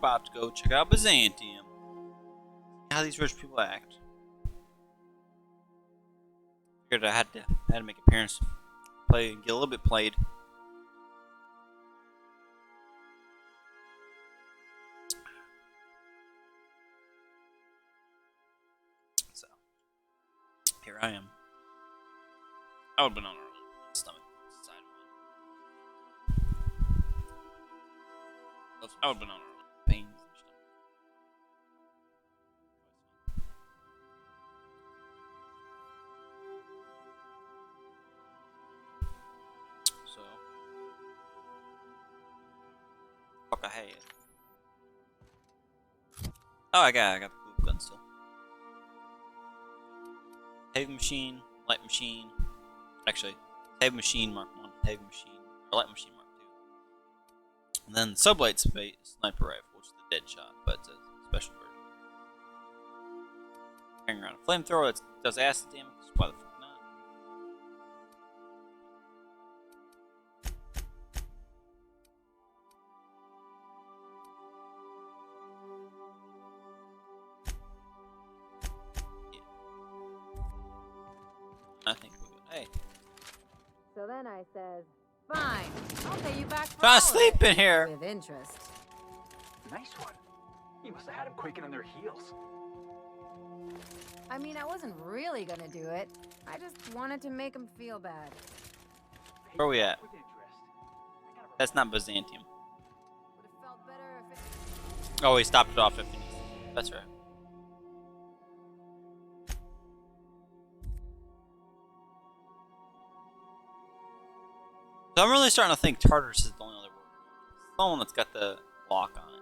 about to go check out Byzantium. How these rich people act. Figured I had to make appearance, play, get a little bit played. So here I am. I would have been on a stomach side one. I would have been on a pain. So, fuck, I hate it. Oh, I got the glue gun still. Heavy machine, light machine. Actually, heavy machine Mark 1, heavy machine, or light machine Mark 2. And then sublight sniper rifle, which is the dead shot, but it's a special version. Carrying around a flamethrower that does acid damage. Why the fuck not? I think we're good. Hey. So then I says, fine, I'll pay you back for Trying all to of sleep it, in here. with interest. Nice one. You must have had them quaking on their heels. I mean, I wasn't really gonna do it. I just wanted to make him feel bad. Where are we at? With interest. I got a That's not Byzantium. Would have felt better if it... Oh, he stopped it off at Phoenix. That's right. So I'm really starting to think Tartarus is the only other world. It's the one that's got the lock on it.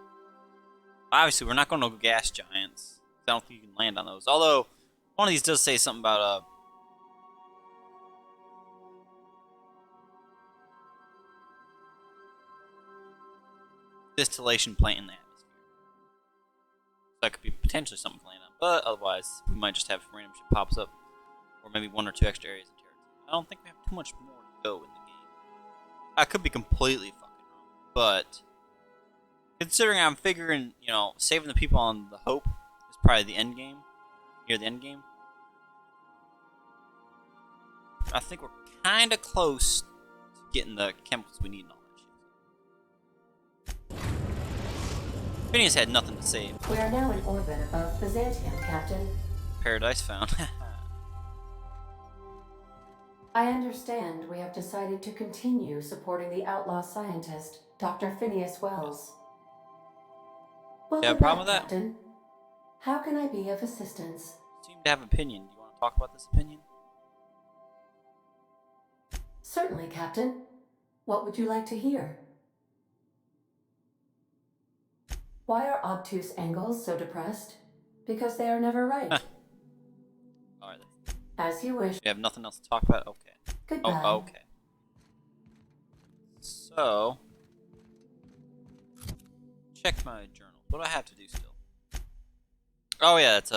Obviously, we're not going to go gas giants. I don't think you can land on those. Although, one of these does say something about distillation plant in the atmosphere. So that could be potentially something to land on. But otherwise, we might just have random shit pops up. Or maybe 1 or 2 extra areas in territory. I don't think we have too much more to go in the game. I could be completely fucking wrong. But considering I'm figuring, you know, saving the people on the Hope is probably the end game. Near the end game. I think we're kind of close to getting the chemicals we need and all that shit. Phineas had nothing to save. We are now in orbit above Byzantium, Captain. Paradise found. I understand we have decided to continue supporting the outlaw scientist, Dr. Phineas Wells. You have a problem with that? Captain. How can I be of assistance? You seem to have an opinion. Do you want to talk about this opinion? Certainly, Captain. What would you like to hear? Why are obtuse angles so depressed? Because they are never right. Alright. As you wish. You have nothing else to talk about? Okay. Goodbye. Oh, okay. So, check my journal. What do I have to do still? Oh yeah, it's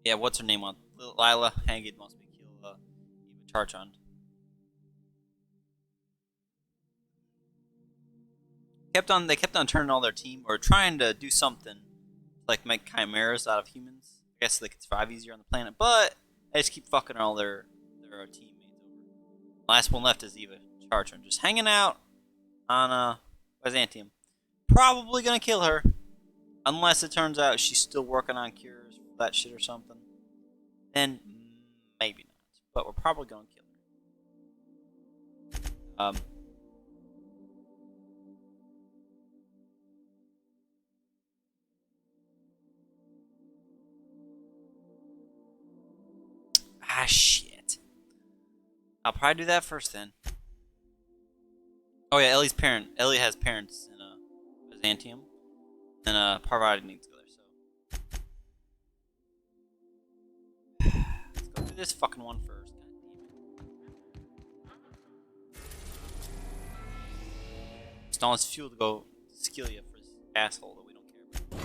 yeah. What's her name on Lila? Hanged wants me to kill Eva Chartrand. They kept on turning all their team or trying to do something like make chimeras out of humans. I guess so they could survive easier on the planet, but they just keep fucking all their teammates over. Last one left is Eva Chartrand, just hanging out on Byzantium. Probably gonna kill her, unless it turns out she's still working on cures for that shit or something. Then maybe not, but we're probably gonna kill her. Ah, shit. I'll probably do that first then. Oh yeah, Ellie's parent. Ellie has parents in Byzantium, and Parvati needs to go there. So let's go do this fucking one first. God damn it. Just all his fuel to go to Scylla for his asshole that we don't care about.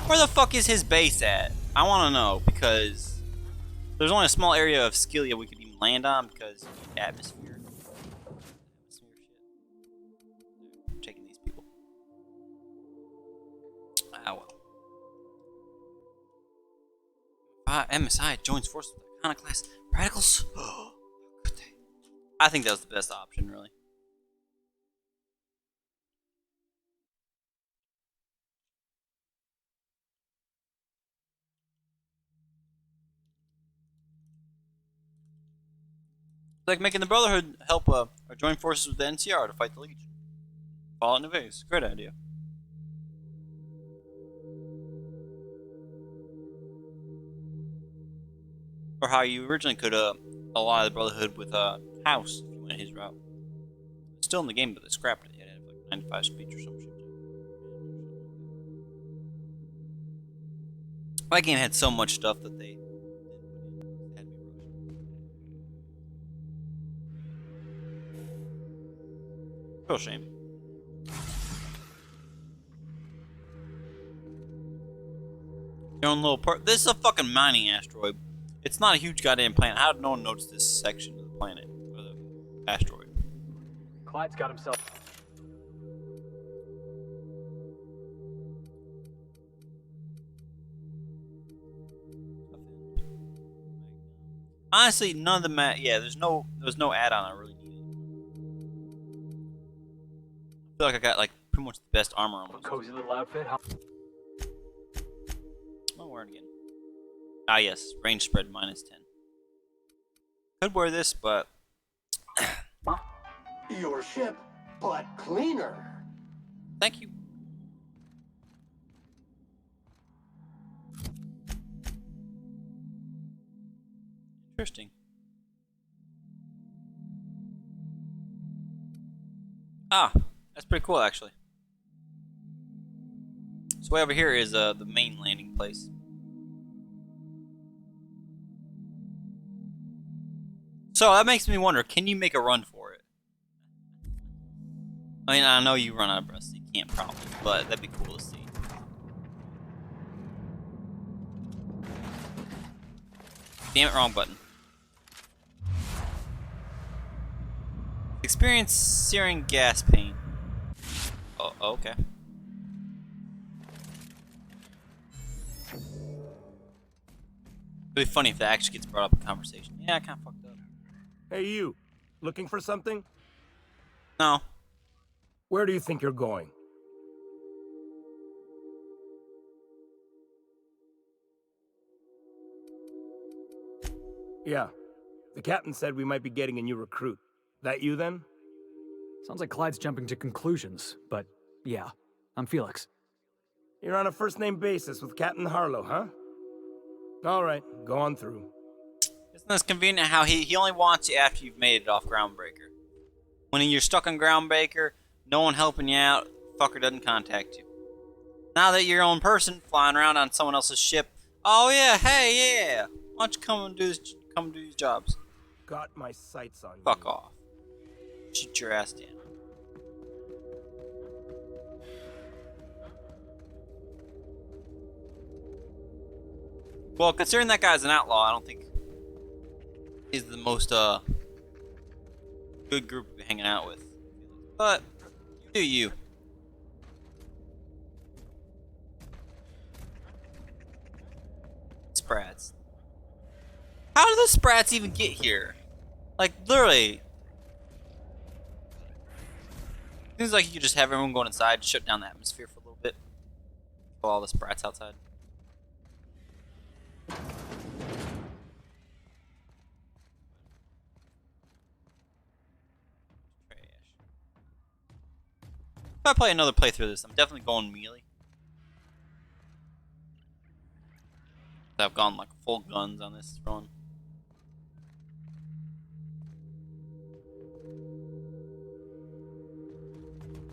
Where the fuck is his base at? I want to know, because there's only a small area of Scylla we could even land on because of the atmosphere. Atmosphere shit. well. MSI joins forces with iconoclast radicals. Could they? I think that was the best option, really. It's like making the Brotherhood help or join forces with the NCR to fight the Legion. Fall in the vase. Great idea. Or how you originally could ally the Brotherhood with House if you went his route. It's still in the game, but they scrapped it. It had like 95 speech or some shit. My game had so much stuff that they had me rushed. Real shame. Your own little part. This is a fucking mining asteroid. It's not a huge goddamn planet. How did no one notice this section of the planet or the asteroid? Clyde's got himself. Honestly, none of the there's no add-on I really needed. I feel like I got like pretty much the best armor almost. Cozy little outfit, huh? Oh, wear it again. Ah yes, range spread -10. Could wear this, but Your ship, but cleaner. thank you. Interesting. Ah, that's pretty cool actually. So way over here is the main landing place. So that makes me wonder, can you make a run for it? I mean, I know you run out of breath, so you can't probably, but that'd be cool to see. Damn it, wrong button. Experience searing gas pain. Oh, okay. It'd be funny if that actually gets brought up in conversation. Yeah, I kind of fucked up. Hey, you. Looking for something? No. Where do you think you're going? Yeah. The captain said we might be getting a new recruit. That you, then? Sounds like Clyde's jumping to conclusions, but yeah, I'm Felix. You're on a first-name basis with Captain Harlow, huh? All right, go on through. Isn't this convenient how he only wants you after you've made it off Groundbreaker? When you're stuck on Groundbreaker, no one helping you out, fucker doesn't contact you. Now that you're your own person, flying around on someone else's ship, oh yeah, hey, yeah, why don't you come and do these jobs? Got my sights on you. Fuck off. Shoot your ass down. Well, considering that guy's an outlaw, I don't think he's the most good group to be hanging out with. But you do you. Sprats. How did the Sprats even get here? Like, literally. Seems like you could just have everyone going inside, shut down the atmosphere for a little bit. Kill all the Sprats outside. Trash. If I play another playthrough of this, I'm definitely going melee. I've gone like full guns on this run.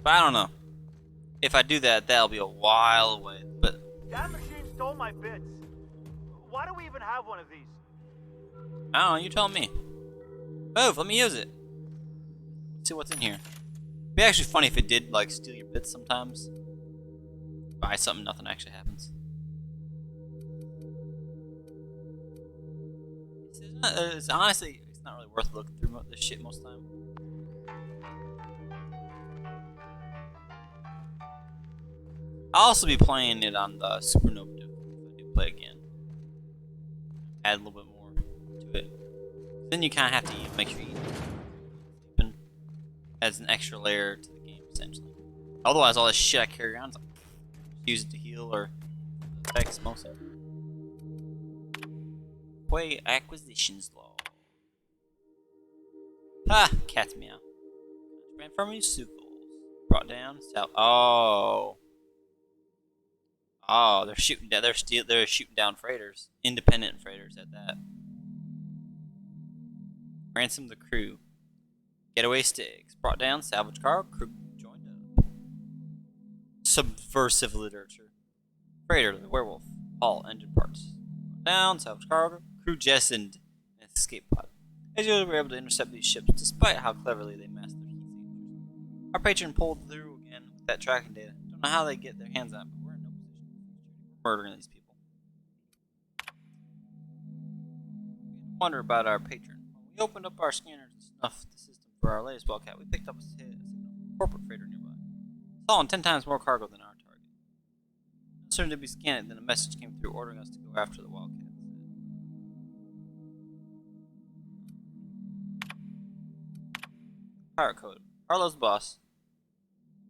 But I don't know. If I do that, that'll be a while away. But That machine stole my bits. Why do we even have one of these? I don't know. You tell me. Move. Let me use it. Let's see what's in here. It'd be actually funny if it did like steal your bits sometimes. Buy something, nothing actually happens. It's honestly, it's not really worth looking through this shit most of the time. I'll also be playing it on the Supernova if I do play again. Add a little bit more to it. Then you kind of have to eat, make sure you eat. Adds an extra layer to the game, essentially. Otherwise, all this shit I carry around is like, use it to heal or effects mostly. Play acquisitions law. Ha! Cat's meow. Ran from you, Sukals. Brought down, south. Oh. Oh, they're shooting down. They're shooting down freighters, independent freighters at that. Ransom the crew. Getaway sticks. Brought down, salvage cargo. Crew joined up. Subversive literature. Freighter, the werewolf. All engine parts. Brought down, salvage cargo. Crew jettisoned an escape pod. As usual, we were able to intercept these ships, despite how cleverly they masked their heat signatures. Our patron pulled through again with that tracking data. Don't know how they get their hands on it, but we're in no position. We're murdering these people. We wonder about our patron. When we opened up our scanners and snuffed the system for our latest wildcat, we picked up a signal. Corporate freighter nearby. Hauling 10 times more cargo than our target. No sooner did we scan it than a message came through ordering us to go after the wildcat. Pirate code. Harlow's boss.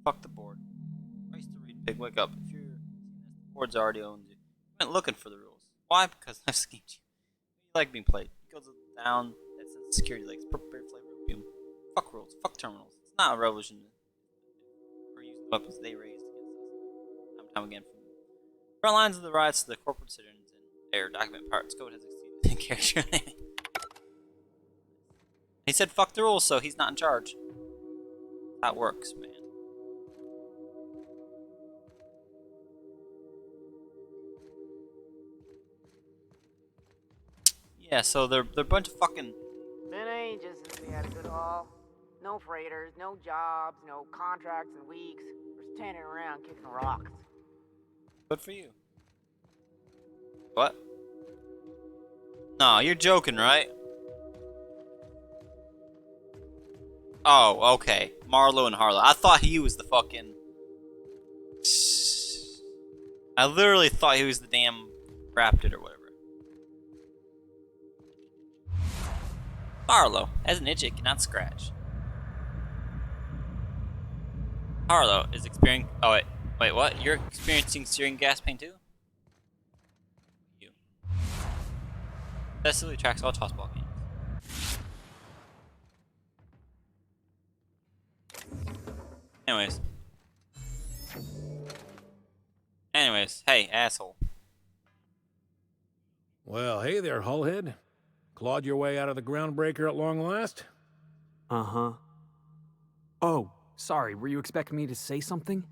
Fuck the board. I used to read Pig, wake up. If you're seeing this, the board's already owned you. You went looking for the rules. Why? Because I've schemed you. You like being played. It goes down that sense of security like appropriate flavor opium. Fuck rules. Fuck terminals. It's not a revolution. We're using the weapons they raised against us. Time and time again. From the front lines of the riots to the corporate citizens and air document pirates code has exceeded character. He said fuck the rules, so he's not in charge. That works, man. Yeah, so they're a bunch of fucking... Been ages since we had a good haul. No freighters, no jobs, no contracts in weeks. We're standing around kicking rocks. Good for you. What? No, you're joking, right? Oh, okay. Marlowe and Harlow. I thought he was the fucking... I literally thought he was the damn Raptor or whatever. Harlow has an itch it cannot scratch. Harlow is experiencing... Oh, wait, what? You're experiencing searing gas pain too? You. Successfully tracks all tossball games. Anyways, hey, asshole. Well, hey there, hullhead. Clawed your way out of the groundbreaker at long last? Uh-huh. Oh, sorry, were you expecting me to say something?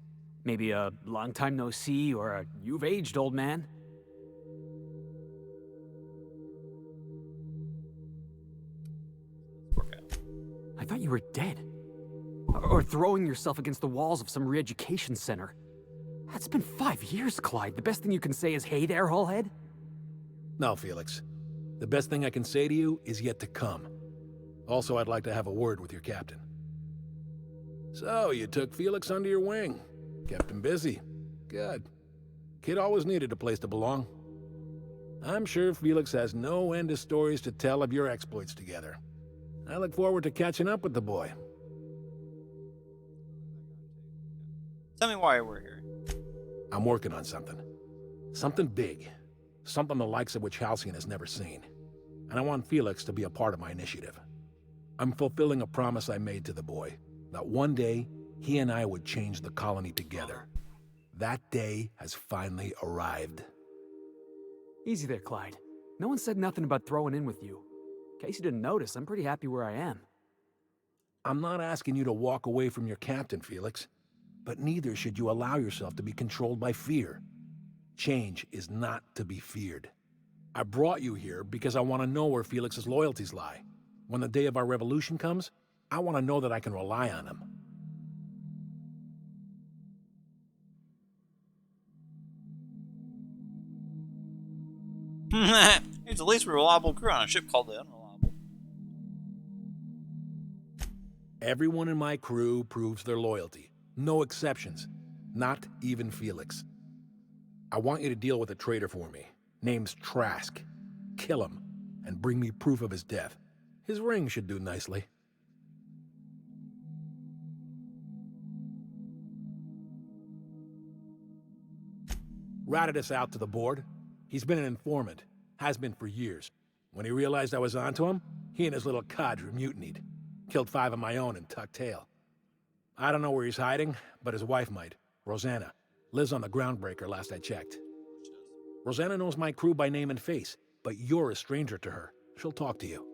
Maybe a long time no see, or a you've aged, old man? I thought you were dead. Or throwing yourself against the walls of some re-education center. That's been 5 years, Clyde. The best thing you can say is, hey there, hullhead? No, Felix. The best thing I can say to you is yet to come. Also, I'd like to have a word with your captain. So, you took Felix under your wing. Kept him busy. Good. Kid always needed a place to belong. I'm sure Felix has no end of stories to tell of your exploits together. I look forward to catching up with the boy. Tell me why we're here. I'm working on something. Something big. Something the likes of which Halcyon has never seen. And I want Felix to be a part of my initiative. I'm fulfilling a promise I made to the boy, that one day, he and I would change the colony together. That day has finally arrived. Easy there, Clyde. No one said nothing about throwing in with you. In case you didn't notice, I'm pretty happy where I am. I'm not asking you to walk away from your captain, Felix. But neither should you allow yourself to be controlled by fear. Change is not to be feared. I brought you here because I want to know where Felix's loyalties lie. When the day of our revolution comes, I want to know that I can rely on him. He's the least reliable crew on a ship called the Unreliable. Everyone in my crew proves their loyalty. No exceptions. Not even Felix. I want you to deal with a traitor for me. Name's Trask. Kill him, and bring me proof of his death. His ring should do nicely. Ratted us out to the board. He's been an informant. Has been for years. When he realized I was onto him, he and his little cadre mutinied. Killed 5 of my own and tucked tail. I don't know where he's hiding, but his wife might. Rosanna. Lives on the Groundbreaker last I checked. Rosanna knows my crew by name and face, but you're a stranger to her. She'll talk to you.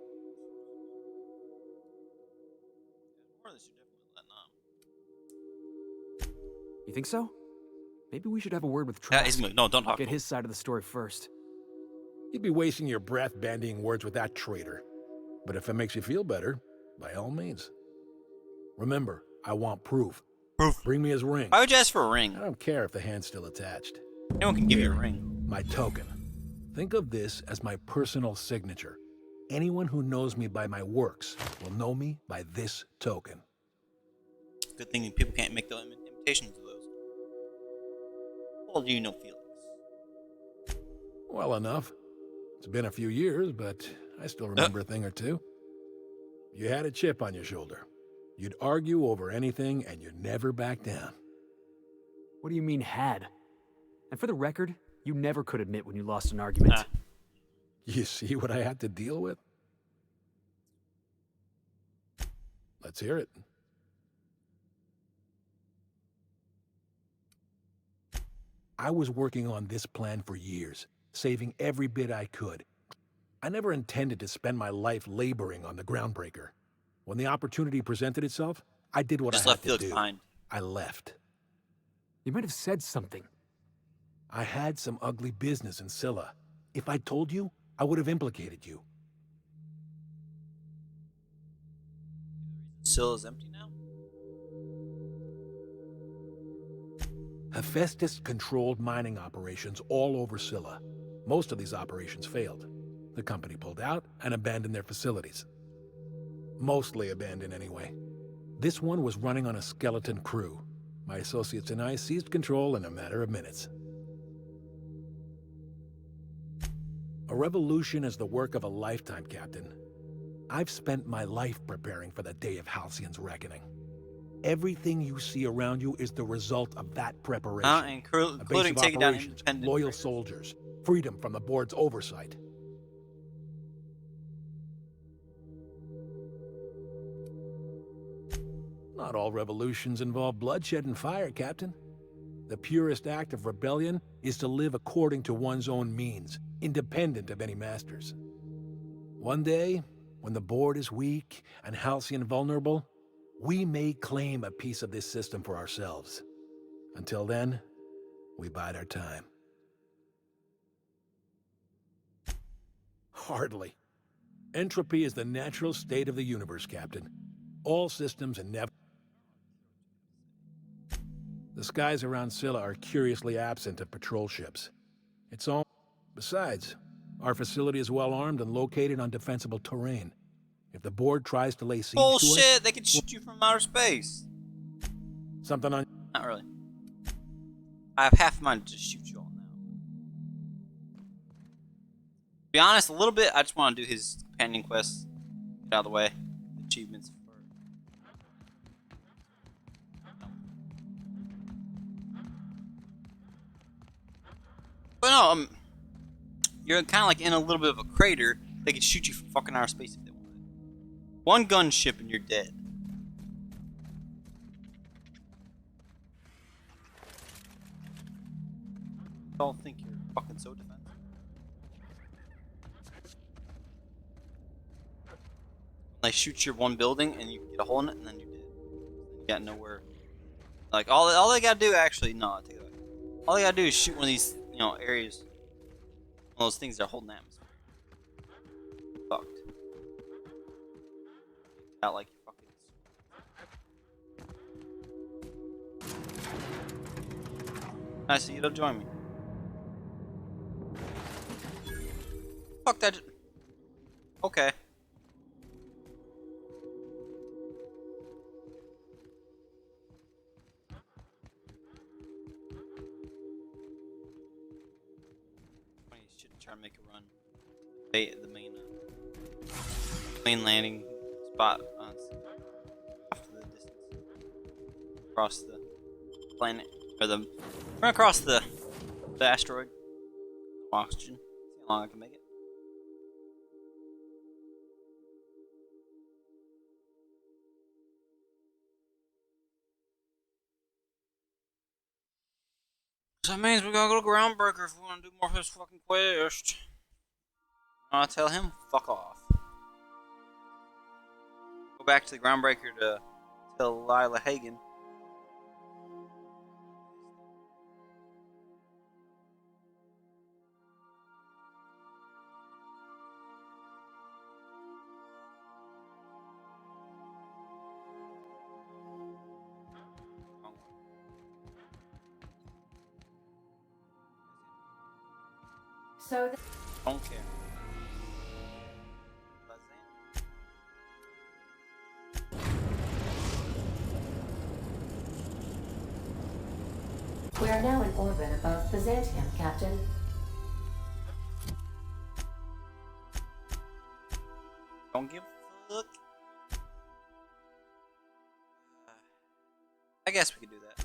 You think so? Maybe we should have a word with Yeah, Trask. no, don't talk. Get his side of the story first. You'd be wasting your breath bandying words with that traitor. But if it makes you feel better, by all means. Remember, I want proof. Proof. Bring me his ring. Why would you ask for a ring? I don't care if the hand's still attached. Anyone can give you a ring. My token. Think of this as my personal signature. Anyone who knows me by my works will know me by this token. Good thing people can't make the imitations of those. Well, do you know Felix? Well enough. It's been a few years, but I still remember a thing or two. You had a chip on your shoulder. You'd argue over anything, and you'd never back down. What do you mean, had? And for the record, you never could admit when you lost an argument. You see what I had to deal with? Let's hear it. I was working on this plan for years, saving every bit I could. I never intended to spend my life laboring on the Groundbreaker. When the opportunity presented itself, I did what I had to do. Behind. I left. You might have said something. I had some ugly business in Scylla. If I told you, I would have implicated you. Scylla's empty now? Hephaestus controlled mining operations all over Scylla. Most of these operations failed. The company pulled out and abandoned their facilities. Mostly abandoned anyway. This one was running on a skeleton crew. My associates and I seized control in a matter of minutes. A revolution is the work of a lifetime, Captain. I've spent my life preparing for the day of Halcyon's reckoning. Everything you see around you is the result of that preparation. Including taking down independent loyal traders. soldiers, freedom from the board's oversight. Not all revolutions involve bloodshed and fire, Captain. The purest act of rebellion is to live according to one's own means, independent of any masters. One day, when the board is weak and Halcyon vulnerable, we may claim a piece of this system for ourselves. Until then, we bide our time. Hardly. Entropy is the natural state of the universe, Captain. All systems inevitably. The skies around Scylla are curiously absent of patrol ships. It's all... Besides, our facility is well armed and located on defensible terrain. If the board tries to lay siege to us... Bullshit! They can shoot you from outer space. Something on... Not really. I have half a mind to just shoot you all now. To be honest, a little bit, I just want to do his companion quest. Get out of the way. The achievements for... But no, you're kind of like in a little bit of a crater. They could shoot you from fucking outer space if they wanted. One gunship and you're dead. Don't think you're fucking so defensive. They shoot your one building and you get a hole in it and then you're dead. You got nowhere. Like all they gotta do actually no, I take it back. All they gotta do is shoot one of these areas. One of those things that are holding the atmosphere. Fucked. Out like you fucking. Nice of you to join me. Fuck that. Okay. trying to make a run. The main landing spot off to the distance. Across the planet. Or run across the asteroid. Oxygen. See how long I can make it. So that means we gotta go to Groundbreaker if we wanna do more of his fucking quest. I'll tell him, fuck off. Go back to the Groundbreaker to tell Lila Hagen. So Don't care. we are now in orbit above Byzantium, Captain. Don't give a fuck. I guess we could do that.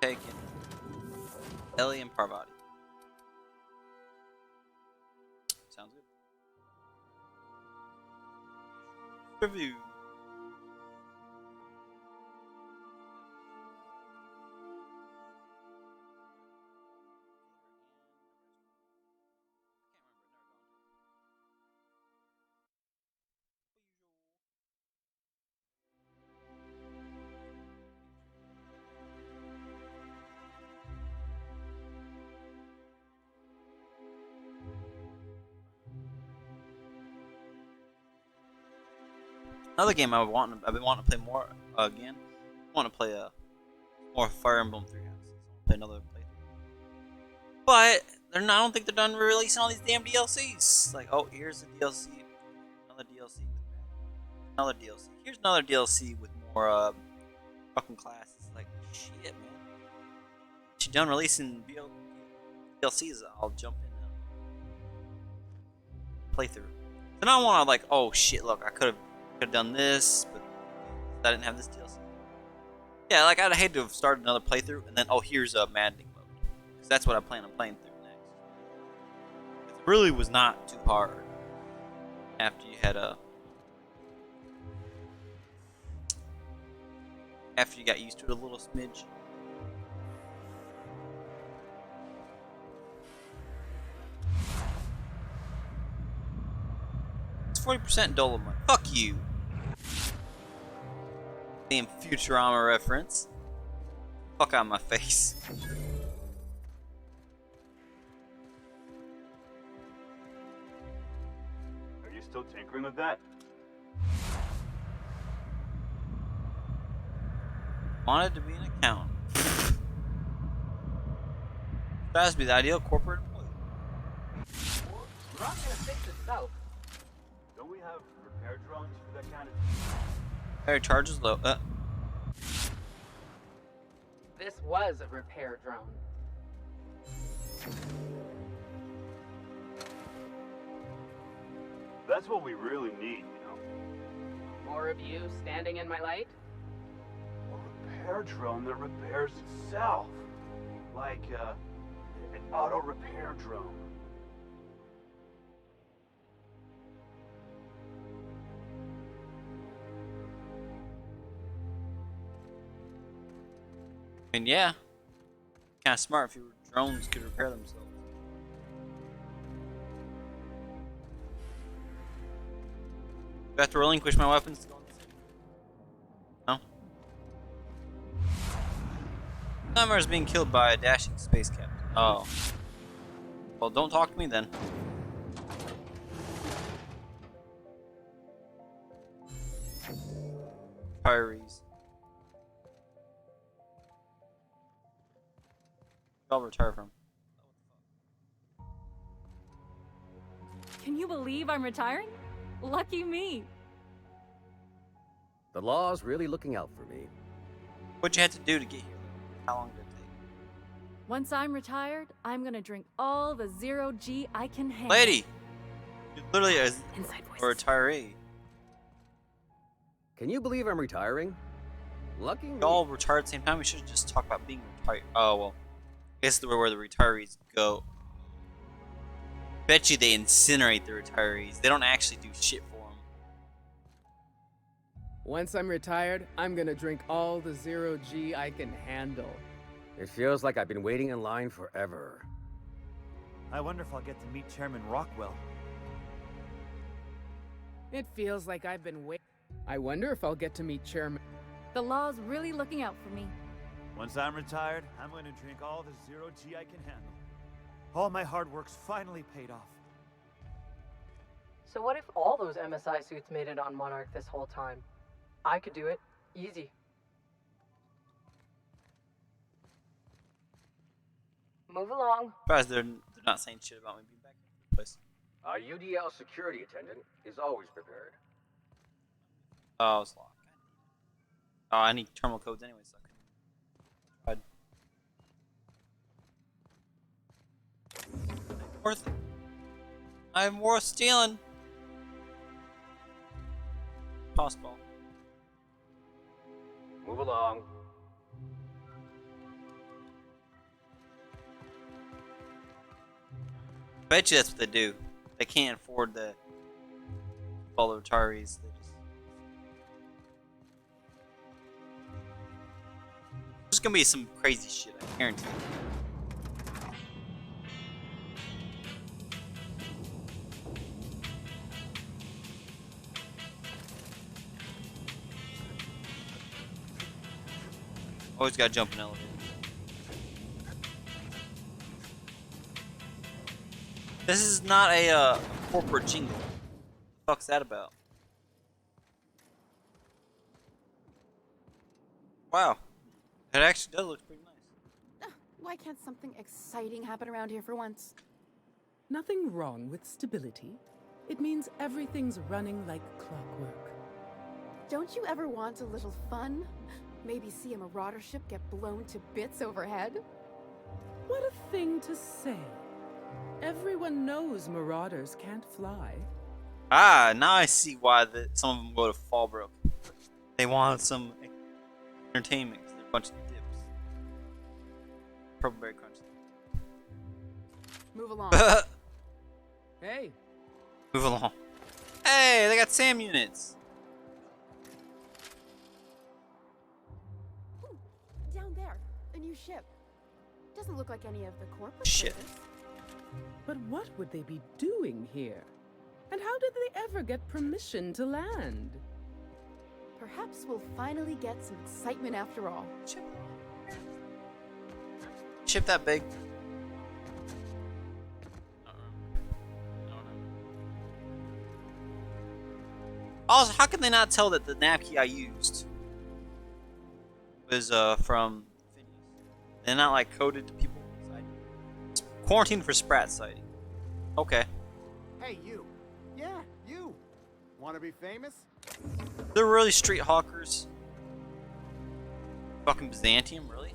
Taking Ellie and Parvati. Sounds good. Review. Another game I've been wanting to play more again. I want to play more Fire Emblem Three Houses. Play another playthrough. But I don't think they're done releasing all these damn DLCs. Like, oh, here's a DLC, another DLC, another DLC. Here's another DLC with more fucking classes. Like, shit, man. If you're done releasing DLCs, I'll jump in and playthrough. Then I want to like, oh shit, look, I could have done this, but I didn't have this DLC. Yeah, like I'd hate to have started another playthrough and then, oh, here's a maddening mode, because that's what I plan on playing through next. It really was not too hard after you had after you got used to it a little smidge. It's 40% Dolomite. Fuck you. Damn Futurama reference. Fuck out of my face. Are you still tinkering with that? Wanted to be an accountant. That would be the ideal corporate employee. We're not gonna fix itself. Don't we have repair drones for that kind of... Hey, charges low. This was a repair drone. That's what we really need, you know? More of you standing in my light? A repair drone that repairs itself. Like, an auto repair drone. And yeah, kind of smart if your drones could repair themselves. Do I have to relinquish my weapons to go in the city? No. Summer is being killed by a dashing space captain. Oh. Well, don't talk to me then. Retirees. I'll retire from. Can you believe I'm retiring? Lucky me. The law's really looking out for me. What'd you have to do to get here? How long did it take? Once I'm retired, I'm gonna drink all the zero G I can handle. Lady! You're literally a retiree. Can you believe I'm retiring? Lucky me. We all retired at the same time. We should just talk about being retired. Oh, well. I guess where the retirees go. Bet you they incinerate the retirees. They don't actually do shit for them. Once I'm retired, I'm gonna drink all the zero G I can handle. It feels like I've been waiting in line forever. I wonder if I'll get to meet Chairman Rockwell. It feels like I've been waiting. I wonder if I'll get to meet Chairman. The law's really looking out for me. Once I'm retired, I'm going to drink all the zero G I can handle. All my hard work's finally paid off. So what if all those MSI suits made it on Monarch this whole time? I could do it. Easy. Move along. Surprised they're not saying shit about me being back in the place. Our UDL security attendant is always prepared. Oh, I was locked. Oh, I need terminal codes anyway, so I couldn't. Worth it. I'm worth stealing. Possible. Move along. Bet you that's what they do. They can't afford the all the retirees. They just... There's gonna be some crazy shit, I guarantee you. Always gotta jump in elevator. This is not a corporate jingle. What the fuck's that about? Wow. It actually does look pretty nice. Why can't something exciting happen around here for once? Nothing wrong with stability. It means everything's running like clockwork. Don't you ever want a little fun? Maybe see a marauder ship get blown to bits overhead? What a thing to say. Everyone knows marauders can't fly. Ah, now I see why some of them go to Fallbrook. They want some entertainment because they're a bunch of dips. Purple berry crunch. Move along. Hey. Move along. Hey, they got SAM units. Ooh, down there, a new ship. Doesn't look like any of the corporate shit. service. But what would they be doing here? And how did they ever get permission to land? Perhaps we'll finally get some excitement after all. Ship that big. Also, how can they not tell that the napkin I used was from Phineas? They're not like coded to people inside. It's quarantine for Sprat sighting. Okay. Hey, you. Yeah, you. Want to be famous? They're really street hawkers. Fucking Byzantium, really?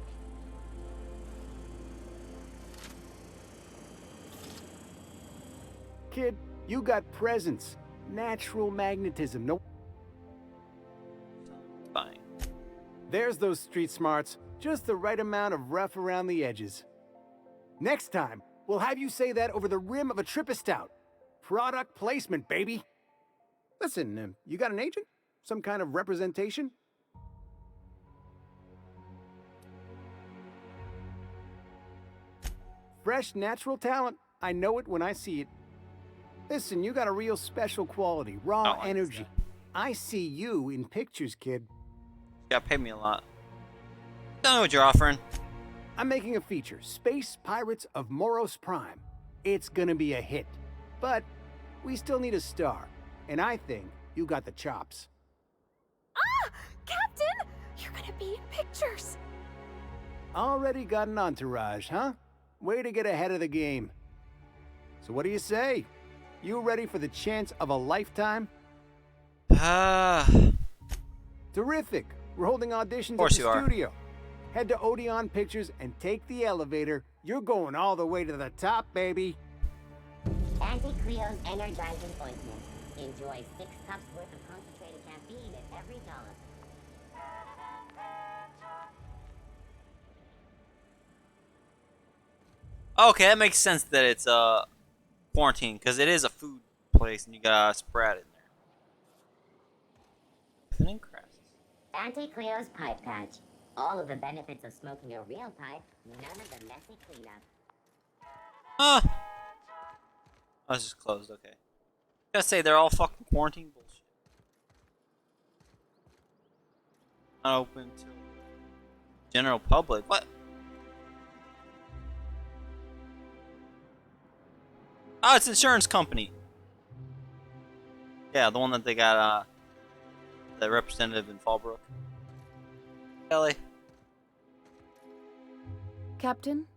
Kid, you got presence. Natural magnetism. No. Fine. There's those street smarts. Just the right amount of rough around the edges. Next time, we'll have you say that over the rim of a Trippa Stout. Product placement, baby. Listen, you got an agent? Some kind of representation? Fresh, natural talent. I know it when I see it. Listen, you got a real special quality, raw energy. I see you in pictures, kid. You gotta pay me a lot. Don't know what you're offering. I'm making a feature, Space Pirates of Moros Prime. It's gonna be a hit. But we still need a star. And I think you got the chops. Ah! Captain! You're gonna be in pictures! Already got an entourage, huh? Way to get ahead of the game. So what do you say? You ready for the chance of a lifetime? Ah. Terrific. We're holding auditions Of course at the studio. head to Odeon Pictures and take the elevator. You're going all the way to the top, baby. Auntie Cleo's energizing ointment. Enjoy 6 cups worth of concentrated caffeine at every dollop. Okay, that makes sense that it's quarantine, because it is a food place and you got Sprat in there. Thinning crest. Auntie Cleo's pipe patch. All of the benefits of smoking a real pipe, none of the messy cleanup. Huh. Oh, it's just closed, okay. Gotta say, they're all fucking quarantine bullshit. Not open to general public. What? Oh, it's insurance company. Yeah, the one that they got, the representative in Fallbrook. Kelly. Captain,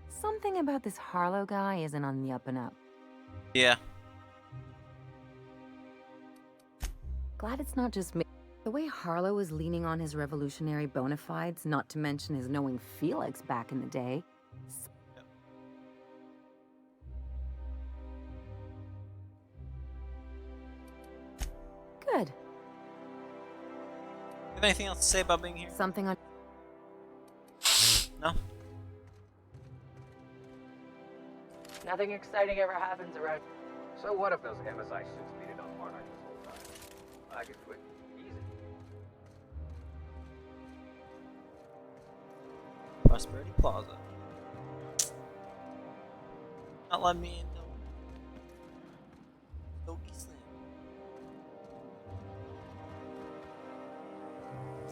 something about this Harlow guy isn't on the up and up. Yeah. Glad it's not just me. The way Harlow is leaning on his revolutionary bona fides, not to mention his knowing Felix back in the day. Good. Have anything else to say about being here? Something on... No? Nothing exciting ever happens around. So what if those MSI suits made it on Monarch this whole time? I could quit. Easy. Prosperity Plaza. Not letting me in, though.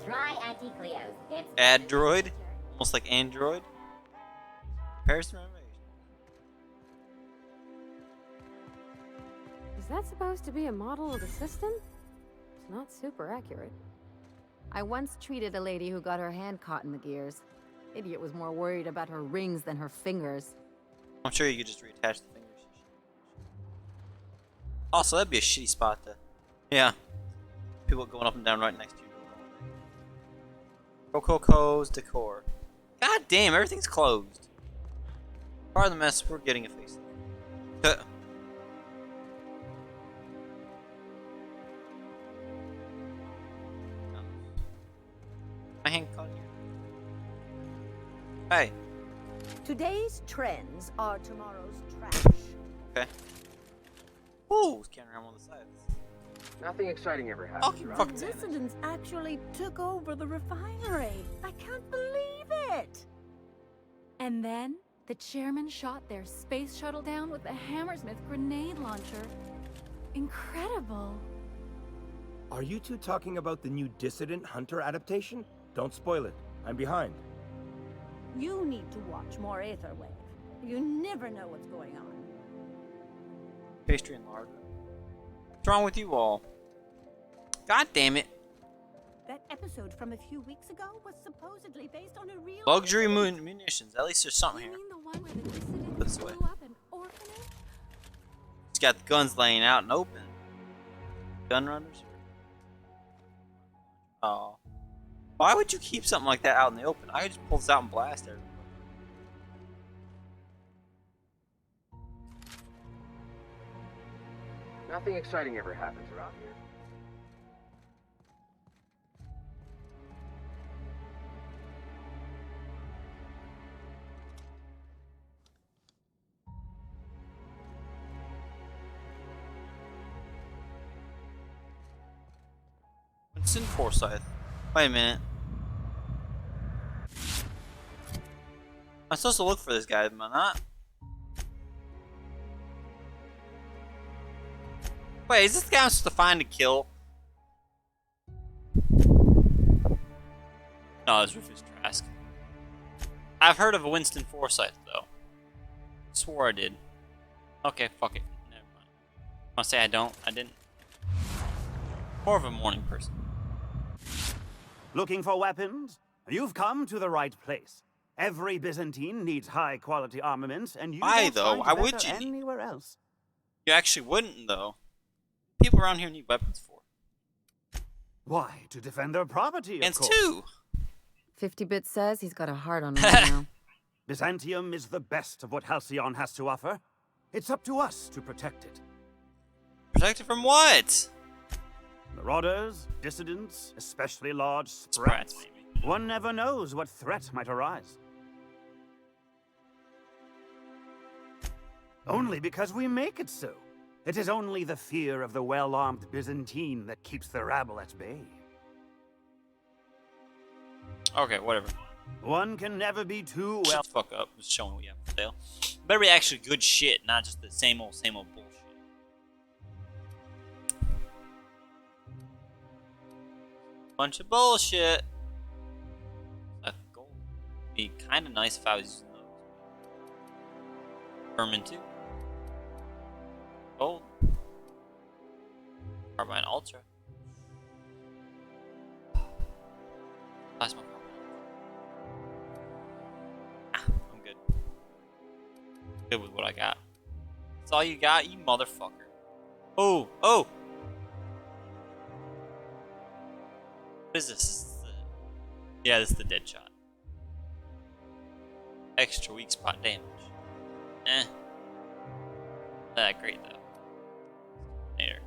Try Auntie Cleo's. It's Android? Almost like Android? Paris renovation. Is that supposed to be a model of the system? It's not super accurate. I once treated a lady who got her hand caught in the gears. Idiot was more worried about her rings than her fingers. I'm sure you could just reattach the fingers. Also, that'd be a shitty spot to... Yeah. People going up and down right next to you. Rococo's decor. God damn, everything's closed. Part of the mess, we're getting a facelift. My hand caught here. Hey. Today's trends are tomorrow's trash. Okay. Ooh, can't remember on the sides. Nothing exciting ever happened. The dissidents actually took over the refinery. I can't believe it. And then the chairman shot their space shuttle down with a Hammersmith grenade launcher. Incredible. Are you two talking about the new Dissident Hunter adaptation? Don't spoil it. I'm behind. You need to watch more Aetherwave. You never know what's going on. Pastry and lard. What's wrong with you all? God damn it. That episode from a few weeks ago was supposedly based on a real... Luxury munitions. At least there's something here. The one where the dissidents This way. blew up an orphanage? He's got the guns laying out and open. Gun runners? Oh. Why would you keep something like that out in the open? I could just pull this out and blast everyone. Nothing exciting ever happens around here. It's in Forsyth. Wait a minute. I'm supposed to look for this guy, am I not? Wait, is this the guy I'm supposed to find to kill? No, it's Rufus Trask. I've heard of a Winston Forsyth, though. Swore I did. Okay, fuck it. Never mind. I'll say I don't. I didn't. More of a morning person. Looking for weapons? You've come to the right place. Every Byzantine needs high-quality armaments, and you Why, won't though? find Why better would you? anywhere else. You actually wouldn't, though. People around here need weapons for. Why? To defend their property, of Against course. who? 50-bit says he's got a heart on him right now. Byzantium is the best of what Halcyon has to offer. It's up to us to protect it. Protect it from what? Marauders, dissidents, especially large sprats. One never knows what threat might arise. Only because we make it so. It is only the fear of the well-armed Byzantine that keeps the rabble at bay. Okay, whatever. One can never be too well. Shut the fuck up. Just showing what you have for sale. Better be actually good shit, not just the same old bullshit. Bunch of bullshit. Gold would be kind of nice if I was using those. Vermin 2. Gold. Carbine Ultra. Plasma Carbine. I'm good. Good with what I got. That's all you got, you motherfucker. Oh, oh! What is this? Yeah, this is the dead shot. Extra weak spot damage. Eh. Not that great though. Later.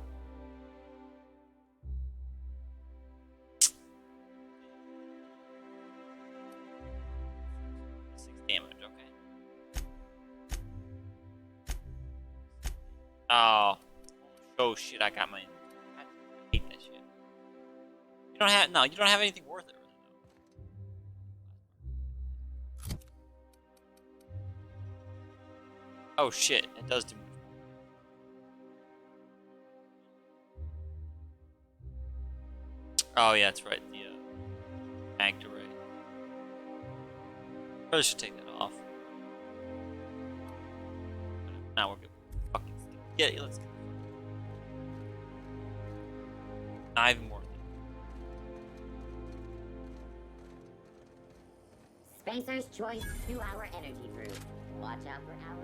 6 damage, okay. Oh shit, I got my. I hate that shit. You don't have you don't have anything worth it. Oh shit, it does do more. Oh yeah, that's right, the mag array. Probably should take that off. Now we're good. Fucking yeah, let's go. Not even worth it. Spacer's Choice 2-hour energy fruit. Watch out for hour 3.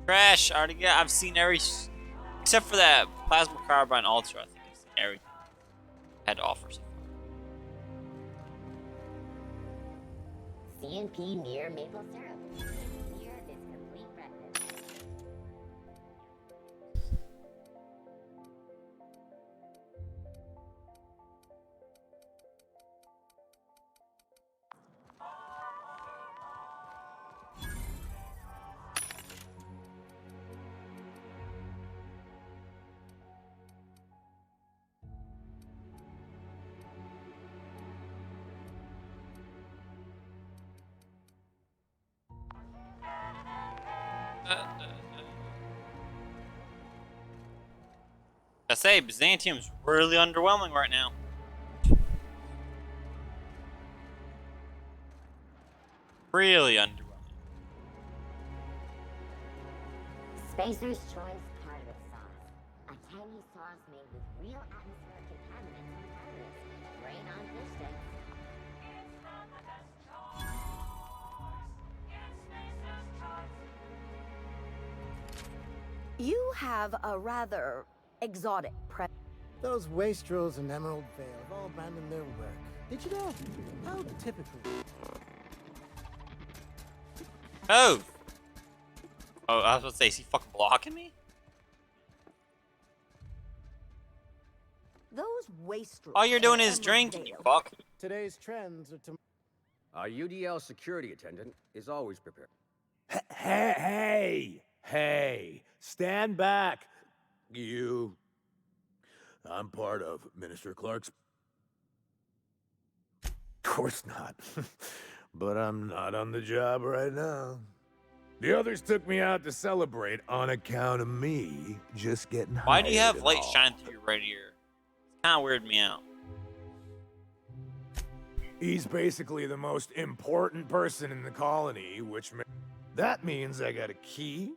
Trash, I already got. I've seen every. Except for that Plasma Carbine Ultra, I think I've seen everything I had to offer so far. CNP near maple syrup. Near this complete breakfast. I say Byzantium's really underwhelming right now. Really underwhelming. Spacer's Choice cannabis sauce. A tangy sauce made with real atmospheric contaminants and catalysts. Great on fish sticks. You have a rather exotic Those wastrels in Emerald Vale have all abandoned their work. Did you know? How typical. Oh! Oh, I was about to say, is he fucking blocking me? Those wastrels. All you're doing is drinking, you fuck. Today's trends are to. Our UDL security attendant is always prepared. Hey! Stand back! You. I'm part of Minister Clark's. Of course not. But I'm not on the job right now. The others took me out to celebrate on account of me just getting Why do you have hired and light all. shining through your right ear? It's kind of weirded me out. He's basically the most important person in the colony, which that means I got a key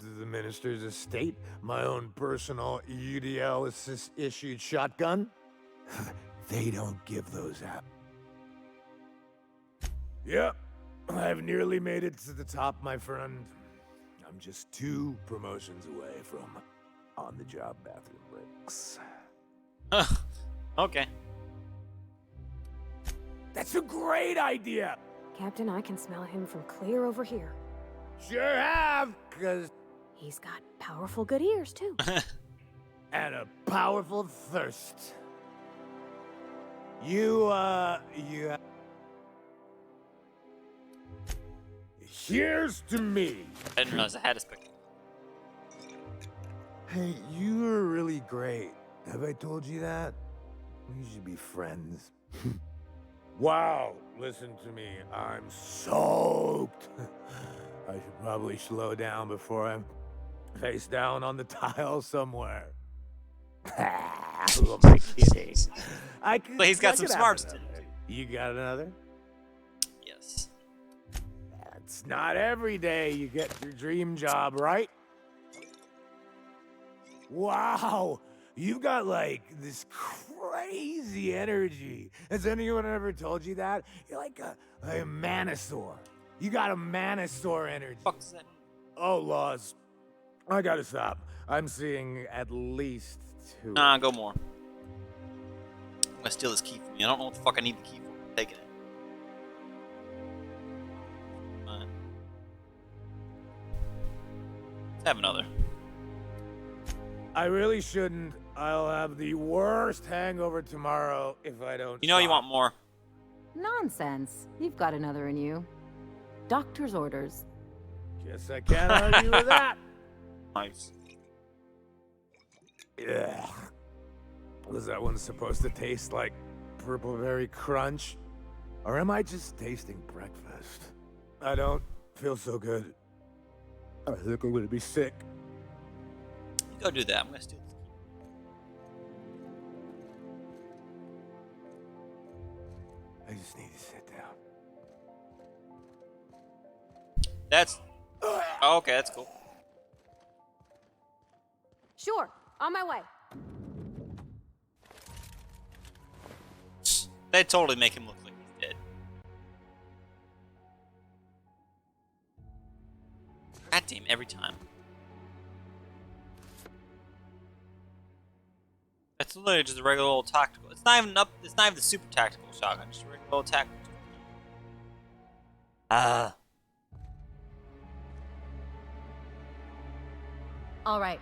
to the minister's estate, my own personal UDL issued shotgun. They don't give those out. Yep, I've nearly made it to the top, my friend. I'm just 2 promotions away from on-the-job bathroom breaks. Okay. That's a great idea! Captain, I can smell him from clear over here. Sure have, cause... He's got powerful good ears, too. And a powerful thirst. You Here's to me. I didn't realize I had a spectacle. Hey, you were really great. Have I told you that? We should be friends. Wow, listen to me. I'm soaked. I should probably slow down before I'm face down on the tile somewhere. Who am I kidding? But he's got some smarts too. You got another? Yes. It's not every day you get your dream job, right? Wow, you've got like this crazy energy. Has anyone ever told you that? You're like a manosaur. You got a manosaur energy. What the fuck is that? Oh, Laws. I gotta stop. I'm seeing at least 2. Nah, go more. I'm gonna steal this key from you. I don't know what the fuck I need the key for. I'm taking it. Let's have another. I really shouldn't. I'll have the worst hangover tomorrow if I don't. You know you want more. Nonsense. You've got another in you. Doctor's orders. Guess I can't argue with that. Nice. Yeah. Was that one supposed to taste like purple berry crunch? Or am I just tasting breakfast? I don't feel so good. I think I'm gonna be sick. Go do that. I'm gonna steal this key. I just need to sit down. That's... Oh, okay, that's cool. Sure, on my way. They totally make him look like he's dead. God damn, every time. It's literally just a regular old tactical. It's not even up. It's not even the super tactical shotgun. Just a regular old tactical. All right.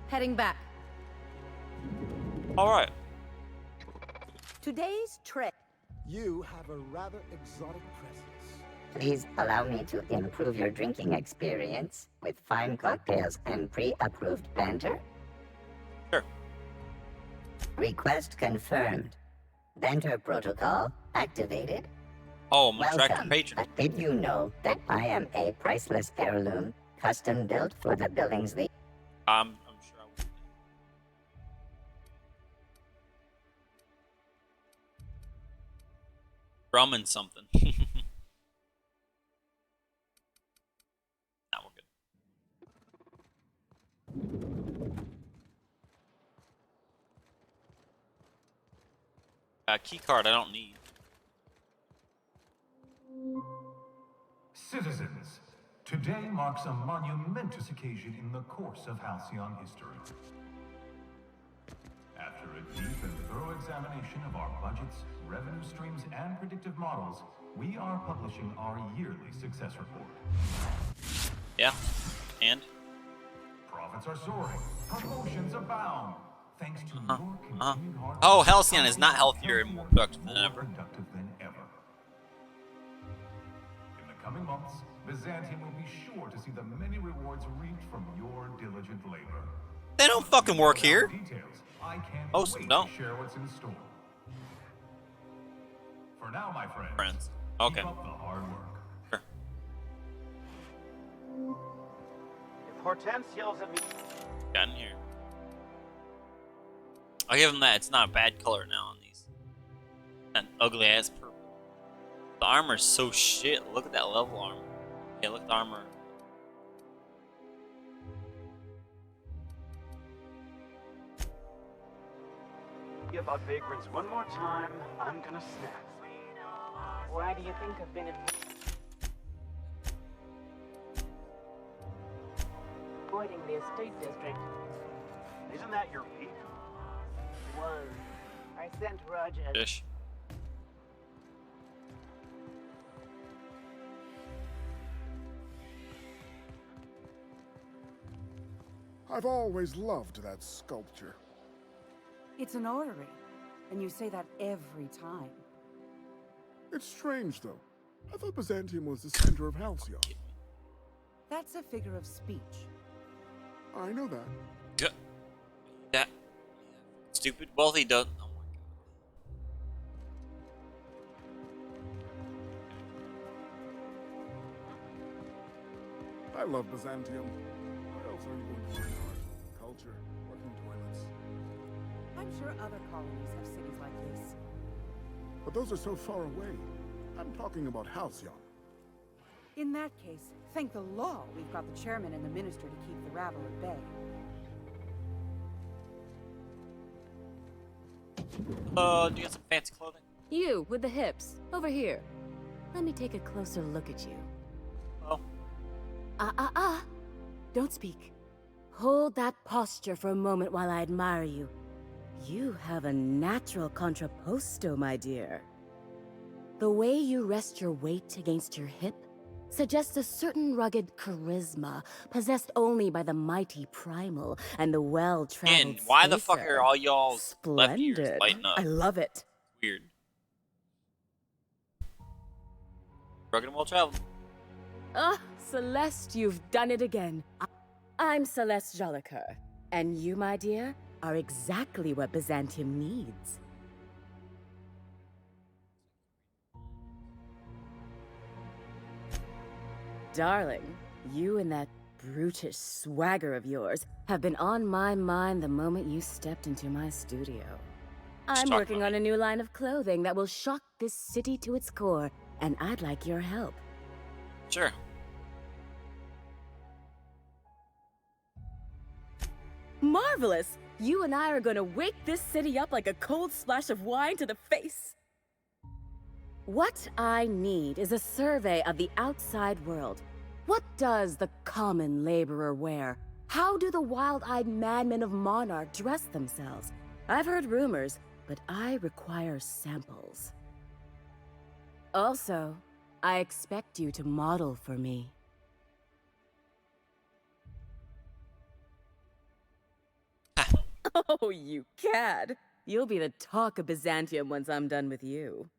Heading back. All right. Today's trip. You have a rather exotic presence. Please allow me to improve your drinking experience with fine cocktails and pre-approved banter. Sure. Request confirmed. Banter protocol activated. Oh, I'm attracted Welcome. patron. But did you know that I am a priceless heirloom, custom built for the Billingsley? I'm sure I will. Drumming something. Now we're good. Key card I don't need. Citizens, today marks a monumentous occasion in the course of Halcyon history. After a deep and thorough examination of our budgets, revenue streams, and predictive models, we are publishing our yearly success report. Yeah, and? Profits are soaring, promotions abound, thanks to your continued hard work. Oh, Halcyon is not healthier and more productive than ever. In the coming months, Byzantium will be sure to see the many rewards reaped from your diligent labor. They don't fucking work here. Details, I can't Most wait don't. to share what's in store. For now, my friends. Okay. Keep up the hard work. Sure. If Hortense yells at me... Got in here. I'll give him that. It's not a bad color now on these. That ugly ass purple. The armor's so shit. Look at that level armor. Yeah, look at the armor. About vagrants one more time, I'm gonna snap. Why do you think I've been exploiting the estate district. Isn't that your beat? Was. I sent Rudge a... Fish. I've always loved that sculpture. It's an orrery, and you say that every time. It's strange, though. I thought Byzantium was the center of Halcyon. That's a figure of speech. I know that. That stupid. Well, he does. Oh my I love Byzantium. Where else are you going to find art, culture, working toilets? I'm sure other colonies have cities like this. But those are so far away. I'm talking about Halcyon. In that case, thank the law we've got the chairman and the minister to keep the rabble at bay. Do you got some fancy clothing? You, with the hips. Over here. Let me take a closer look at you. Oh. Don't speak. Hold that posture for a moment while I admire you. You have a natural contrapposto, my dear. The way you rest your weight against your hip suggests a certain rugged charisma possessed only by the mighty primal and the well-traveled And why the fuck spacer. are all y'all's left ears Splendid. lighting up? I love it. Weird. Rugged and well traveled. Celeste, you've done it again. I'm Celeste Jolicoeur, and you, my dear, are exactly what Byzantium needs. Darling, you and that brutish swagger of yours have been on my mind the moment you stepped into my studio. I'm working on a new line of clothing that will shock this city to its core, and I'd like your help. Sure. Marvelous! You and I are gonna wake this city up like a cold splash of wine to the face. What I need is a survey of the outside world. What does the common laborer wear? How do the wild-eyed madmen of Monarch dress themselves? I've heard rumors, but I require samples. Also, I expect you to model for me. Oh, you cad. You'll be the talk of Byzantium once I'm done with you.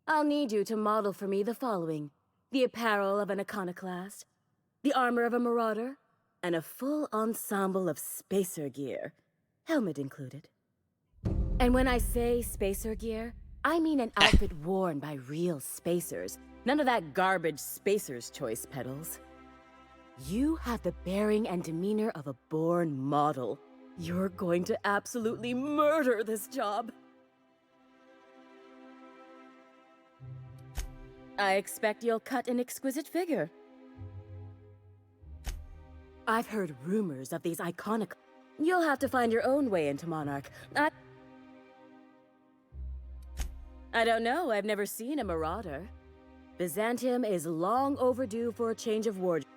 I'll need you to model for me the following: the apparel of an iconoclast, the armor of a marauder, and a full ensemble of spacer gear, helmet included. And when I say spacer gear, I mean an outfit worn by real spacers, none of that garbage spacer's choice pedals. You have the bearing and demeanor of a born model. You're going to absolutely murder this job. I expect you'll cut an exquisite figure. I've heard rumors of these iconic... You'll have to find your own way into Monarch. I don't know, I've never seen a marauder. Byzantium is long overdue for a change of wardrobe.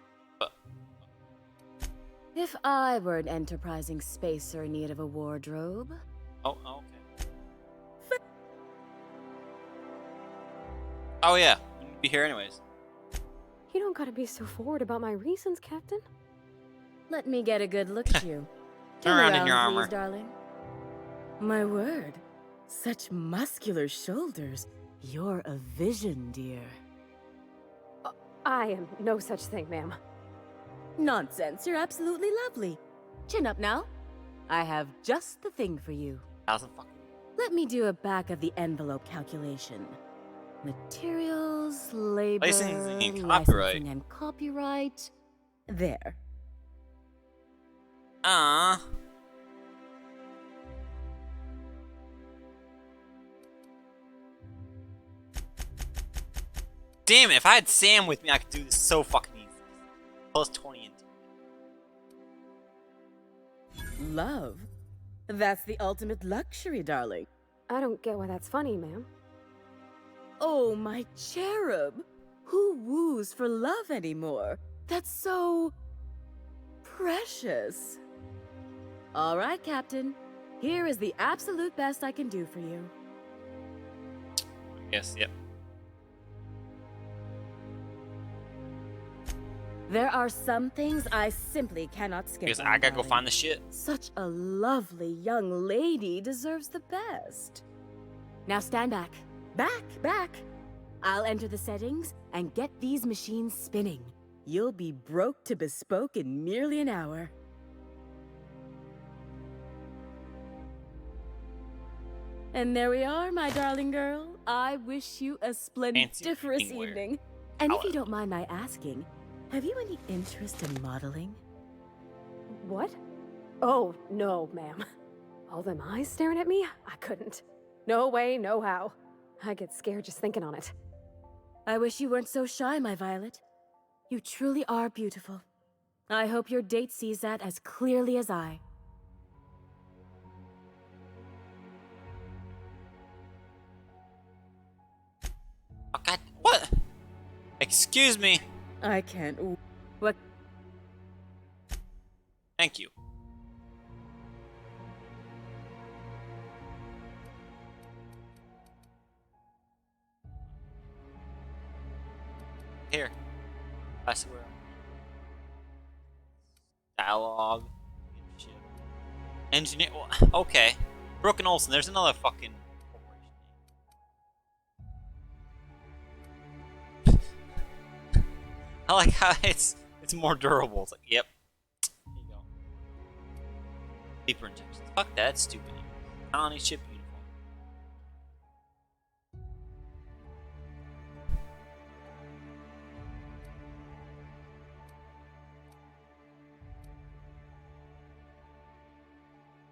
If I were an enterprising spacer in need of a wardrobe... Oh, okay. Oh yeah, you need to be here anyways. You don't gotta be so forward about my reasons, Captain. Let me get a good look at you. Turn around in your armor. Please, darling. My word. Such muscular shoulders. You're a vision, dear. I am no such thing, ma'am. Nonsense. You're absolutely lovely. Chin up now. I have just the thing for you. Let me do a back-of-the-envelope calculation. Materials, labor, Licensing and copyright. licensing and copyright. There. Damn it, if I had Sam with me, I could do this so fucking easy. Plus 20 into Love? That's the ultimate luxury, darling. I don't get why that's funny, ma'am. Oh, my cherub. Who woos for love anymore? That's so... precious. All right, Captain. Here is the absolute best I can do for you. Yes, yep. There are some things I simply cannot skip. Because I gotta go find the shit. Such a lovely young lady deserves the best. Now stand back. Back. I'll enter the settings and get these machines spinning. You'll be broke to bespoke in merely an hour. And there we are, my darling girl. I wish you a splendiferous evening. And if you don't mind my asking, have you any interest in modeling? What? Oh, no, ma'am. All them eyes staring at me? I couldn't. No way, no how. I get scared just thinking on it. I wish you weren't so shy, my Violet. You truly are beautiful. I hope your date sees that as clearly as I. Oh, God, what? Excuse me. I can't. What? Thank you. Here. I swear. Dialogue. Engineer. Okay. Brooke and Olsen. There's another fucking corporation. I like how it's more durable. It's like, yep. There you go. Deeper injections. Fuck that. That's stupid. Colony ship uniform.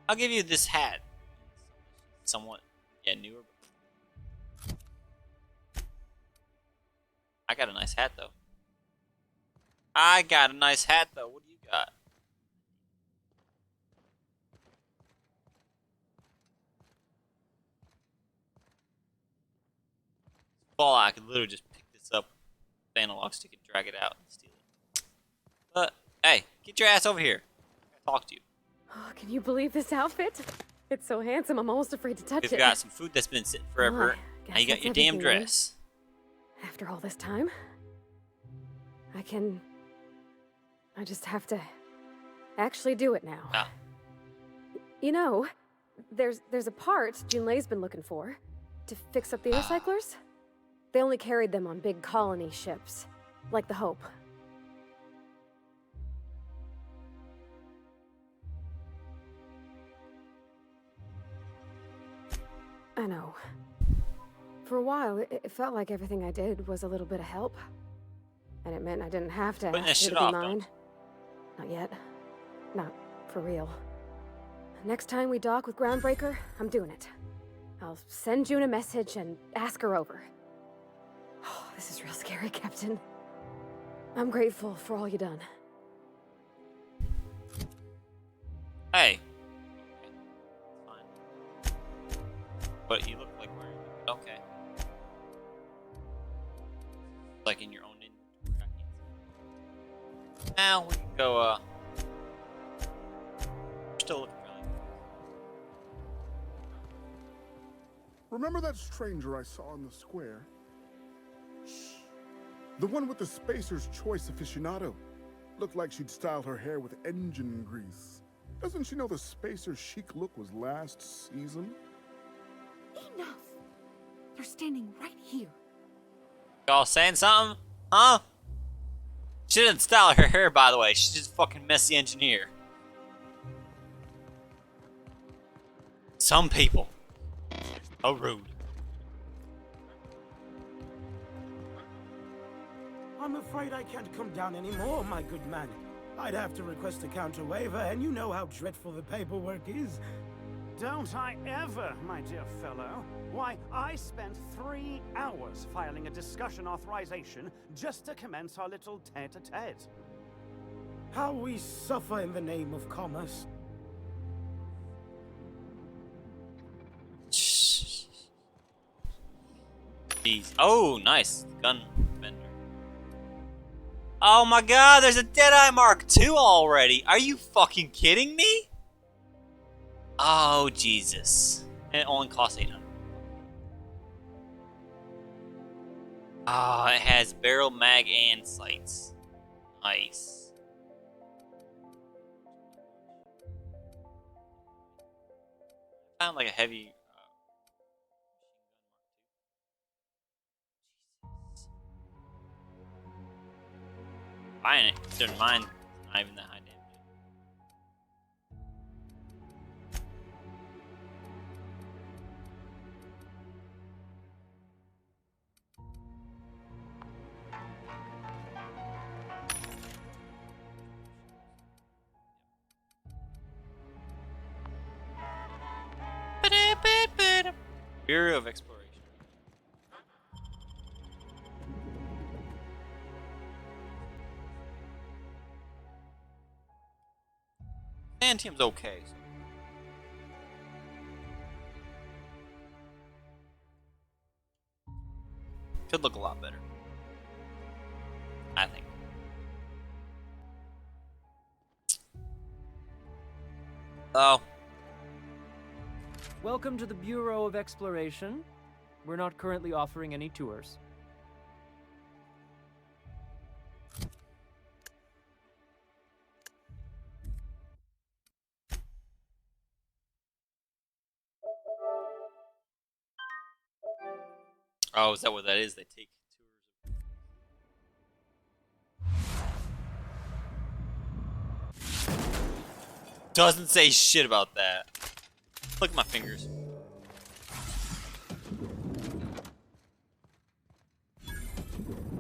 I'll give you this hat. Somewhat, yeah, newer. I got a nice hat though. What do you got? Fallout, I could literally just pick this up with the analog stick and drag it out and steal it. But hey, get your ass over here. I gotta talk to you. Oh, can you believe this outfit? It's so handsome, I'm almost afraid to touch it. We've got some food that's been sitting forever. Guess Now you got that's your damn everything, then. dress. After all this time, I just have to actually do it now. Ah. You know, there's a part Junlei's been looking for to fix up the air cyclers. They only carried them on big colony ships, like the Hope. I know. For a while, it felt like everything I did was a little bit of help. And it meant I didn't have to Putting that ask her shit to be off, mine. Not yet. Not for real. Next time we dock with Groundbreaker, I'm doing it. I'll send June a message and ask her over. Oh, this is real scary, Captain. I'm grateful for all you done. Hey. Fine. But you look like wearing it. Okay. Like in your own inventory. I can't see. Now we can go, still looking really good. Remember that stranger I saw in the square? Shh. The one with the Spacer's Choice aficionado. Looked like she'd styled her hair with engine grease. Doesn't she know the Spacer's chic look was last season? Enough! They're standing right here. Y'all saying something? Huh? She didn't style her hair, by the way. She's just a fucking messy engineer. Some people. So rude. I'm afraid I can't come down anymore, my good man. I'd have to request a counter waiver, and you know how dreadful the paperwork is. Don't I ever, my dear fellow. Why, I spent 3 hours filing a discussion authorization just to commence our little tete-a-tete. How we suffer in the name of commerce. Jeez. Oh, nice. Gun vendor. Oh my god, there's a Deadeye Mark II already. Are you fucking kidding me? Oh, Jesus. And it only costs 800. Ah, it has barrel, mag, and sights. Nice. Found like a heavy. Buying it. Considering mine not even that high damage. Bureau of Exploration. Byzantium's okay. So. Could look a lot better. I think. Oh. Welcome to the Bureau of Exploration. We're not currently offering any tours. Oh, is that what that is? They take tours. Doesn't say shit about that. Look at my fingers.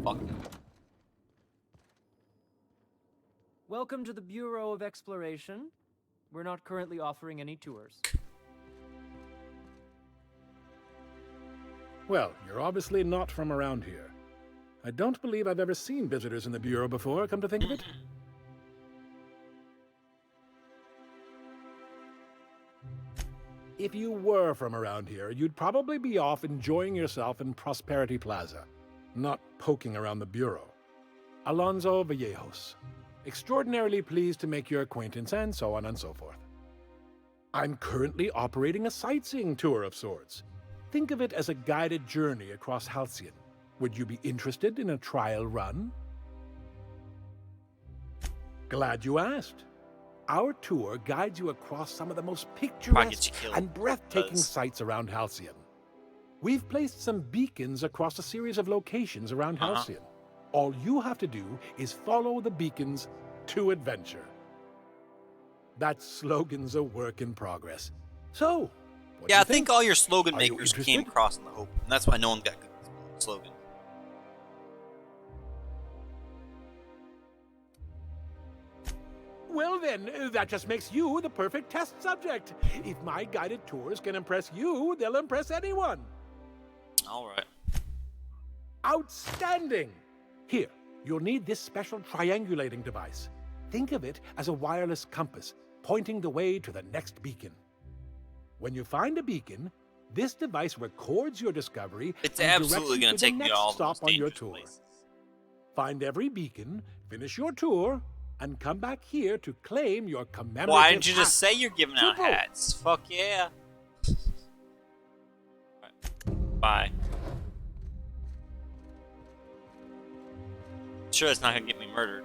Fuck. Welcome to the Bureau of Exploration. We're not currently offering any tours. Well, you're obviously not from around here. I don't believe I've ever seen visitors in the Bureau before, come to think of it. If you were from around here, you'd probably be off enjoying yourself in Prosperity Plaza, not poking around the Bureau. Alonso Vallejos. Extraordinarily pleased to make your acquaintance, and so on and so forth. I'm currently operating a sightseeing tour of sorts. Think of it as a guided journey across Halcyon. Would you be interested in a trial run? Glad you asked. Our tour guides you across some of the most picturesque and breathtaking sights around Halcyon. We've placed some beacons across a series of locations around Halcyon. All you have to do is follow the beacons to adventure. That slogan's a work in progress. So, what yeah, do you think? All your slogan Are you makers interested? came across in the Hope, and that's why no one got good slogan. Well then, that just makes you the perfect test subject. If my guided tours can impress you, they'll impress anyone. All right. Outstanding! Here, you'll need this special triangulating device. Think of it as a wireless compass, pointing the way to the next beacon. When you find a beacon, this device records your discovery It's and absolutely going to take me to all the stop most on your dangerous tour. places. Find every beacon, finish your tour, and come back here to claim your commemorative Why didn't you hat. just say you're giving out Simple. hats? Fuck yeah. Right. Bye. Sure, it's not gonna get me murdered.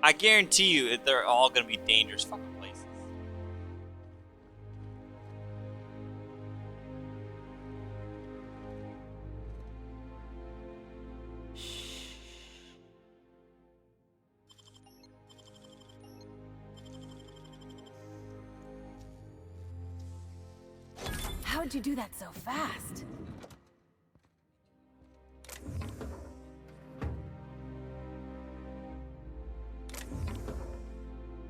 I guarantee you, they're all gonna be dangerous fucking places. How'd you do that so fast?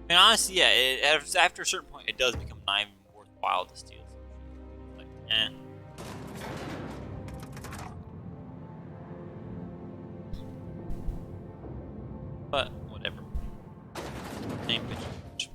And honestly, yeah, after a certain point, it does become not even worthwhile to steal. Like, eh. But whatever. Same bitch.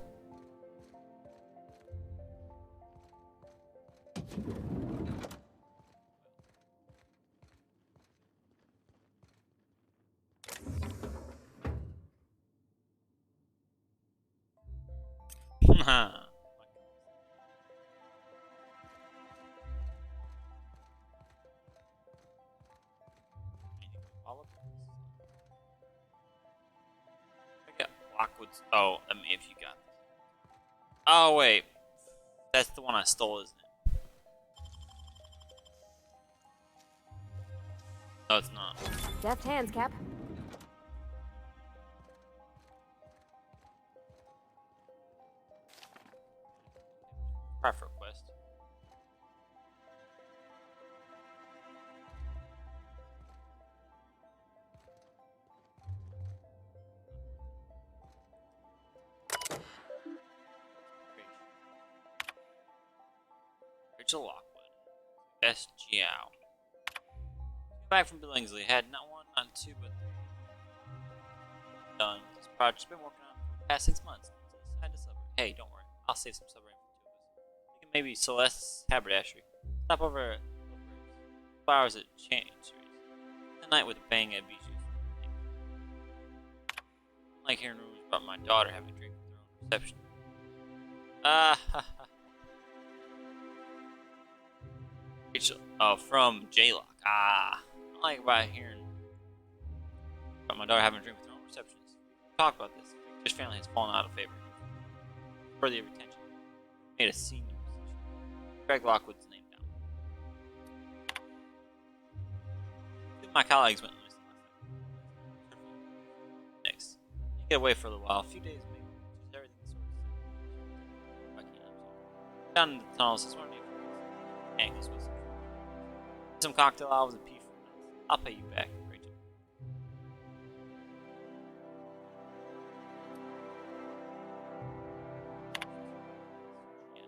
Lockwood's. Oh, I mean, if you got. Oh wait, that's the one I stole, isn't it? No, it's not. Deft hands, Cap. Prefer quest. Rachel Lockwood. Best Giao. Back from Billingsley. Had not one, not two, but three. Done. This project's been working on for the past 6 months. Decided to celebrate. Hey, don't worry. I'll save some celebrating for two of us. We can maybe Celeste's haberdashery. Stop over at Flowers at Change series. Tonight with a bang at Bijou's. Like hearing rumors about my daughter having a drink with her own reception. Rachel, from J-Lock. I like about hearing about my daughter having a drink with her own receptionist. Talk about this. This family has fallen out of favor. Worthy of attention. Made a senior position. Greg Lockwood's name down. Two of my colleagues went and listened last night. Next. Get away for a little while. A few days maybe. Just everything sort of down in the tunnels. This morning. Ankles with some cocktail hours and pee for minutes. I'll pay you back, Rachel. Yeah.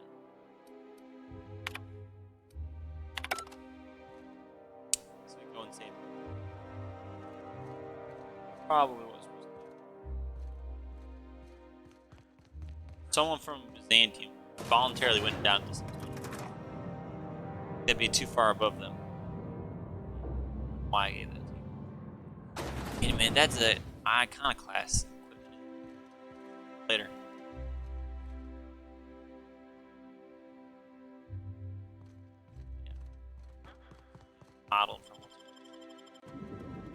So we go and save him. Probably what was supposed to do. Someone from Byzantium voluntarily went down to some tunnel. That'd be too far above them. Why I gave that to you. Hey man, that's a iconoclast equipment. Later. Yeah. Model from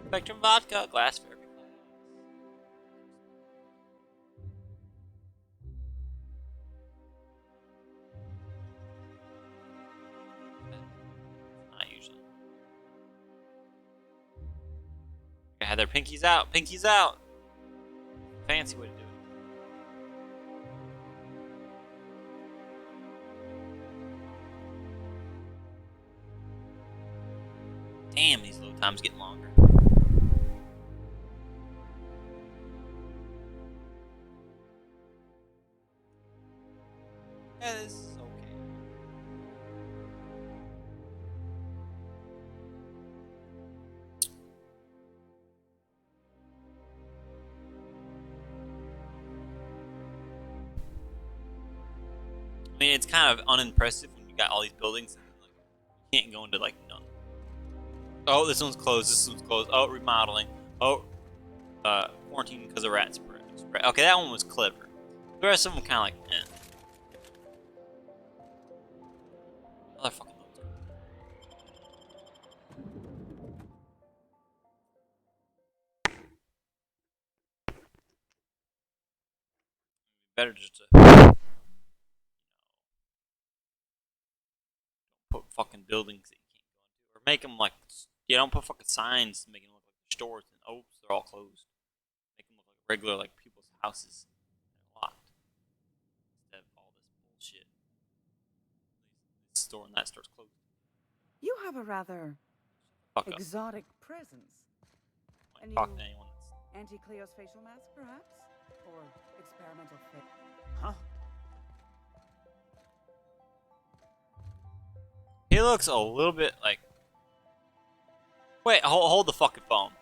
Spectrum Vodka, glass for every class. Not usually. Had their pinkies out. Pinkies out. Fancy way to do it. Damn, these load times getting longer. Yeah, this is okay. I mean, it's kind of unimpressive when you got all these buildings and like, you can't go into like none. Oh, this one's closed. This one's closed. Oh, remodeling. Oh, quarantine because of rat spread. Okay, that one was clever. The rest of them kind of like, eh. Motherfucking loads. Better just to put fucking buildings that you can't go into, or make them like don't put fucking signs to make them look like stores and they're all closed. Make them look like regular like people's houses that are locked instead of all this bullshit. This store and that store's closed. You have a rather Fuck up. exotic presence. Like, talk to anyone that's Anti-Cleo's facial mask, perhaps? Or experimental fit? Huh? He looks a little bit like. Wait, hold the fucking phone.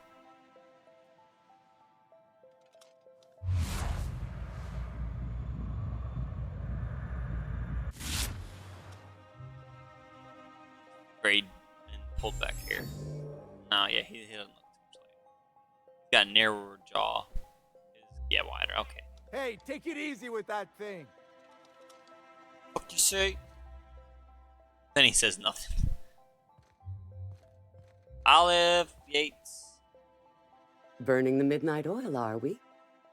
Grade and pulled back hair. No, yeah, he doesn't look too much like. He's got a narrower jaw. Yeah, wider. Okay. Hey, take it easy with that thing. fuck you say? Then he says nothing. Olive Yates. Burning the midnight oil, are we?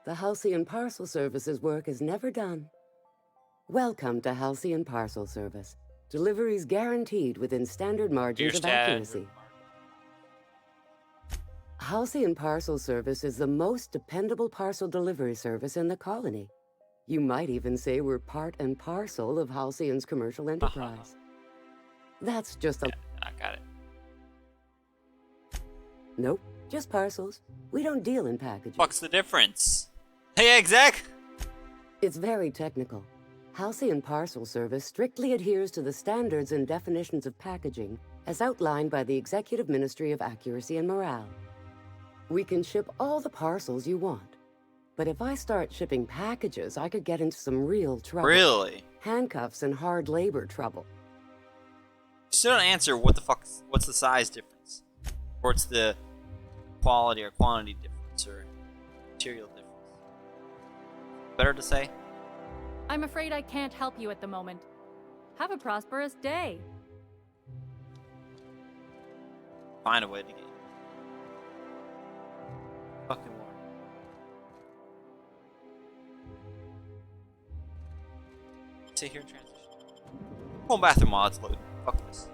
The Halcyon Parcel Service's work is never done. Welcome to Halcyon Parcel Service. Deliveries guaranteed within standard margins of accuracy. Halcyon Parcel Service is the most dependable parcel delivery service in the colony. You might even say we're part and parcel of Halcyon's commercial enterprise. That's just a... I got it. Nope, just parcels. We don't deal in packages. What's the difference? Hey, exec! It's very technical. Halcyon Parcel Service strictly adheres to the standards and definitions of packaging as outlined by the Executive Ministry of Accuracy and Morale. We can ship all the parcels you want. But if I start shipping packages, I could get into some real trouble. Really? Handcuffs and hard labor trouble. Still don't answer what the fuck. What's the size difference? Or what's the quality or quantity difference or material difference? Better to say? I'm afraid I can't help you at the moment. Have a prosperous day. Find a way to get fucking war. Sit here and transition. Home bathroom while it's loading. Fuck this.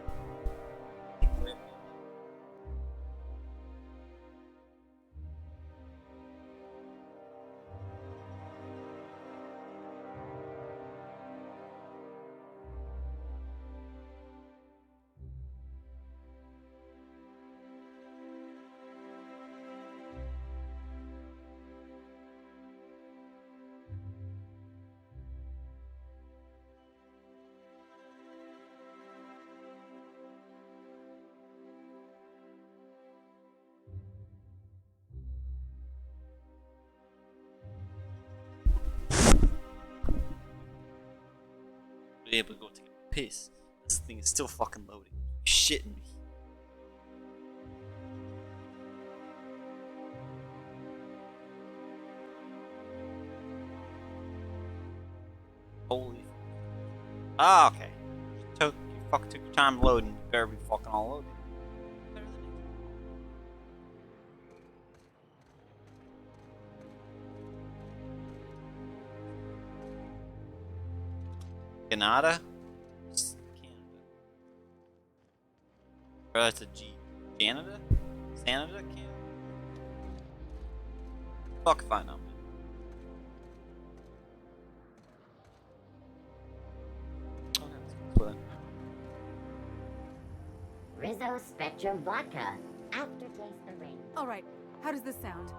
Be able to go take a piss. This thing is still fucking loading. You're shitting me. Holy. Ah, okay. You fucking took your time loading. You better be fucking all loaded. Canada? Canada. Or that's a G. Canada? Canada? Canada? Fuck if I know. Rizzo Spectrum Vodka. Aftertaste the ring. All right, how does this sound?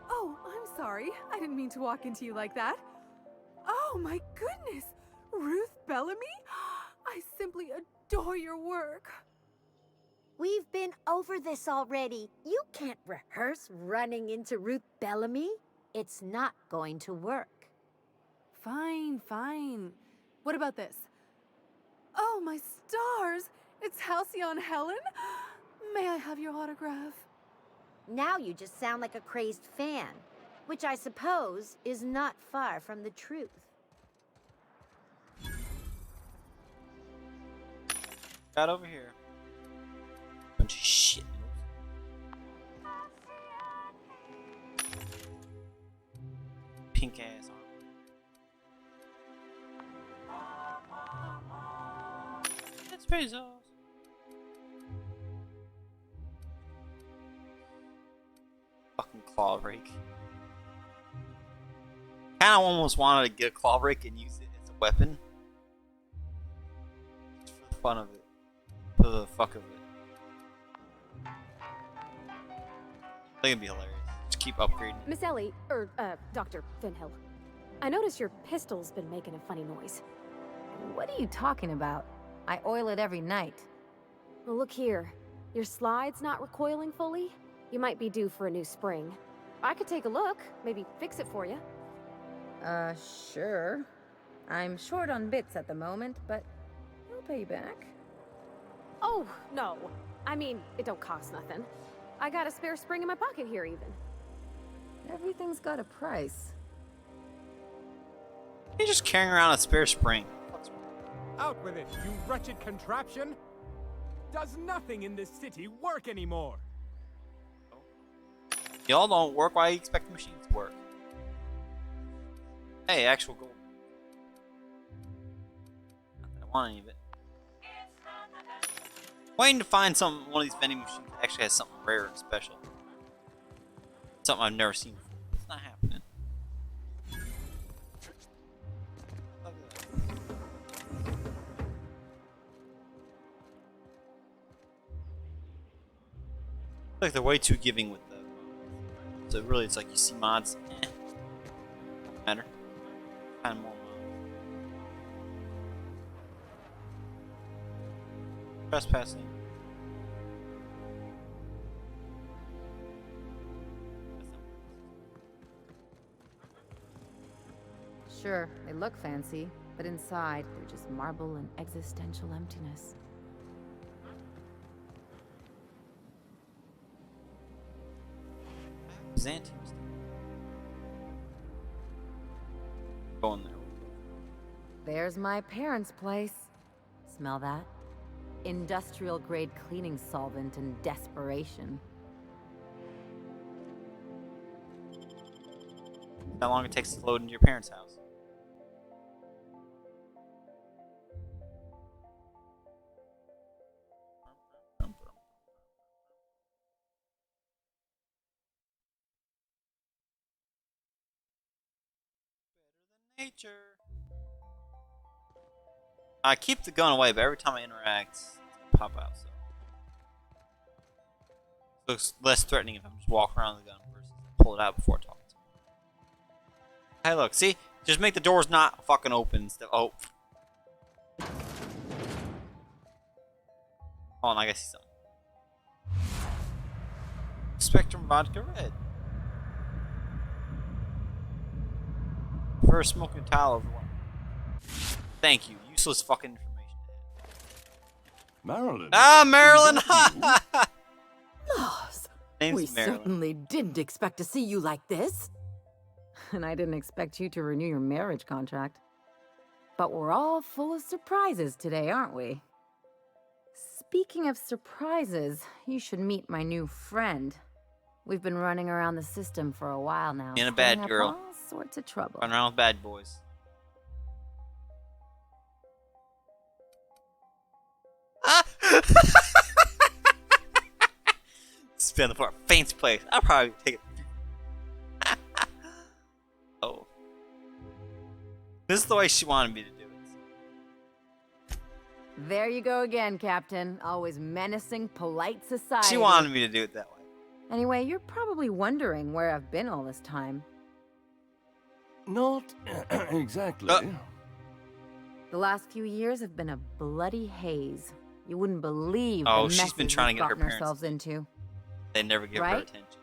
Oh, I'm sorry. I didn't mean to walk into you like that. Oh my goodness! Ruth Bellamy? I simply adore your work. We've been over this already. You can't rehearse running into Ruth Bellamy. It's not going to work. Fine, fine. What about this? Oh, my stars! It's Halcyon Helen? May I have your autograph? Now you just sound like a crazed fan, which I suppose is not far from the truth. Got over here. Bunch of shit. Pink ass arm. That's Bezos. Fucking claw rake. Kinda almost wanted to get a claw rake and use it as a weapon. Just for the fun of it. For the fuck of it. I think it'd be hilarious. Just keep upgrading. Miss Ellie, Dr. Finhill. I notice your pistol's been making a funny noise. What are you talking about? I oil it every night. Well, look here. Your slide's not recoiling fully? You might be due for a new spring. I could take a look, maybe fix it for you. Sure. I'm short on bits at the moment, but I'll pay you back. Oh, no. I mean, it don't cost nothing. I got a spare spring in my pocket here, even. Everything's got a price. You're just carrying around a spare spring. Out with it, you wretched contraption! Does nothing in this city work anymore? Y'all don't work, why you expect the machines to work? Hey, actual gold. Not that I want any of it. Waiting to find one of these vending machines that actually has something rare and special. Something I've never seen before. It's not happening. Like they're way too giving with the. So really, it's like you see mods. Don't matter. Find more mods. Trespassing. Sure, they look fancy, but inside, they're just marble and existential emptiness. Byzantium. Going there. There's my parents' place. Smell that? Industrial grade cleaning solvent and desperation. How long it takes to load into your parents' house? Nature. I keep the gun away, but every time I interact, it's gonna pop out. So it looks less threatening if I'm just walking around the gun versus pull it out before I talk to him. Hey, look, see, just make the doors not fucking open. Oh, hold on, I guess something. Spectrum vodka red. First smoking tile over one. Thank you. Useless fucking information. Marilyn. Ah, Marilyn! Loss. Name's We Marilyn. certainly didn't expect to see you like this. And I didn't expect you to renew your marriage contract. But we're all full of surprises today, aren't we? Speaking of surprises, you should meet my new friend. We've been running around the system for a while now. Being a stirring bad up girl. all sorts of trouble. Run around with bad boys. Spin for a fancy place. I'll probably take it. Oh. This is the way she wanted me to do it. There you go again, Captain. Always menacing, polite society. She wanted me to do it that way. Anyway, you're probably wondering where I've been all this time. Not exactly. The last few years have been a bloody haze. You wouldn't believe Oh, the she's messes been trying to we've get her gotten parents ourselves into. They never give her Right? attention.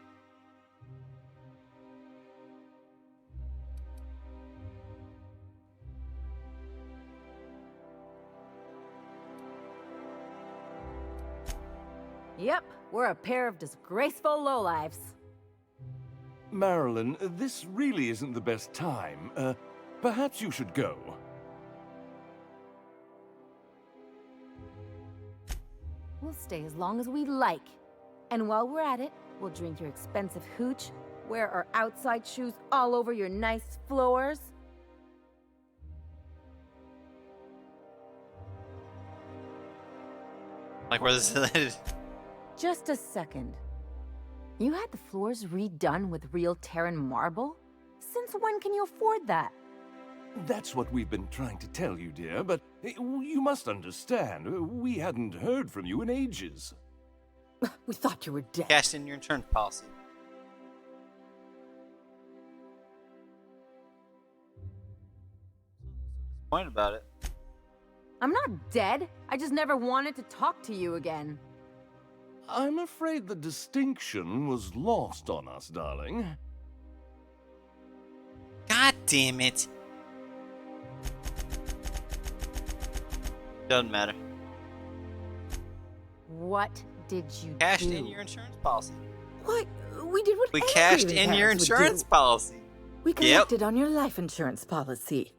Yep, we're a pair of disgraceful lowlifes. Marilyn, this really isn't the best time. Perhaps you should go. We'll stay as long as we like. And while we're at it, we'll drink your expensive hooch, wear our outside shoes all over your nice floors. Like where this is headed. Just a second. You had the floors redone with real Terran marble? Since when can you afford that? That's what we've been trying to tell you, dear, but you must understand, we hadn't heard from you in ages. We thought you were dead. Cashed in your insurance policy. Disappointed about it. I'm not dead. I just never wanted to talk to you again. I'm afraid the distinction was lost on us, darling. God damn it. Doesn't matter. What did you Cashed do? in your insurance policy. What? We did what We every cashed in your parents would insurance do. policy. We Yep. collected on your life insurance policy.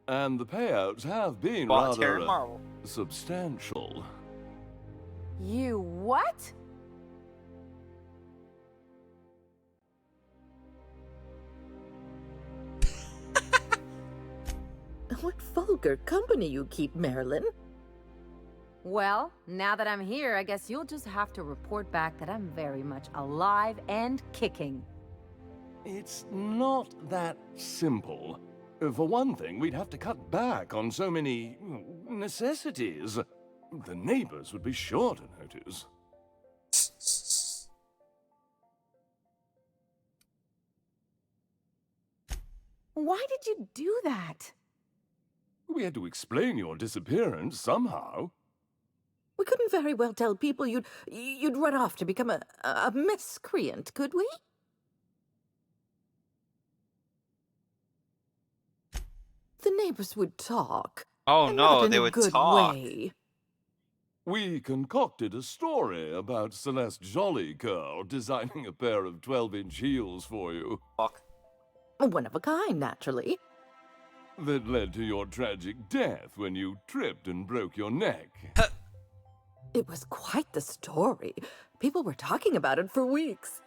And the payouts have been Voluntary rather Marvel. substantial. You what? What vulgar company you keep, Marilyn. Well, now that I'm here, I guess you'll just have to report back that I'm very much alive and kicking. It's not that simple. For one thing, we'd have to cut back on so many necessities. The neighbors would be sure to notice. Why did you do that? We had to explain your disappearance somehow. We couldn't very well tell people you'd run off to become a miscreant, could we? The neighbors would talk. Oh and no, not in they a would good talk. way. We concocted a story about Celeste Jollycurl designing a pair of 12-inch heels for you. Fuck. One of a kind, naturally. That led to your tragic death when you tripped and broke your neck. It was quite the story. People were talking about it for weeks.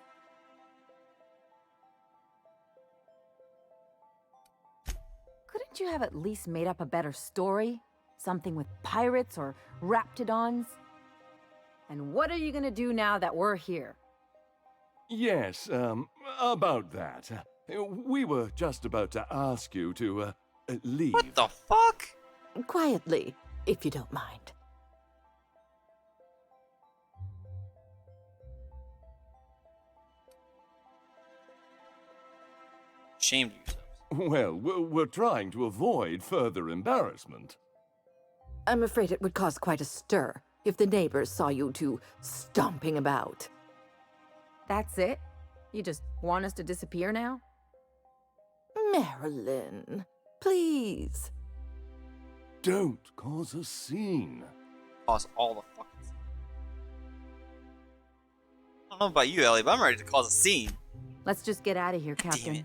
Couldn't you have at least made up a better story? Something with pirates or raptidons? And what are you gonna do now that we're here? Yes, about that. We were just about to ask you to, leave. What the fuck? Quietly, if you don't mind. Ashamed of yourselves. Well, we're trying to avoid further embarrassment. I'm afraid it would cause quite a stir if the neighbors saw you two stomping about. That's it? You just want us to disappear now? Marilyn, please. Don't cause a scene. Cause all the fucking scene. I don't know about you, Ellie, but I'm ready to cause a scene. Let's just get out of here, Damn Captain. it.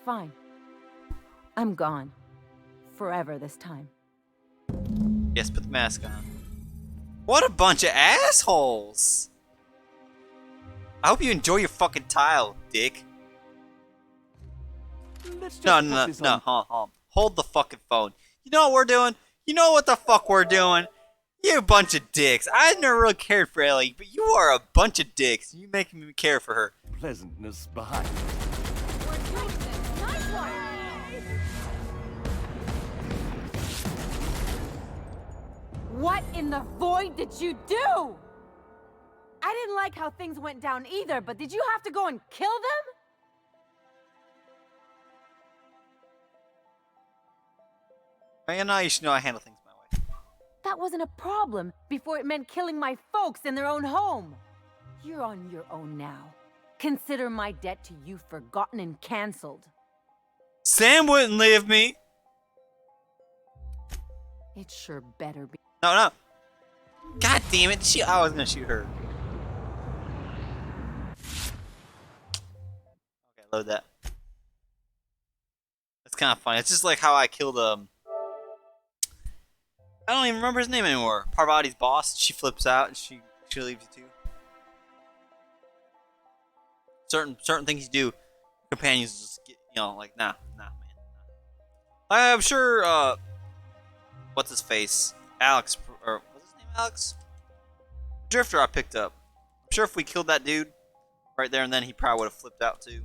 Fine. I'm gone. Forever this time. Yes, put the mask on. What a bunch of assholes! I hope you enjoy your fucking tile, dick. No. Hold the fucking phone. You know what we're doing? You know what the fuck we're doing? You bunch of dicks. I never really cared for Ellie, but you are a bunch of dicks. You making me care for her. Pleasantness behind. What in the void did you do? I didn't like how things went down either, but did you have to go and kill them? You know, you should know I handle things my way. That wasn't a problem before it meant killing my folks in their own home. You're on your own now. Consider my debt to you forgotten and canceled. Sam wouldn't leave me. It sure better be. No. God damn it. I was gonna shoot her. Okay, load that. That's kind of funny. It's just like how I killed I don't even remember his name anymore. Parvati's boss. She flips out and she leaves you too. Certain things you do, companions just get, you know, like nah, man. I'm sure. What's his face? Alex, or what's his name? Alex? Drifter I picked up. I'm sure if we killed that dude right there and then, he probably would have flipped out too.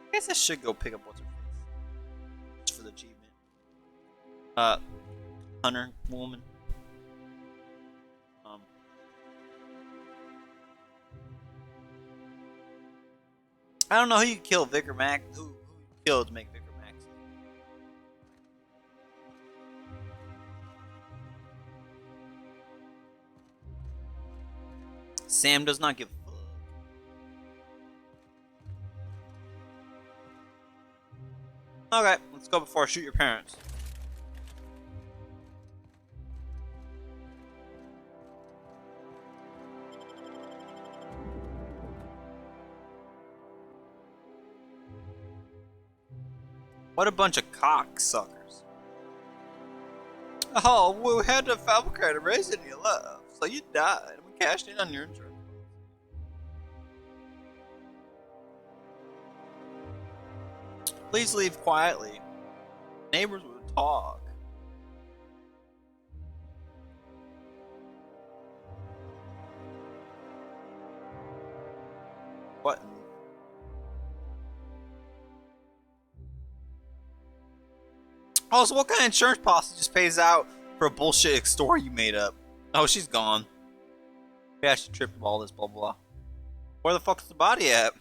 I guess I should go pick up what's her face. Just for the achievement. Hunter woman. I don't know who you killed, Vicar Max. Who you killed to make Vicar Max? Sam does not give a fuck. Okay, let's go before I shoot your parents. What a bunch of cocksuckers. Oh, we had to fabricate a reason you love, so you died, and we cashed in on your insurance. Please leave quietly. Neighbors would talk. What? Oh, so what kind of insurance policy just pays out for a bullshit story you made up? Oh, she's gone. Maybe I should trip of all this, blah blah. Where the fuck's the body at?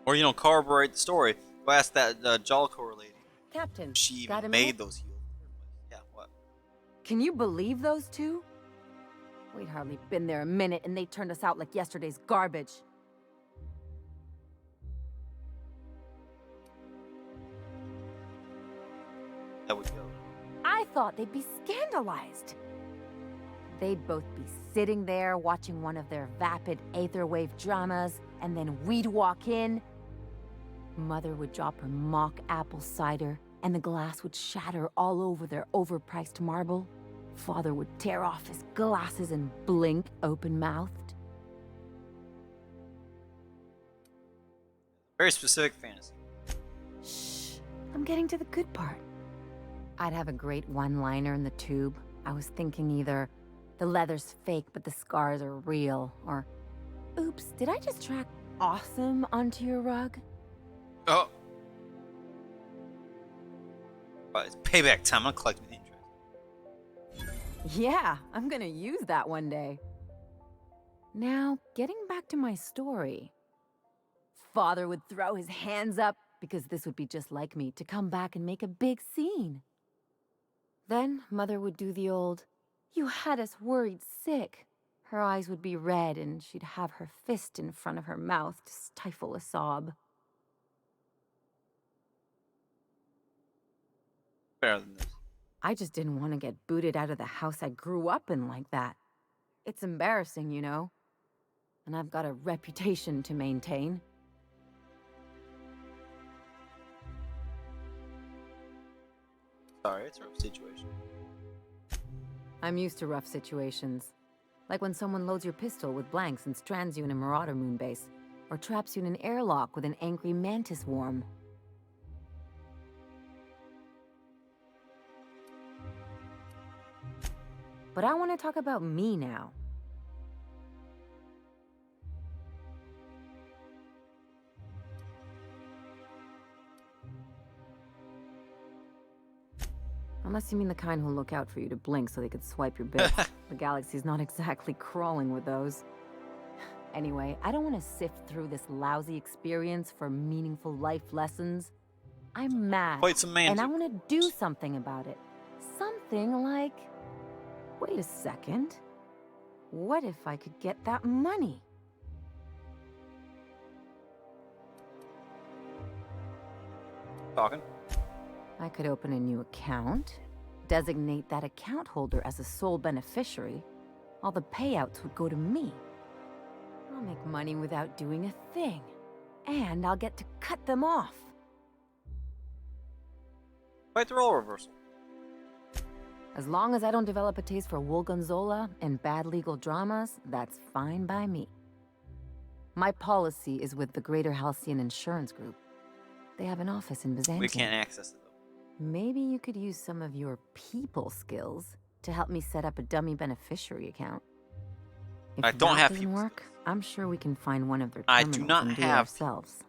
Or, you know, corroborate the story. Go ask that Jollicoeur lady. Captain, She even got a made minute? those heels. Yeah, what? Can you believe those two? We'd hardly been there a minute and they turned us out like yesterday's garbage. That would go. I thought they'd be scandalized. They'd both be sitting there watching one of their vapid aetherwave dramas, and then we'd walk in. Mother would drop her mock apple cider, and the glass would shatter all over their overpriced marble. Father would tear off his glasses and blink open-mouthed. Very specific fantasy. Shh, I'm getting to the good part. I'd have a great one-liner in the tube. I was thinking either, the leather's fake but the scars are real, or, oops, did I just track awesome onto your rug? Oh. But it's payback time. I'm gonna collect the interest. Yeah, I'm gonna use that one day. Now, getting back to my story. Father would throw his hands up, because this would be just like me, to come back and make a big scene. Then Mother would do the old, "You had us worried sick." Her eyes would be red and she'd have her fist in front of her mouth to stifle a sob. Better than this. I just didn't want to get booted out of the house I grew up in like that. It's embarrassing, you know? And I've got a reputation to maintain. Sorry, it's a rough situation. I'm used to rough situations. Like when someone loads your pistol with blanks and strands you in a Marauder moonbase, or traps you in an airlock with an angry mantis worm. But I want to talk about me now. Unless you mean the kind who'll look out for you to blink so they could swipe your bits. The galaxy's not exactly crawling with those. Anyway, I don't want to sift through this lousy experience for meaningful life lessons. I'm mad, Quite some and I magic. want to do something about it. Something like... Wait a second. What if I could get that money? Talking. I could open a new account, designate that account holder as a sole beneficiary. All the payouts would go to me. I'll make money without doing a thing. And I'll get to cut them off. Quite the role reversal. As long as I don't develop a taste for wool gonzola and bad legal dramas, that's fine by me. My policy is with the Greater Halcyon Insurance Group. They have an office in Byzantium. We can't access it though. Maybe you could use some of your people skills to help me set up a dummy beneficiary account. If I don't that have doesn't people work, I'm sure we can find one of their I terminals do not and do it have ourselves.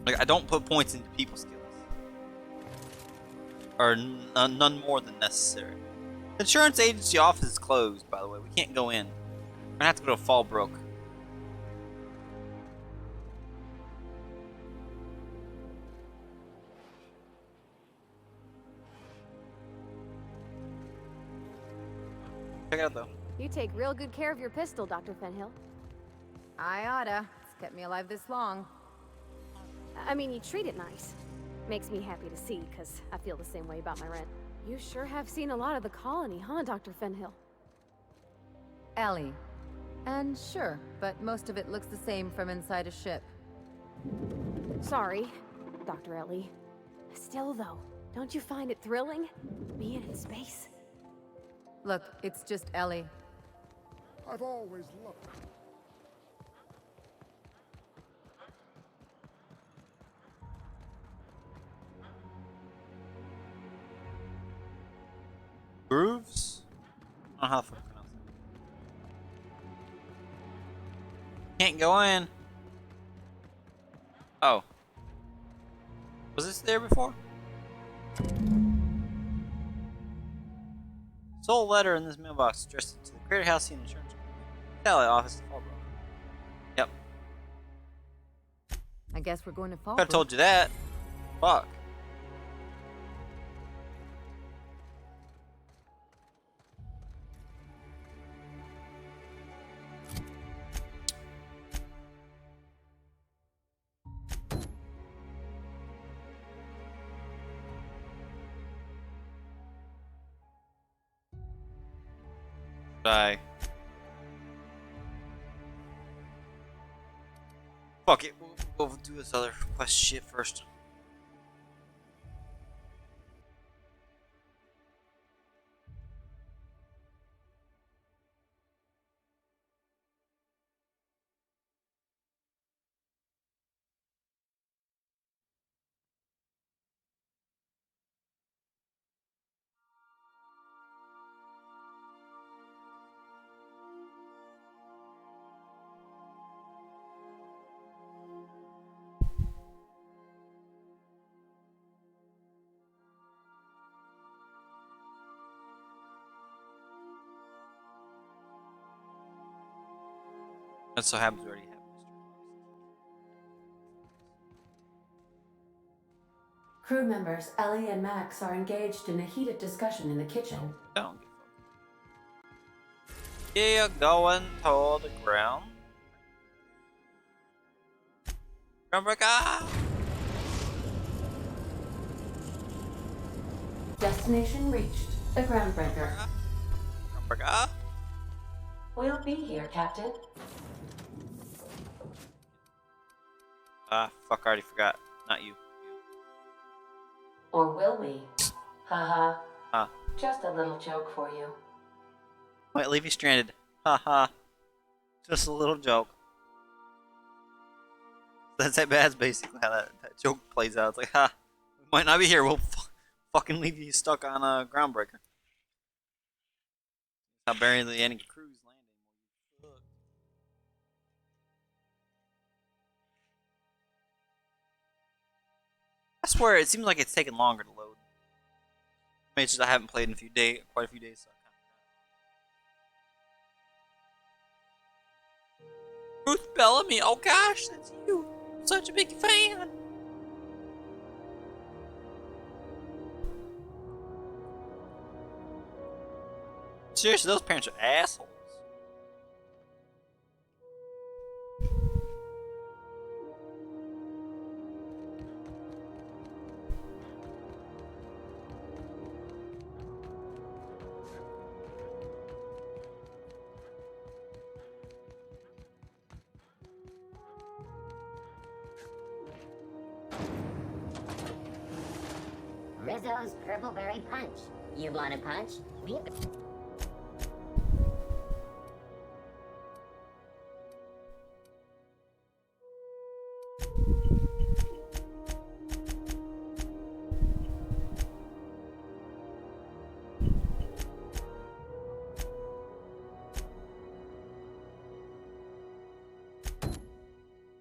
Like, I don't put points into people skills. Or none more than necessary. The insurance agency office is closed, by the way. We can't go in. We're gonna have to go to Fallbrook. Check it out, though. You take real good care of your pistol, Dr. Fenhill. I oughta. It's kept me alive this long. I mean, you treat it nice. Makes me happy to see, because I feel the same way about my rent. You sure have seen a lot of the colony, huh, Dr. Fenhill? Ellie, And sure, but most of it looks the same from inside a ship. Sorry, Dr. Ellie. Still, though, don't you find it thrilling? Being in space? Look, it's just Ellie. I've always loved her. Grooves? I don't know how to pronounce it. Can't go in. Oh. Was this there before? Sole letter in this mailbox addressed to the Crater House Insurance Company. Tally office in Fallbrook. Yep. I guess we're going to Fallbrook. Could have told you that. Fuck. Die. Fuck it, we'll do this other quest shit first. That so happens we already have Crew members Ellie and Max are engaged in a heated discussion in the kitchen. Don't give a fuck. Yeah, going to the ground. Groundbreaker! Destination reached. The Groundbreaker. Groundbreaker? We'll be here, Captain. Ah, fuck, I already forgot. Not you. Or will we? Haha. Huh. Just a little joke for you. Might leave you stranded. Haha. Just a little joke. That's basically how that joke plays out. It's like, ha, we might not be here. We'll fucking leave you stuck on a groundbreaker. How barely any crews landing. I swear, it seems like it's taking longer to load. Maybe it's just I haven't played in quite a few days. So Ruth Bellamy, oh gosh, that's you. I'm such a big fan. Seriously, those parents are assholes. Rizzo's Purple Berry Punch. You want a punch? We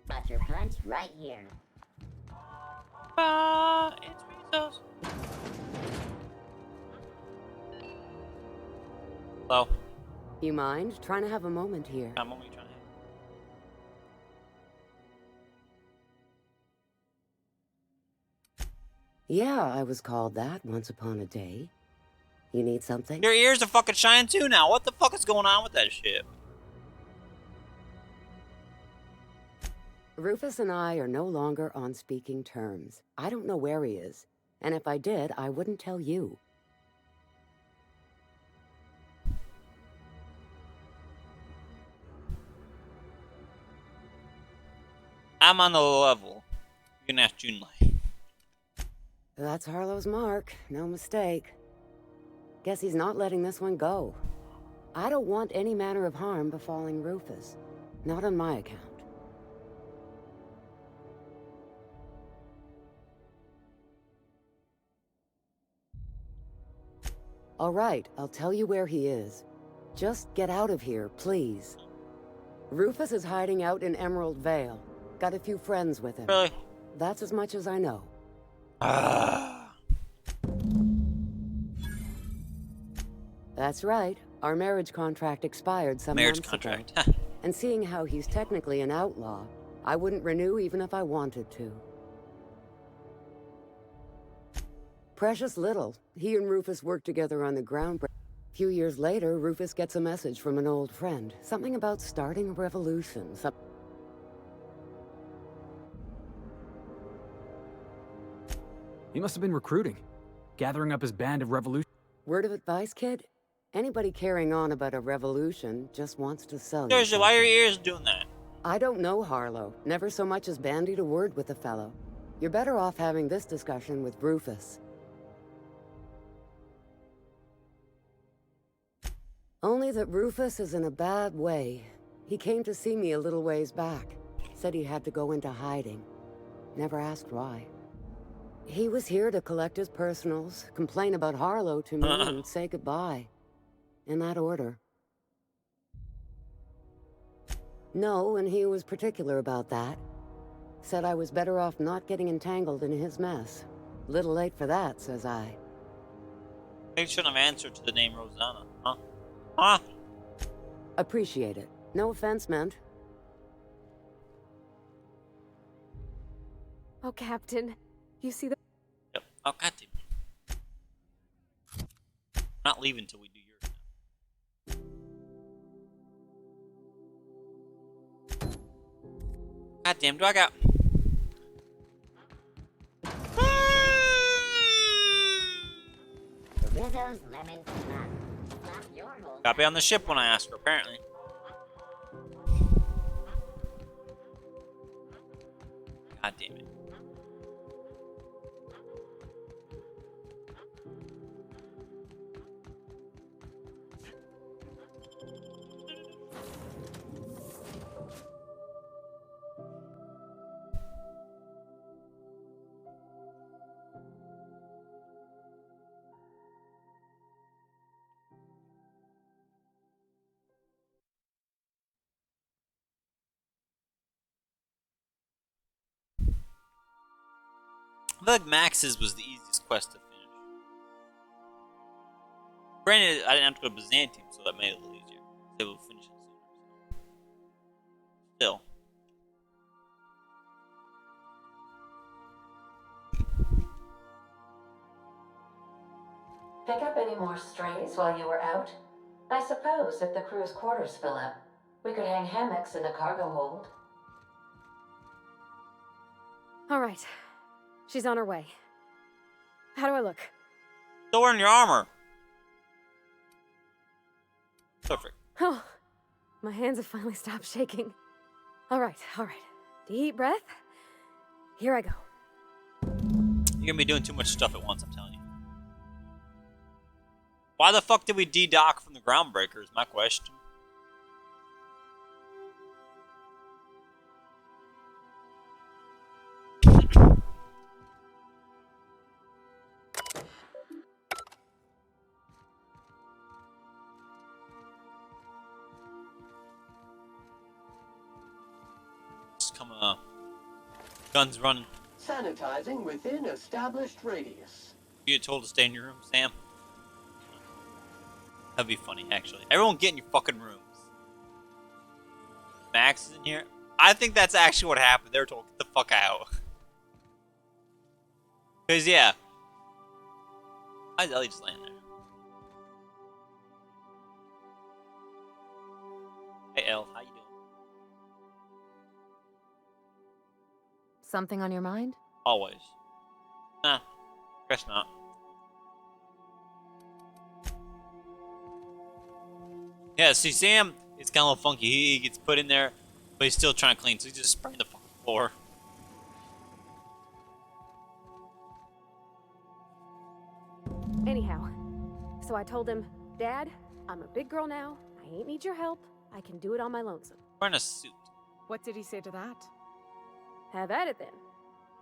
got your punch right here. It's Rizzo's. Hello. You mind? Trying to have a moment here. I'm only trying to. Yeah, I was called that once upon a day. You need something? Your ears are fucking shining too now. What the fuck is going on with that shit? Rufus and I are no longer on speaking terms. I don't know where he is. And if I did, I wouldn't tell you. I'm on the level. You can ask Junlei. That's Harlow's mark. No mistake. Guess he's not letting this one go. I don't want any manner of harm befalling Rufus. Not on my account. All right, I'll tell you where he is. Just get out of here, please. Rufus is hiding out in Emerald Vale. Got a few friends with him. Really? That's as much as I know. That's right. Our marriage contract expired some months ago. And seeing how he's technically an outlaw, I wouldn't renew even if I wanted to. Precious little. He and Rufus worked together on the groundbreaking. A few years later, Rufus gets a message from an old friend. Something about starting a revolution. He must have been recruiting. Gathering up his band of revolution. Word of advice, kid? Anybody carrying on about a revolution just wants to sell you. Seriously, why are your ears doing that? I don't know Harlow. Never so much as bandied a word with the fellow. You're better off having this discussion with Rufus. Only that Rufus is in a bad way. He came to see me a little ways back. Said he had to go into hiding. Never asked why. He was here to collect his personals, complain about Harlow to me, and say goodbye. In that order. No, and he was particular about that. Said I was better off not getting entangled in his mess. Little late for that, says I. They shouldn't have answered to the name Rosanna, huh? Huh? Appreciate it. No offense meant. Oh, Captain. You see the... Yep. Oh, goddamn. Not leaving till we do yours now. Goddamn, do I got... Rizzo's lemon snap. Snap your whole. Gotta be on the ship when I ask her, apparently. God damn it. I feel like Max's was the easiest quest to finish. Granted, I didn't have to go to Byzantium, so that made it a little easier. I was able to finish it sooner. Still. Pick up any more strays while you were out? I suppose if the crew's quarters fill up, we could hang hammocks in the cargo hold. All right. She's on her way. How do I look? Still wearing your armor. Perfect. Oh, my hands have finally stopped shaking. All right. Deep breath. Here I go. You're gonna be doing too much stuff at once, I'm telling you. Why the fuck did we de-dock from the Groundbreaker is my question. Just come guns running. Sanitizing within established radius. You get told to stay in your room, Sam? That'd be funny, actually. Everyone get in your fucking rooms. Max is in here. I think that's actually what happened. They were told, get the fuck out. Because, yeah. Why is Ellie just laying there? Hey, Elle, how you doing? Something on your mind? Always. Nah, guess not. Yeah, see, Sam, it's kind of a little funky. He gets put in there, but he's still trying to clean, so he's just spraying the fucking Or Anyhow, so I told him, Dad, I'm a big girl now. I ain't need your help. I can do it on my lonesome. wearing a suit. What did he say to that? Have at it then.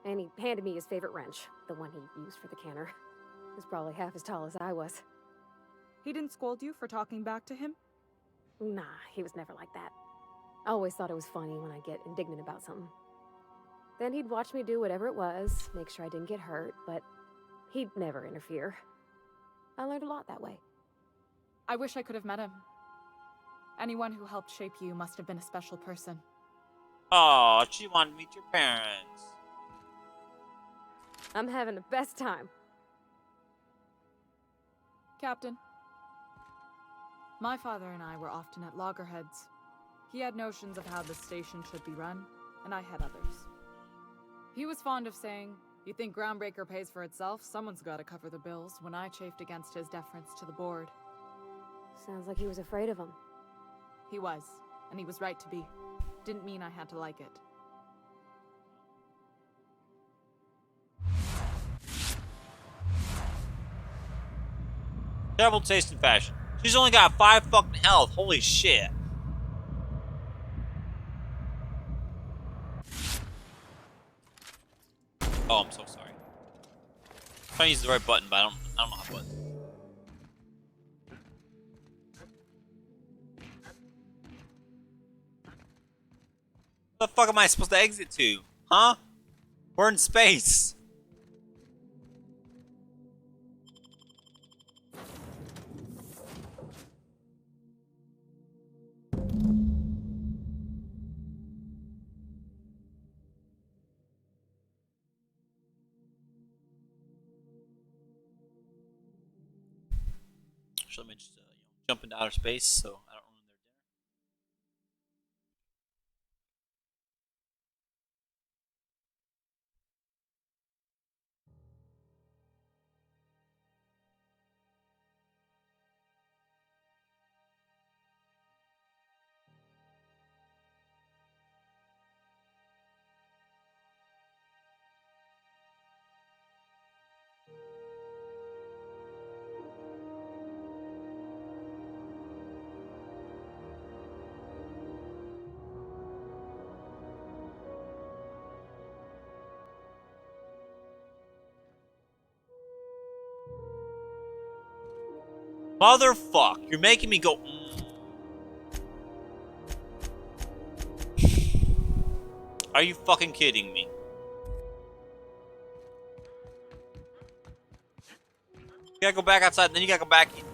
And he handed me his favorite wrench, the one he used for the canner. He was probably half as tall as I was. He didn't scold you for talking back to him? Nah, he was never like that. I always thought it was funny when I get indignant about something. Then he'd watch me do whatever it was, make sure I didn't get hurt, but he'd never interfere. I learned a lot that way. I wish I could have met him. Anyone who helped shape you must have been a special person. Oh, she wanted to meet your parents. I'm having the best time. Captain, my father and I were often at loggerheads. He had notions of how the station should be run, and I had others. He was fond of saying, "You think Groundbreaker pays for itself? Someone's got to cover the bills," when I chafed against his deference to the board. Sounds like he was afraid of him. He was, and he was right to be. Didn't mean I had to like it. Terrible taste in fashion. She's only got 5 fucking health. Holy shit. Oh, I'm so sorry. I'm trying to use the right button, but I don't know how to button. Where the fuck am I supposed to exit to? Huh? We're in space. So let me just jump into outer space so I don't ruin their dinner. Motherfuck, you're making me go. Are you fucking kidding me? You gotta go back outside, and then you gotta go back in.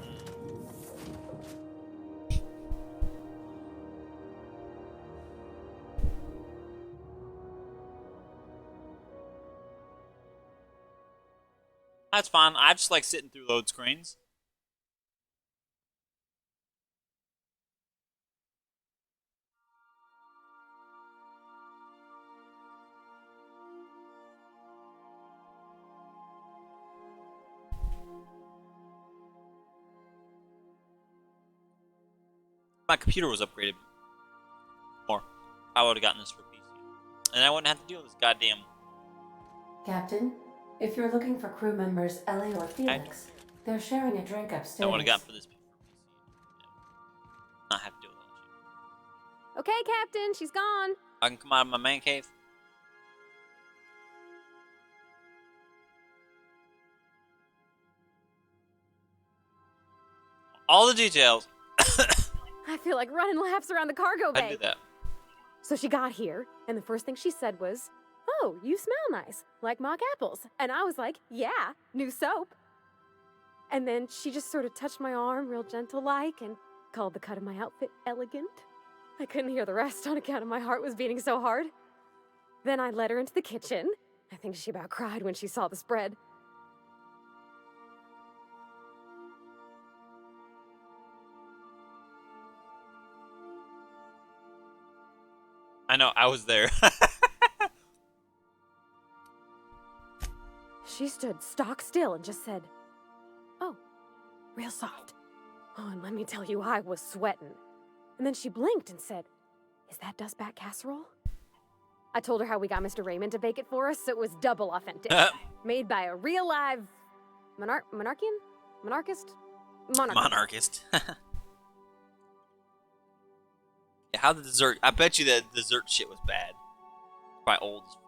That's fine. I just like sitting through load screens. My computer was upgraded more, I would have gotten this for PC. And I wouldn't have to deal with this goddamn. Captain, if you're looking for crew members Ellie or Felix, they're sharing a drink upstairs. I would have gotten for this for PC. Not have to deal with all that shit. Okay, Captain, she's gone. I can come out of my man cave. All the details. I feel like running laps around the cargo bay. I do that. So she got here, and the first thing she said was, "Oh, you smell nice, like mock apples." And I was like, "Yeah, new soap." And then she just sort of touched my arm real gentle-like and called the cut of my outfit elegant. I couldn't hear the rest on account of my heart was beating so hard. Then I led her into the kitchen. I think she about cried when she saw the spread. I know, I was there. She stood stock still and just said, "Oh, real soft." Oh, and let me tell you, I was sweating. And then she blinked and said, "Is that dustback casserole?" I told her how we got Mr. Raymond to bake it for us, so it was double authentic. Made by a real live monarchian? Monarchist? Monarchist. Yeah, how the dessert? I bet you that dessert shit was bad. Probably old as fuck.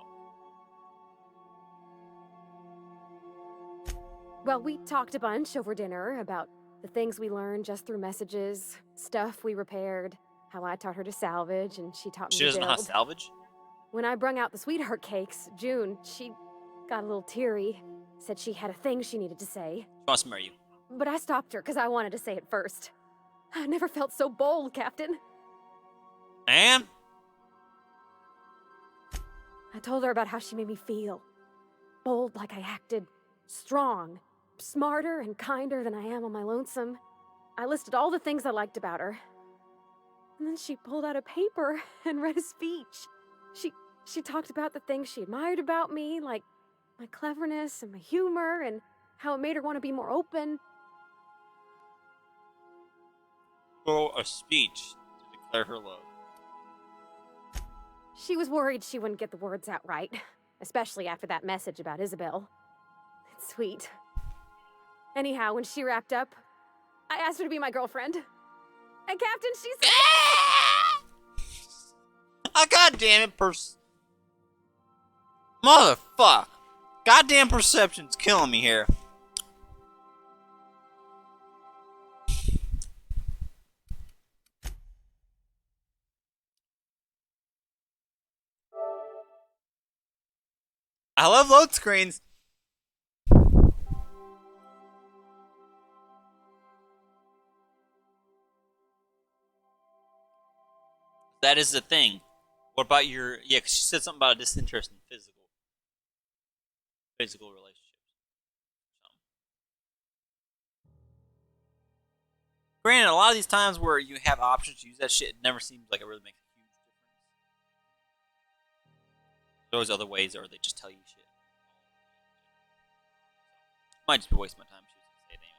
Well, we talked a bunch over dinner about the things we learned just through messages, stuff we repaired, how I taught her to salvage, and she taught me She to doesn't know how to build. salvage? When I brung out the sweetheart cakes, June, she got a little teary, said she had a thing she needed to say. She wants to marry you. But I stopped her because I wanted to say it first. I never felt so bold, Captain. And? I told her about how she made me feel. Bold like I acted. Strong. Smarter and kinder than I am on my lonesome. I listed all the things I liked about her. And then she pulled out a paper and read a speech. She talked about the things she admired about me, like my cleverness and my humor, and how it made her want to be more open. Or a speech to declare her love. She was worried she wouldn't get the words out right, especially after that message about Isabel. It's sweet. Anyhow, when she wrapped up, I asked her to be my girlfriend. And Captain, she said Ah, goddamn it, motherfuck. Goddamn perception's killing me here. I love load screens. That is the thing. What about your... Yeah, because she said something about a disinterest in physical relationships. Granted, a lot of these times where you have options to use that shit, it never seems like it really makes a huge difference. There's always other ways, or they just tell you shit. Might just be wasting my time. She was gonna say it anyways.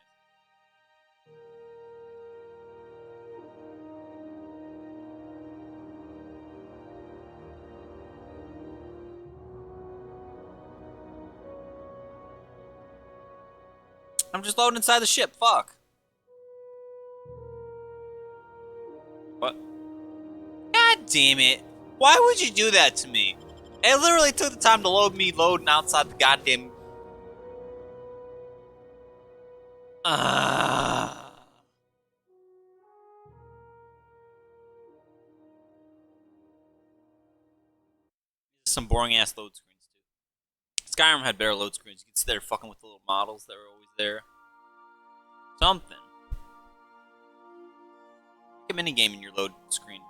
I'm just loading inside the ship. Fuck. What? God damn it. Why would you do that to me? It literally took the time to load me loading outside the goddamn... Some boring ass load screens too. Skyrim had better load screens. You could sit there fucking with the little models that were always there. Something. Like a minigame in your load screen.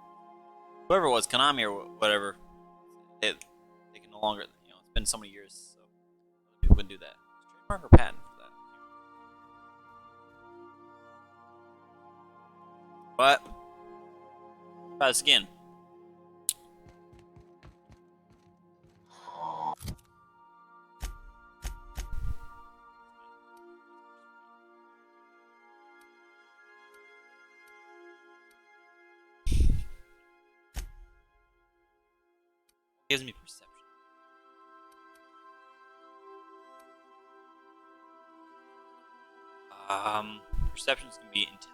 Whoever it was, Konami or whatever, they can no longer, you know, it's been so many years, so people wouldn't do that. Trademark or patent for that. But try this again. Gives me perception. Perceptions can be intelligence.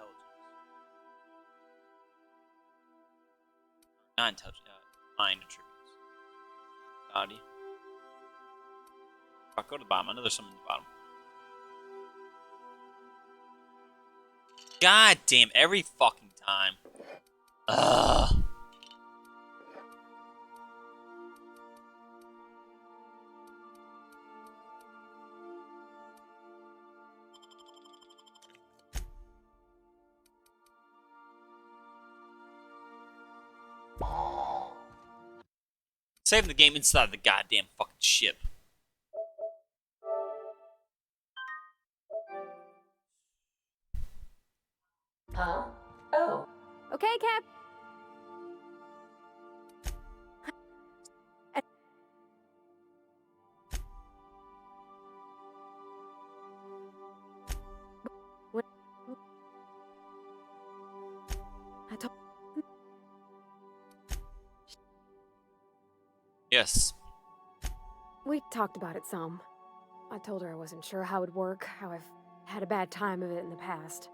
Not intelligence, mind attributes. Body. Fuck, go to the bottom. I know there's something at the bottom. God damn, every fucking time. Ugh. Saving the game inside the goddamn fucking ship. Huh? Oh. Okay, Cap. Yes. We talked about it some. I told her I wasn't sure how it'd work, how I've had a bad time of it in the past.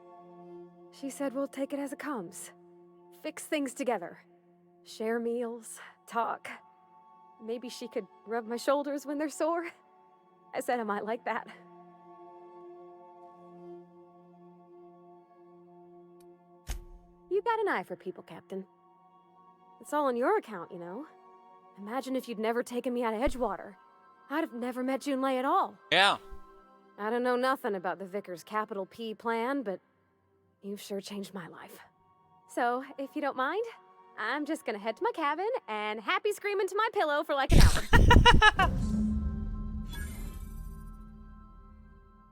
She said we'll take it as it comes. Fix things together. Share meals, talk. Maybe she could rub my shoulders when they're sore. I said I might like that. You got an eye for people, Captain. It's all on your account, you know. Imagine if you'd never taken me out of Edgewater. I'd have never met Junlei at all. Yeah. I don't know nothing about the Vicar's capital P plan, but you've sure changed my life. So, if you don't mind, I'm just gonna head to my cabin and happy scream into my pillow for like an hour.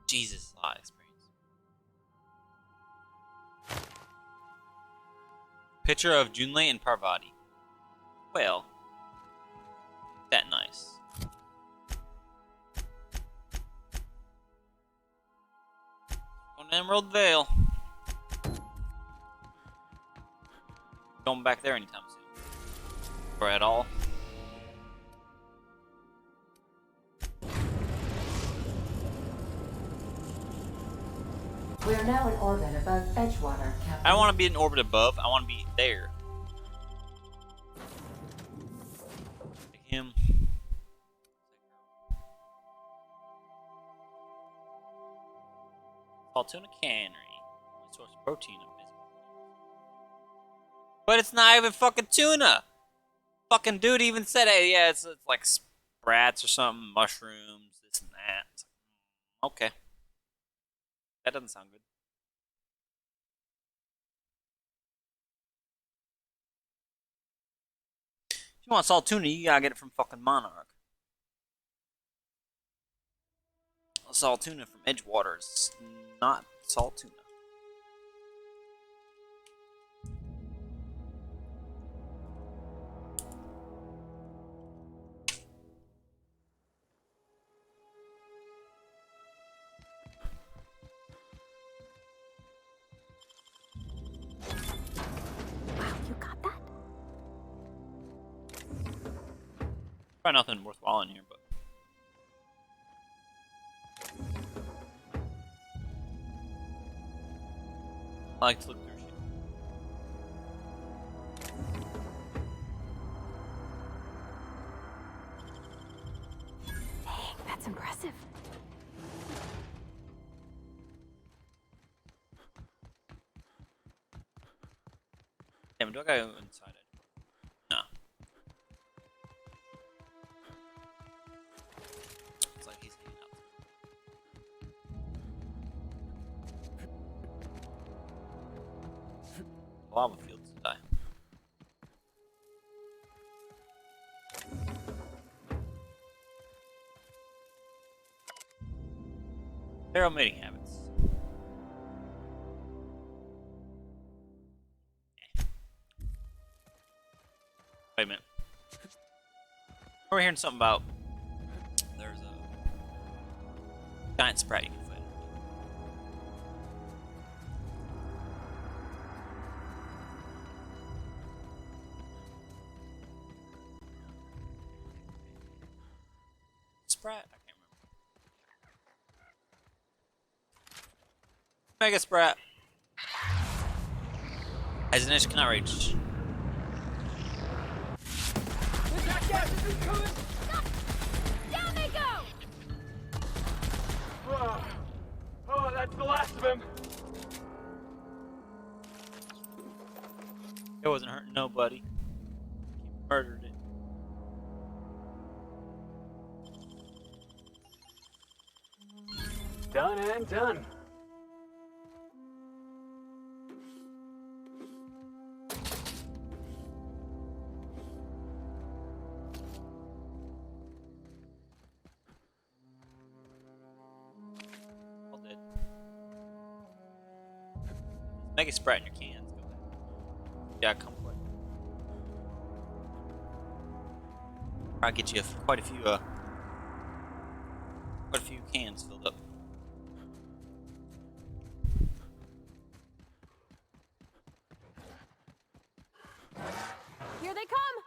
Jesus, a lot of experience. Picture of Junlei and Parvati. Well, that nice. On Emerald Vale. Going back there anytime soon. Or at all. We are now in orbit above Edgewater, Captain. I don't want to be in orbit above. I want to be there. Take him. Altoona Cannery. Source of protein of Byzantium. But it's not even fucking tuna. Fucking dude even said, hey, yeah, it's like sprats or something, mushrooms, this and that. It's like, okay. That doesn't sound good. If you want salt tuna, you gotta get it from fucking Monarch. Salt tuna from Edgewater is not salt tuna. Wow, you got that? Probably nothing worthwhile in here, but. I like to look through shit. Dang, that's impressive. Damn, do I gotta go inside it? No. It's like he's hanging out. Lava fields to die. Feral mating habits. Wait a minute. We're hearing something about there's a giant sprat you can fight. Sprat? I can't remember. Mega Sprat. As an edge cannot reach. Down they go! Oh, that's the last of him. It wasn't hurting nobody. He murdered it. Done and done. All dead. Mega Sprat in your cans. Go ahead. Yeah, come quick. I'll get you quite a few cans filled up. Here they come!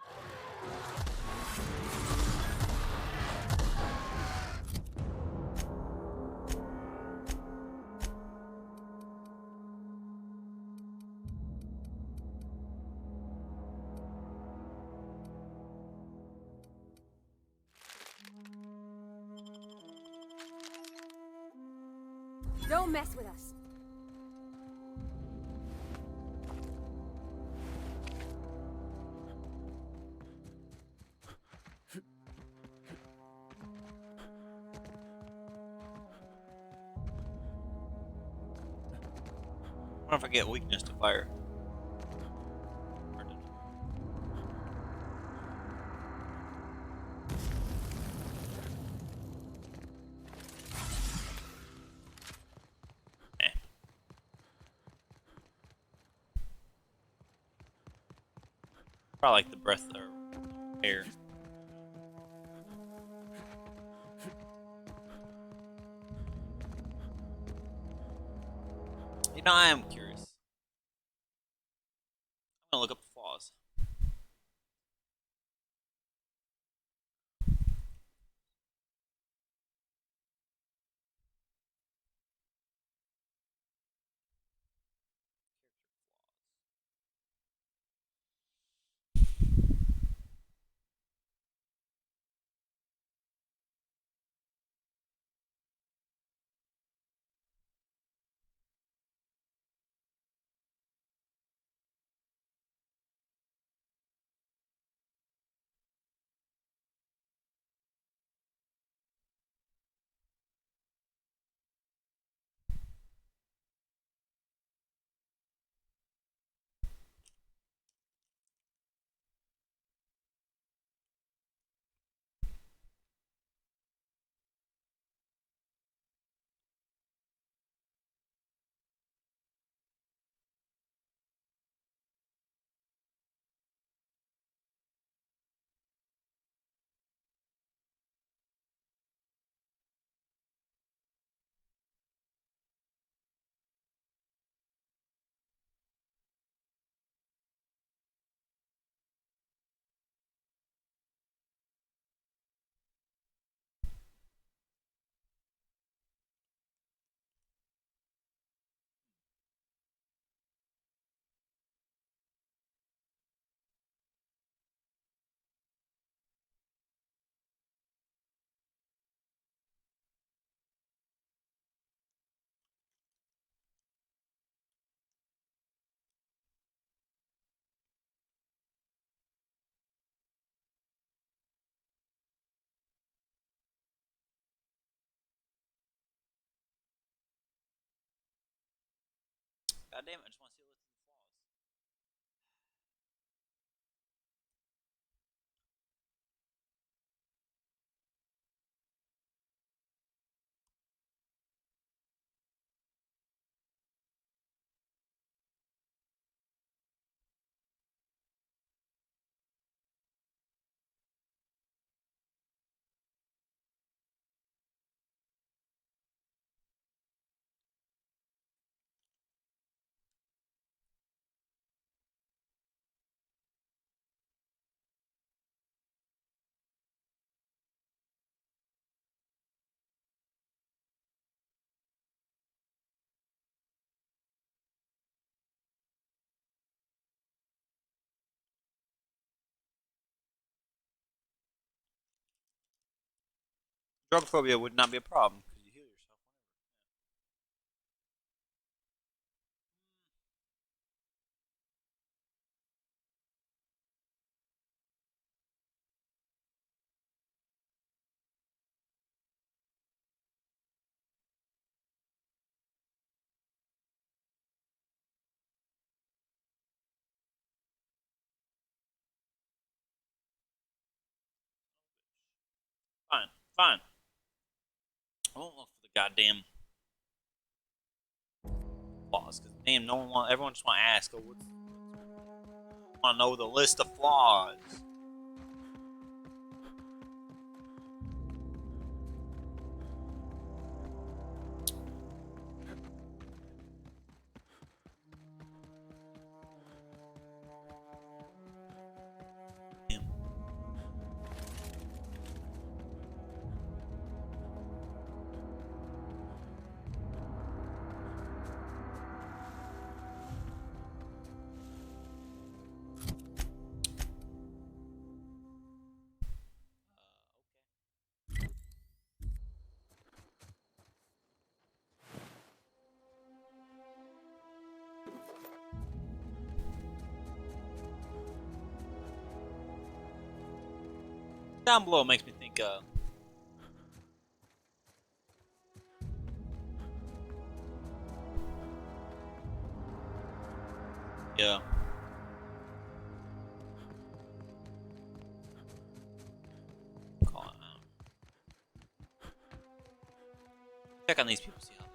Don't mess with us. I wonder if I get weakness to fire. Probably like the breath or air. You know, I am curious. I'm gonna look up the flaws. God damn it, I just want to see what's in the flaws. Drug phobia would not be a problem because you heal yourself. Fine, fine. I won't look for the goddamn flaws because damn, no one want. Everyone just want to ask, oh, what's want to know the list of flaws. Down below makes me think yeah. Call it out. Check on these people, see how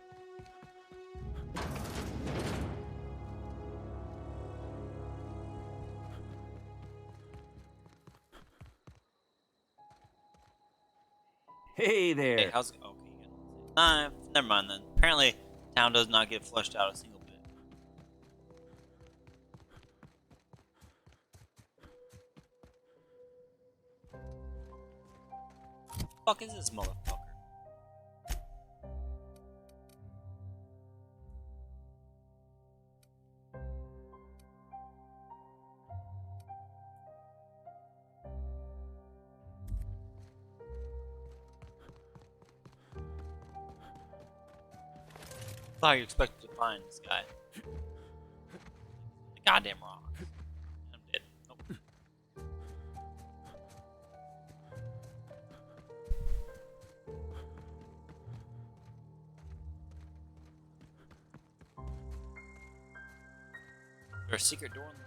Hey there. Hey, how's it going? Okay, you got never mind then. Apparently, town does not get flushed out a single bit. Fuck is this motherfucker? How you expected to find this guy? The goddamn rock. I'm dead. Nope. Is there a secret door in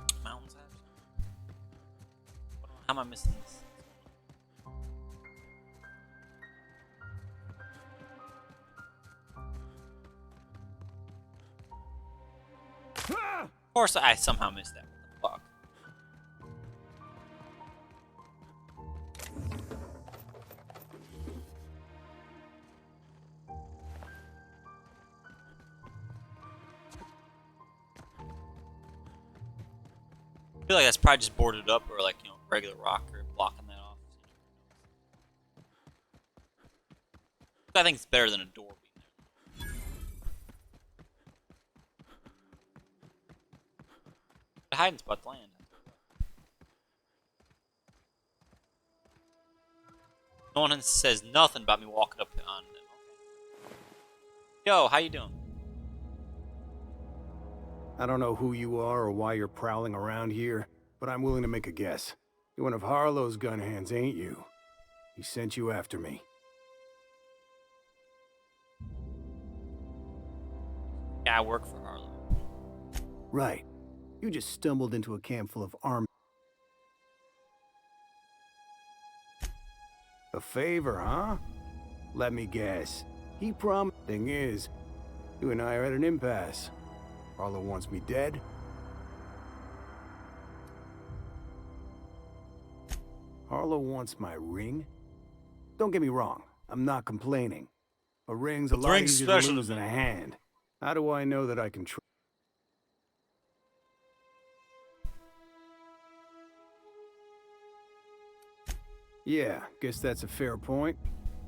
the mountains? How am I missing this? Of course, I somehow missed that. What the fuck? I feel like that's probably just boarded up or like, you know, regular rock or blocking that off. I think it's better than a door being there. The hiding spot's land. No one says nothing about me walking up on them. Okay. Yo, how you doing? I don't know who you are or why you're prowling around here, but I'm willing to make a guess. You're one of Harlow's gun hands, ain't you? He sent you after me. Yeah, I work for Harlow. Right. You just stumbled into a camp full of armed... A favor, huh? Let me guess. He promised... Thing is, you and I are at an impasse. Harlow wants me dead. Harlow wants my ring? Don't get me wrong, I'm not complaining. A ring's a lot easier to lose than a hand. How do I know that I can trust? Yeah, guess that's a fair point.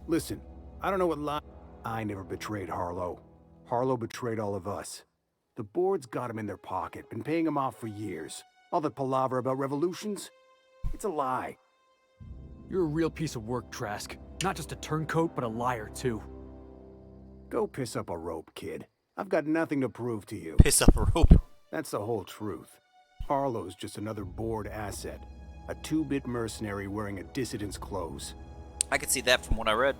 Listen, I don't know what lie... I never betrayed Harlow. Harlow betrayed all of us. The board's got him in their pocket, been paying him off for years. All that palaver about revolutions? It's a lie. You're a real piece of work, Trask. Not just a turncoat, but a liar, too. Go piss up a rope, kid. I've got nothing to prove to you. Piss up a rope? That's the whole truth. Harlow's just another board asset. A two-bit mercenary wearing a dissident's clothes. I could see that from what I read.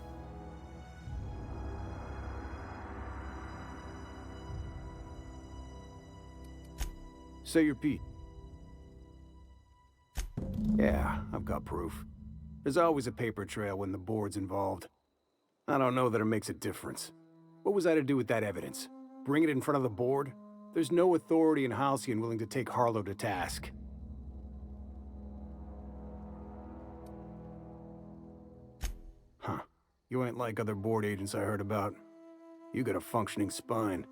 Say your piece. Yeah, I've got proof. There's always a paper trail when the board's involved. I don't know that it makes a difference. What was I to do with that evidence? Bring it in front of the board? There's no authority in Halcyon willing to take Harlow to task. Huh. You ain't like other board agents I heard about. You got a functioning spine.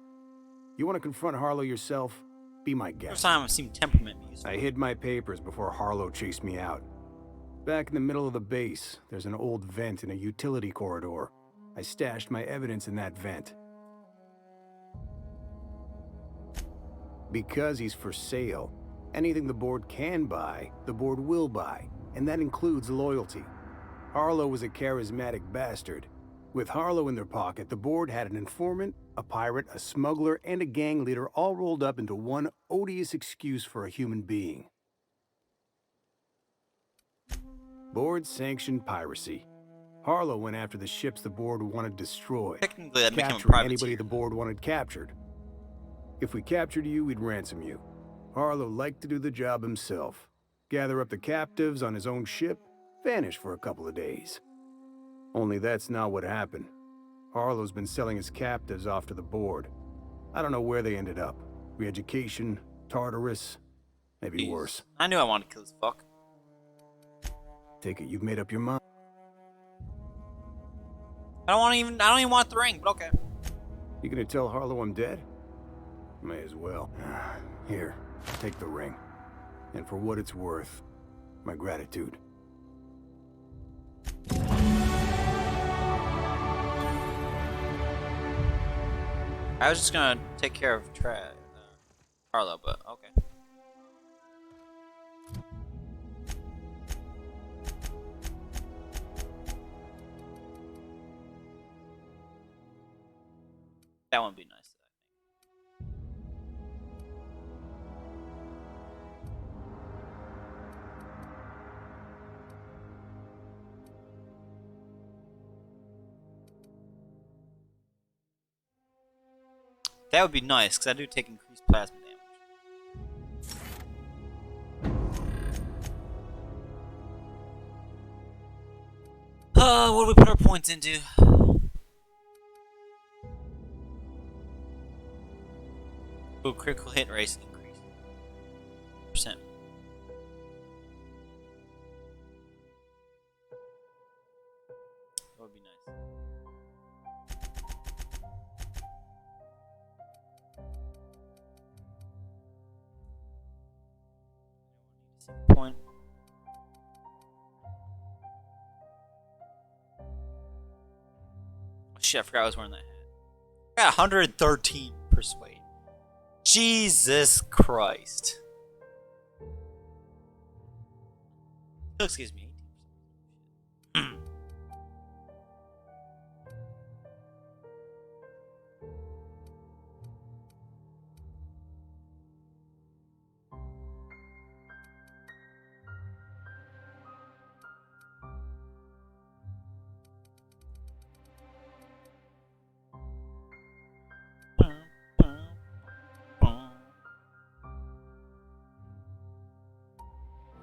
You want to confront Harlow yourself? Be my guest. First time I've seen temperament used. I hid my papers before Harlow chased me out. Back in the middle of the base, there's an old vent in a utility corridor. I stashed my evidence in that vent. Because he's for sale, anything the board can buy, the board will buy, and that includes loyalty. Harlow was a charismatic bastard. With Harlow in their pocket, the board had an informant, a pirate, a smuggler, and a gang leader all rolled up into one odious excuse for a human being. Board-sanctioned piracy. Harlow went after the ships the board wanted destroyed. Technically, that became a Capturing privateer. anybody the board wanted captured. If we captured you, we'd ransom you. Harlow liked to do the job himself. Gather up the captives on his own ship, vanish for a couple of days. Only that's not what happened. Harlow's been selling his captives off to the board. I don't know where they ended up. Re-education, Tartarus, maybe Jeez. worse. I knew I wanted to kill this fuck. Take it you've made up your mind. I don't even want the ring, but okay. You gonna tell Harlow I'm dead? May as well. Here, take the ring. And for what it's worth, my gratitude. I was just gonna take care of Harlow, but okay. That one would be nice. That would be nice, because I do take increased plasma damage. What do we put our points into? Oh, critical hit rate increase. Percent. That would be nice. Point. Oh, shit, I forgot I was wearing that hat. I got 113 persuade. Jesus Christ. Excuse me. 18%.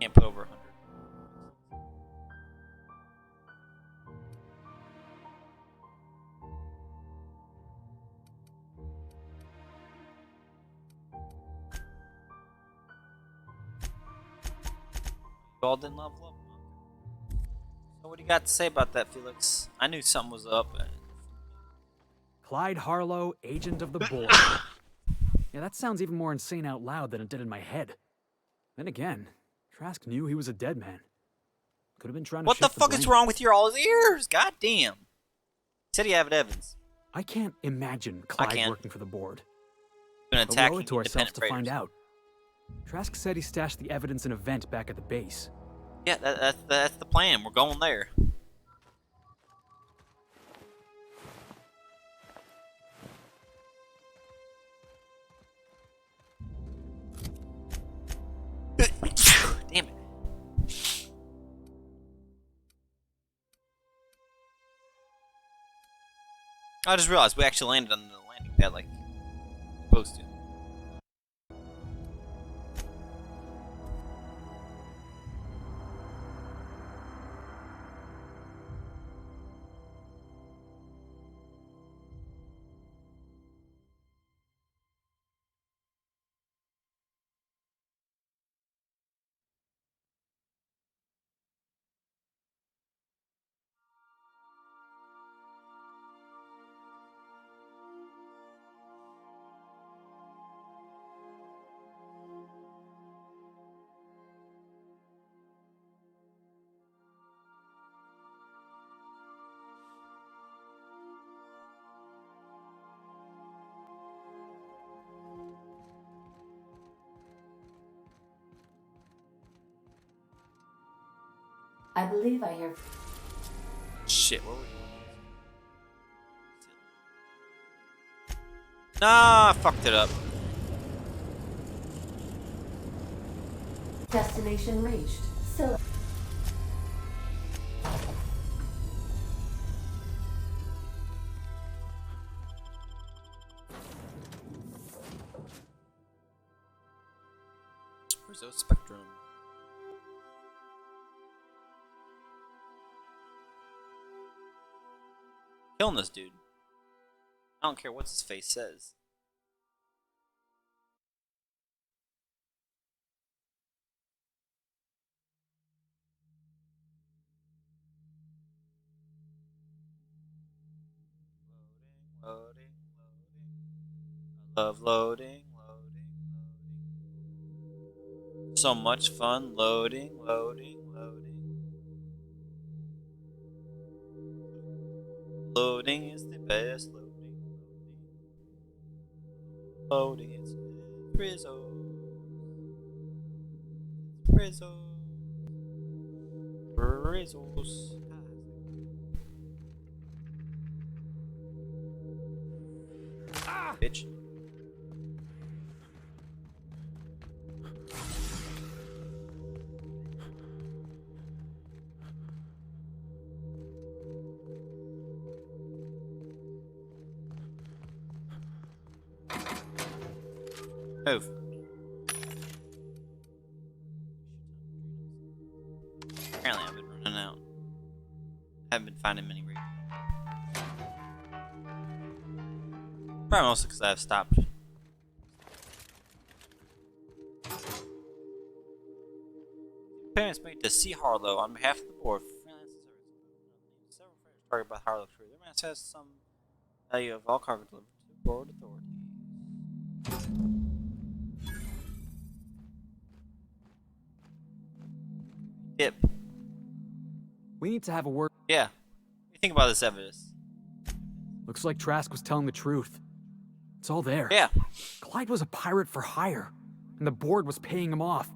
Can't put over 100. You all didn't level up? So what do you got to say about that, Felix? I knew something was up. Clyde Harlow, agent of the board. Yeah, that sounds even more insane out loud than it did in my head. Then again, Trask knew he was a dead man. Could have been trying to What the shift fuck is blame. wrong with your all's ears? God damn. Said he have it, Evans. I can't imagine Clyde working for the board. Been But we owe attacking it to ourselves independent to find freighters. out. Trask said he stashed the evidence in a vent back at the base. Yeah, that's the plan. We're going there. Damn it. I just realized we actually landed on the landing pad like we're supposed to. I believe I hear. Shit, what were we doing? Nah, I fucked it up. Destination reached. So. Rizzo Spectrum. Killing this dude. I don't care what his face says. Loading, loading. I love loading, loading, loading. So much fun loading, loading, loading. Loading is the best loading, loading. Loading is Rizzo. Rizzo. Rizzo's. Bitch. Move. Apparently I've been running out. I haven't been finding many reasons. Probably mostly because I've stopped. Payments made to C. Harlow on behalf of the board for freelance service. Several freights targeted by Harlow crew. Their mass has some value of all cargo delivered to the board authorities. Dip. We need to have a word. Yeah. What do you think about this evidence? Looks like Trask was telling the truth. It's all there. Yeah. Clyde was a pirate for hire, and the board was paying him off.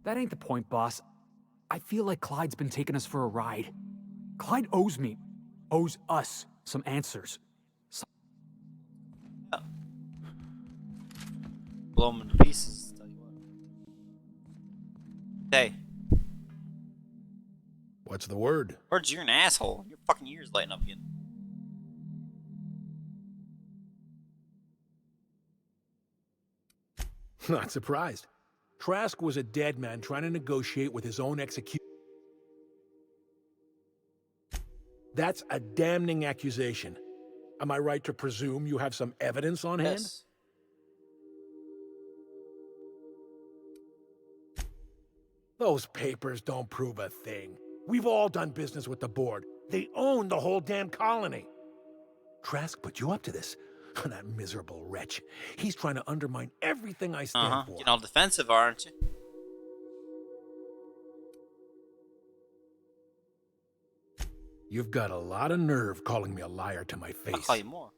That ain't the point, boss. I feel like Clyde's been taking us for a ride. Clyde owes us some answers. Blow them to pieces, tell you what. Hey. What's the word? Word's you're an asshole. Your fucking ears lighting up again. Not surprised. Trask was a dead man trying to negotiate with his own execution. That's a damning accusation. Am I right to presume you have some evidence on hand? Yes. Those papers don't prove a thing. We've all done business with the board. They own the whole damn colony. Trask put you up to this. That miserable wretch. He's trying to undermine everything I stand for. Getting all defensive, aren't you? You've got a lot of nerve calling me a liar to my face. I'll call you more.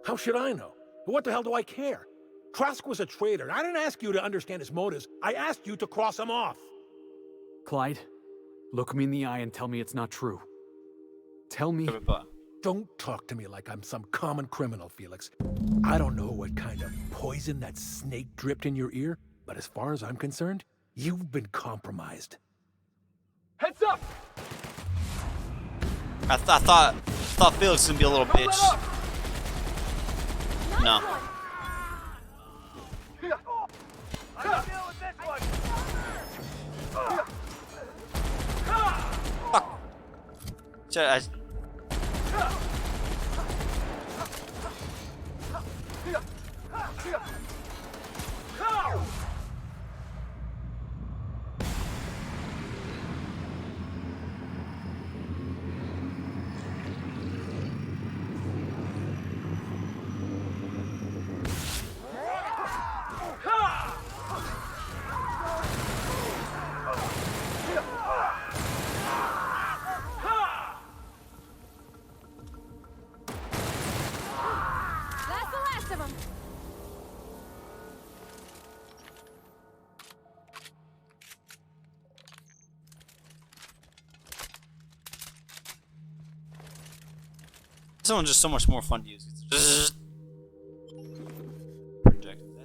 How should I know? What the hell do I care? Trask was a traitor, and I didn't ask you to understand his motives. I asked you to cross him off. Clyde, look me in the eye and tell me it's not true. Tell me... Don't talk to me like I'm some common criminal, Felix. I don't know what kind of poison that snake dripped in your ear, but as far as I'm concerned, you've been compromised. Heads up! I thought Felix was gonna be a little bitch. No. Fuck. That's the last of them. This one's just so much more fun to use. Projectiles.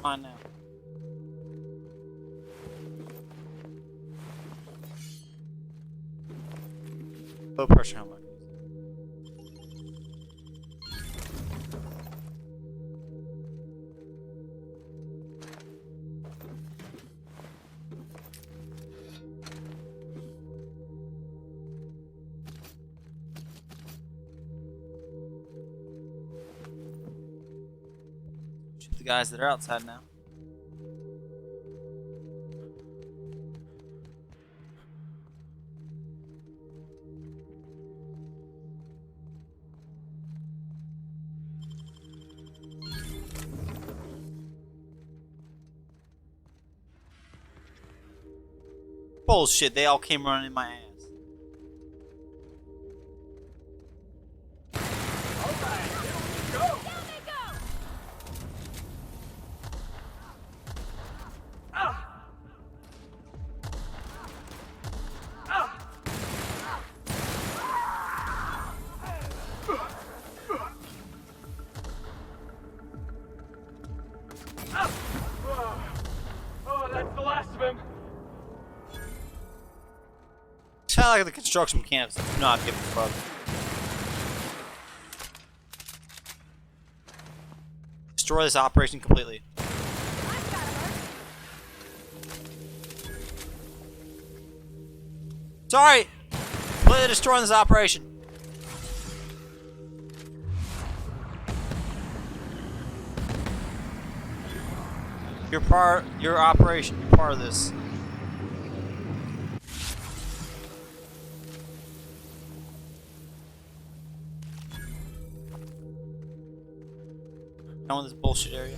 Fine now. Low pressure helmet. Shoot the guys that are outside now. Bullshit, they all came running in my ass. Oh, that's the last of him. Sound like the construction mechanics do not give a fuck. Destroy this operation completely. Sorry! Completely destroying this operation. Your operation, you're part of this. Down with this bullshit area.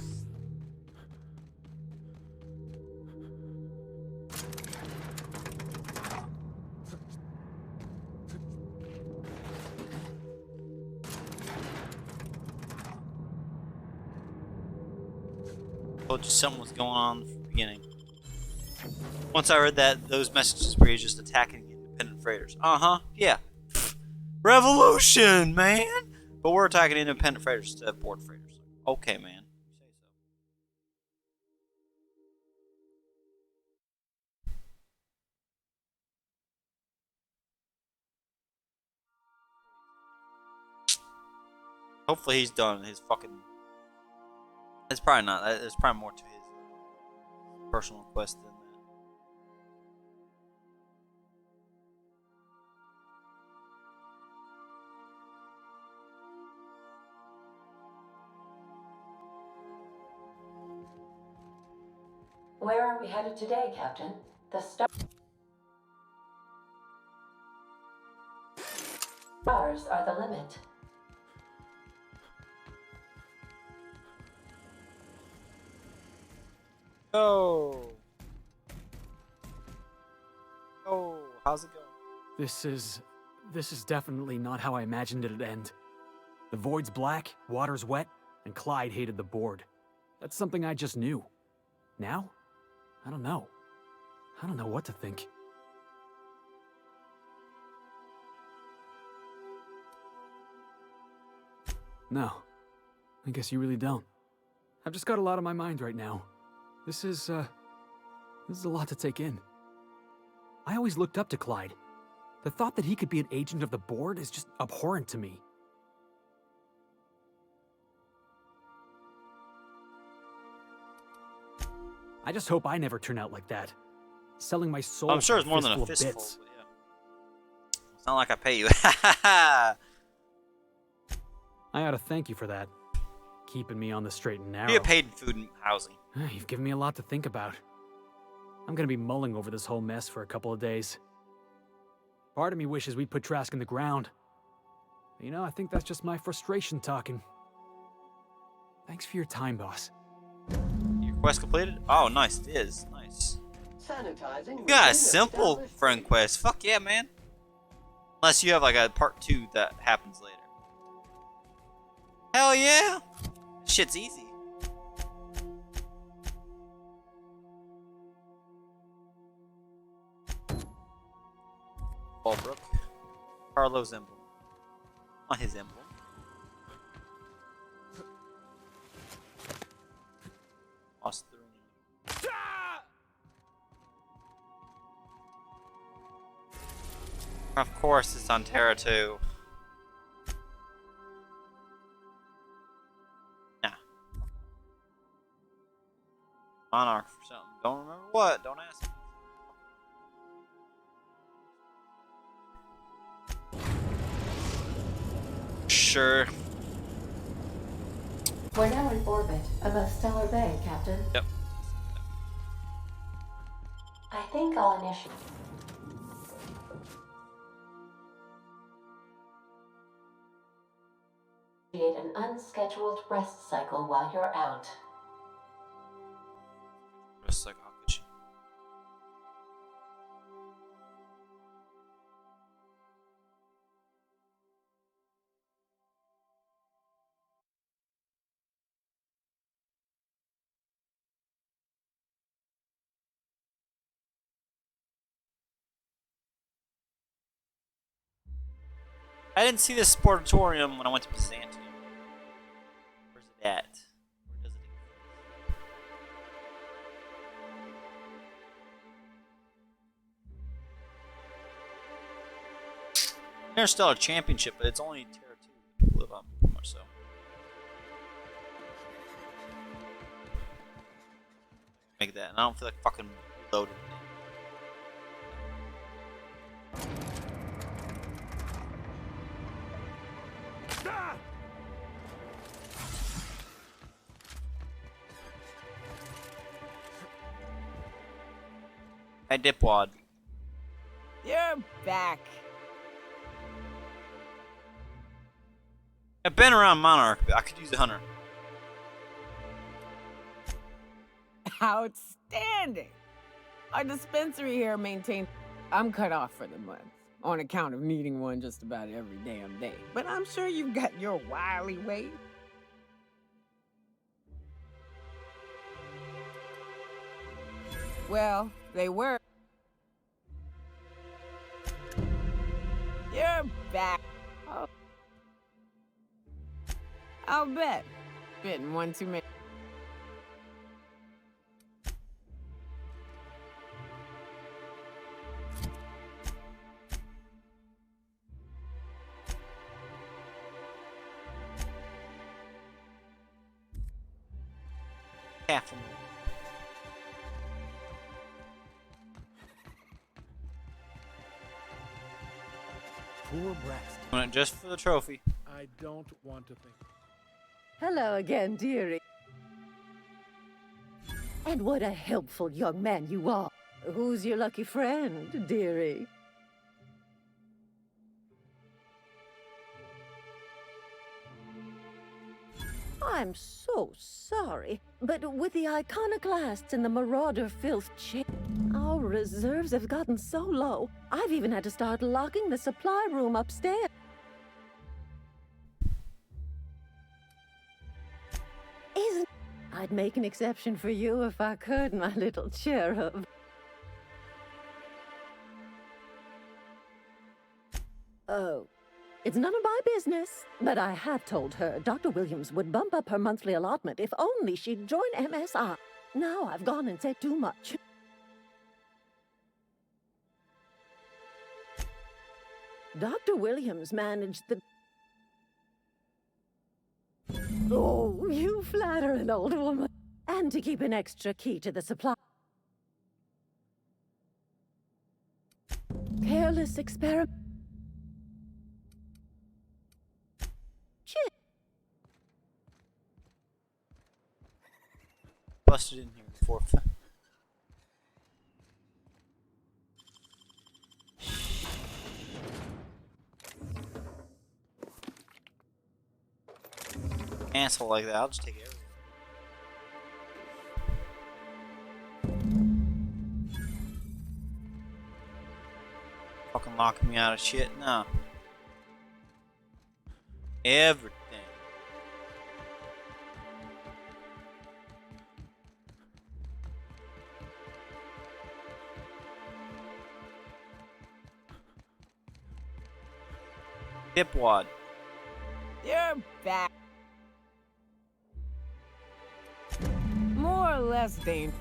Told you something was going on from the beginning. Once I heard that those messages were just attacking independent freighters. Yeah. Revolution, man! But we're attacking independent freighters instead of board freighters. Okay, man. Hopefully he's done his fucking... It's probably not. There's probably more to his personal quest than that. Where are we headed today, Captain? The stars are the limit. Oh. Oh, how's it going? This is definitely not how I imagined it'd end. The void's black, water's wet, and Clyde hated the board. That's something I just knew. Now? I don't know. I don't know what to think. No. I guess you really don't. I've just got a lot on my mind right now. This is a lot to take in. I always looked up to Clyde. The thought that he could be an agent of the board is just abhorrent to me. I just hope I never turn out like that. Selling my soul. I'm sure it's more than a fistful, but yeah. It's not like I pay you. I ought to thank you for that. Keeping me on the straight and narrow. You get paid in food and housing. You've given me a lot to think about. I'm gonna be mulling over this whole mess for a couple of days. Part of me wishes we'd put Trask in the ground. But, you know, I think that's just my frustration talking. Thanks for your time, boss. Your quest completed? Oh, nice. It is. Nice. Sanitizing. You got a simple friend quest. Fuck yeah, man. Unless you have like a part 2 that happens later. Hell yeah. Shit's easy. Fallbrook. Carlo's emblem. On his emblem. Lost Of course, it's on Terra 2. Nah. Monarch for something. Don't remember what. Don't ask me. Sure. We're now in orbit above Stellar Bay, Captain. Yep. I think I'll initiate an unscheduled rest cycle while you're out. Just like, how could you? I didn't see this sportatorium when I went to Byzantium. Where's it at? Where does it exist? Interstellar Championship, but it's only Terra 2 people live on, pretty much so. Make that, and I don't feel like fucking reloading. Hey, Dipwad. You're back. I've been around Monarch, but I could use a hunter. Outstanding. Our dispensary here maintains. I'm cut off for the month on account of needing one just about every damn day. But I'm sure you've got your wily ways. Well, they were. You're back. Oh. I'll bet. Bitten one too many. Half of them. Poor Braxton. Doing it just for the trophy. I don't want to think. Hello again, dearie. And what a helpful young man you are. Who's your lucky friend, dearie? I'm so sorry, but with the iconoclasts and the marauder filth our reserves have gotten so low, I've even had to start locking the supply room upstairs. I'd make an exception for you if I could, my little cherub. Oh, it's none of my business, but I have told her Dr. Williams would bump up her monthly allotment if only she'd join MSI. Now I've gone and said too much. Dr. Williams managed the... Oh, you flatter an old woman. And to keep an extra key to the supply. Careless experiment. Busted in here before. Asshole like that, I'll just take everything. Fucking locking me out of shit? No. Everything. Dipwad. You're back. More or less dangerous.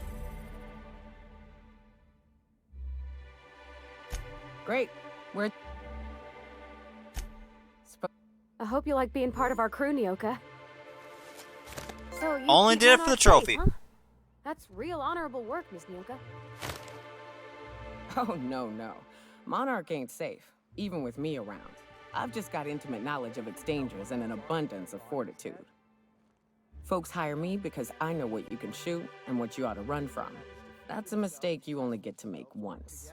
Great. We're I hope you like being part of our crew, Nyoka. So you Only keep did it Monarch for the safe, trophy. huh? That's real honorable work, Miss Nyoka. Oh, no. Monarch ain't safe, even with me around. I've just got intimate knowledge of its dangers and an abundance of fortitude. Folks hire me because I know what you can shoot and what you ought to run from. That's a mistake you only get to make once.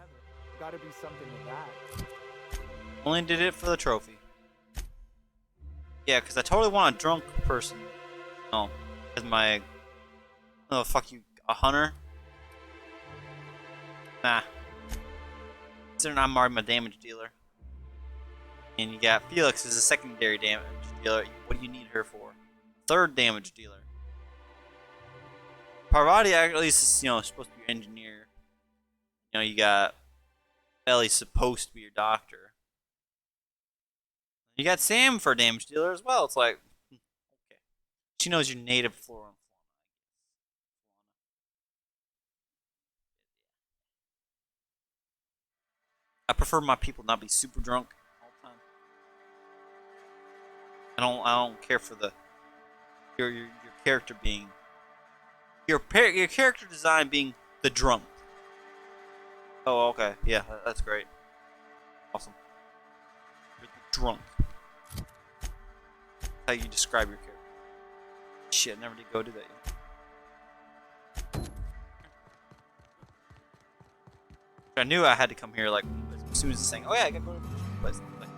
Gotta be something with that. Only did it for the trophy. Yeah, because I totally want a drunk person. No, as my. Oh, fuck you, a hunter? Nah. Considering I'm already my damage dealer. And you got Felix as a secondary damage dealer. What do you need her for? Third damage dealer. Parvati at least is, supposed to be your engineer. You got Ellie's supposed to be your doctor. You got Sam for a damage dealer as well. It's like, okay. She knows your native flora and fauna. I prefer my people not be super drunk all the time. I don't care for your character being your character design being the drunk. Oh, okay. Yeah, that's great. Awesome. You're the drunk. That's how you describe your character. Shit, I never did go do that yet. I knew I had to come here like as soon as it's saying, oh yeah, I gotta go to the place. Like,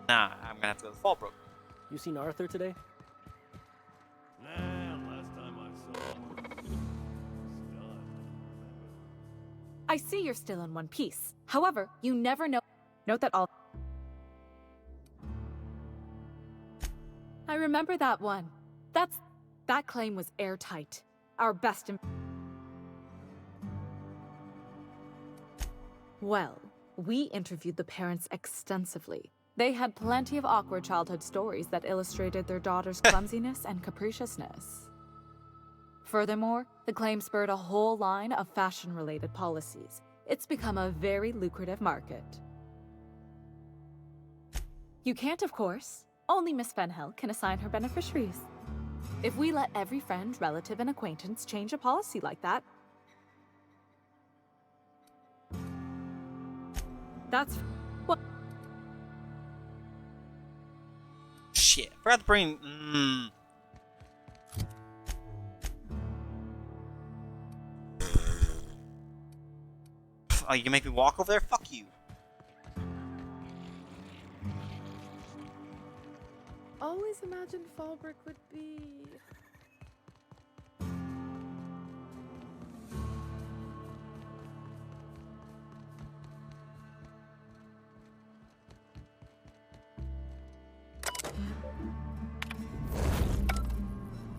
nah, I'm gonna have to go to the Fall Brook. You seen Arthur today? Nah, last time I saw him. I see you're still in one piece. However, you never know. Note that all. I remember that one. That claim was airtight. Our best. Well, we interviewed the parents extensively. They had plenty of awkward childhood stories that illustrated their daughter's clumsiness and capriciousness. Furthermore, the claim spurred a whole line of fashion-related policies. It's become a very lucrative market. You can't, of course. Only Miss Fenhill can assign her beneficiaries. If we let every friend, relative, and acquaintance change a policy like that, that's what. Shit, I forgot to bring. Oh, you can make me walk over there? Fuck you. Always imagined Fallbrook would be...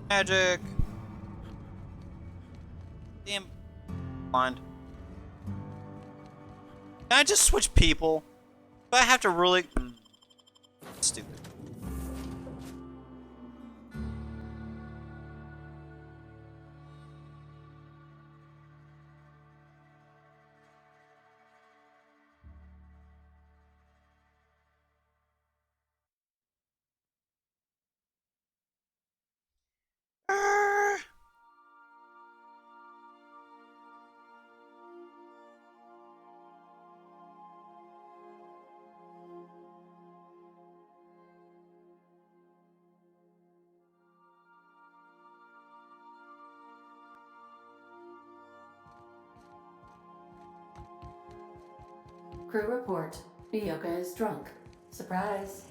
Magic. Damn. Blind. Can I just switch people? Do I have to really... Stupid. Crew report. Nyoka is drunk. Surprise.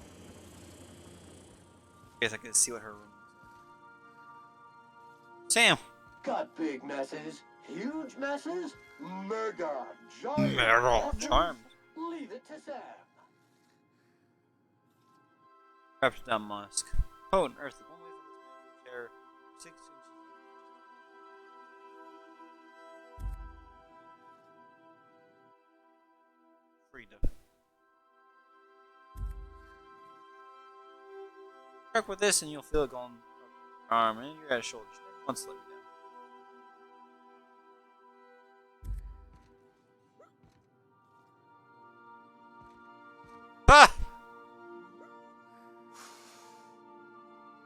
Guess I can see what her room is. Sam. Got big messes, huge messes, mega giant Mega messes? giant. Leave it to Sam. Perhaps down Musk. Potent earthy. One way for this chair. 6 inches. Freedom. Work with this and you'll feel it going up your arm and your shoulder. Once let me down. Ah!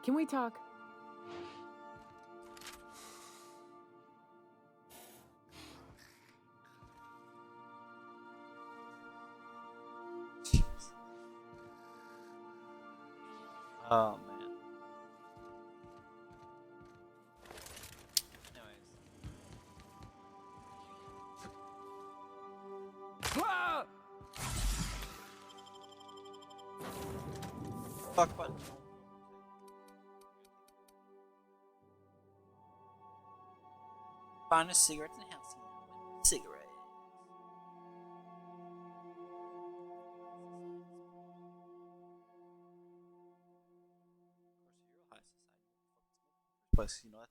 Can we talk? Oh man. Anyways. Fuck button. Find a cigarette in the house. Cigarette. Pues, you know that.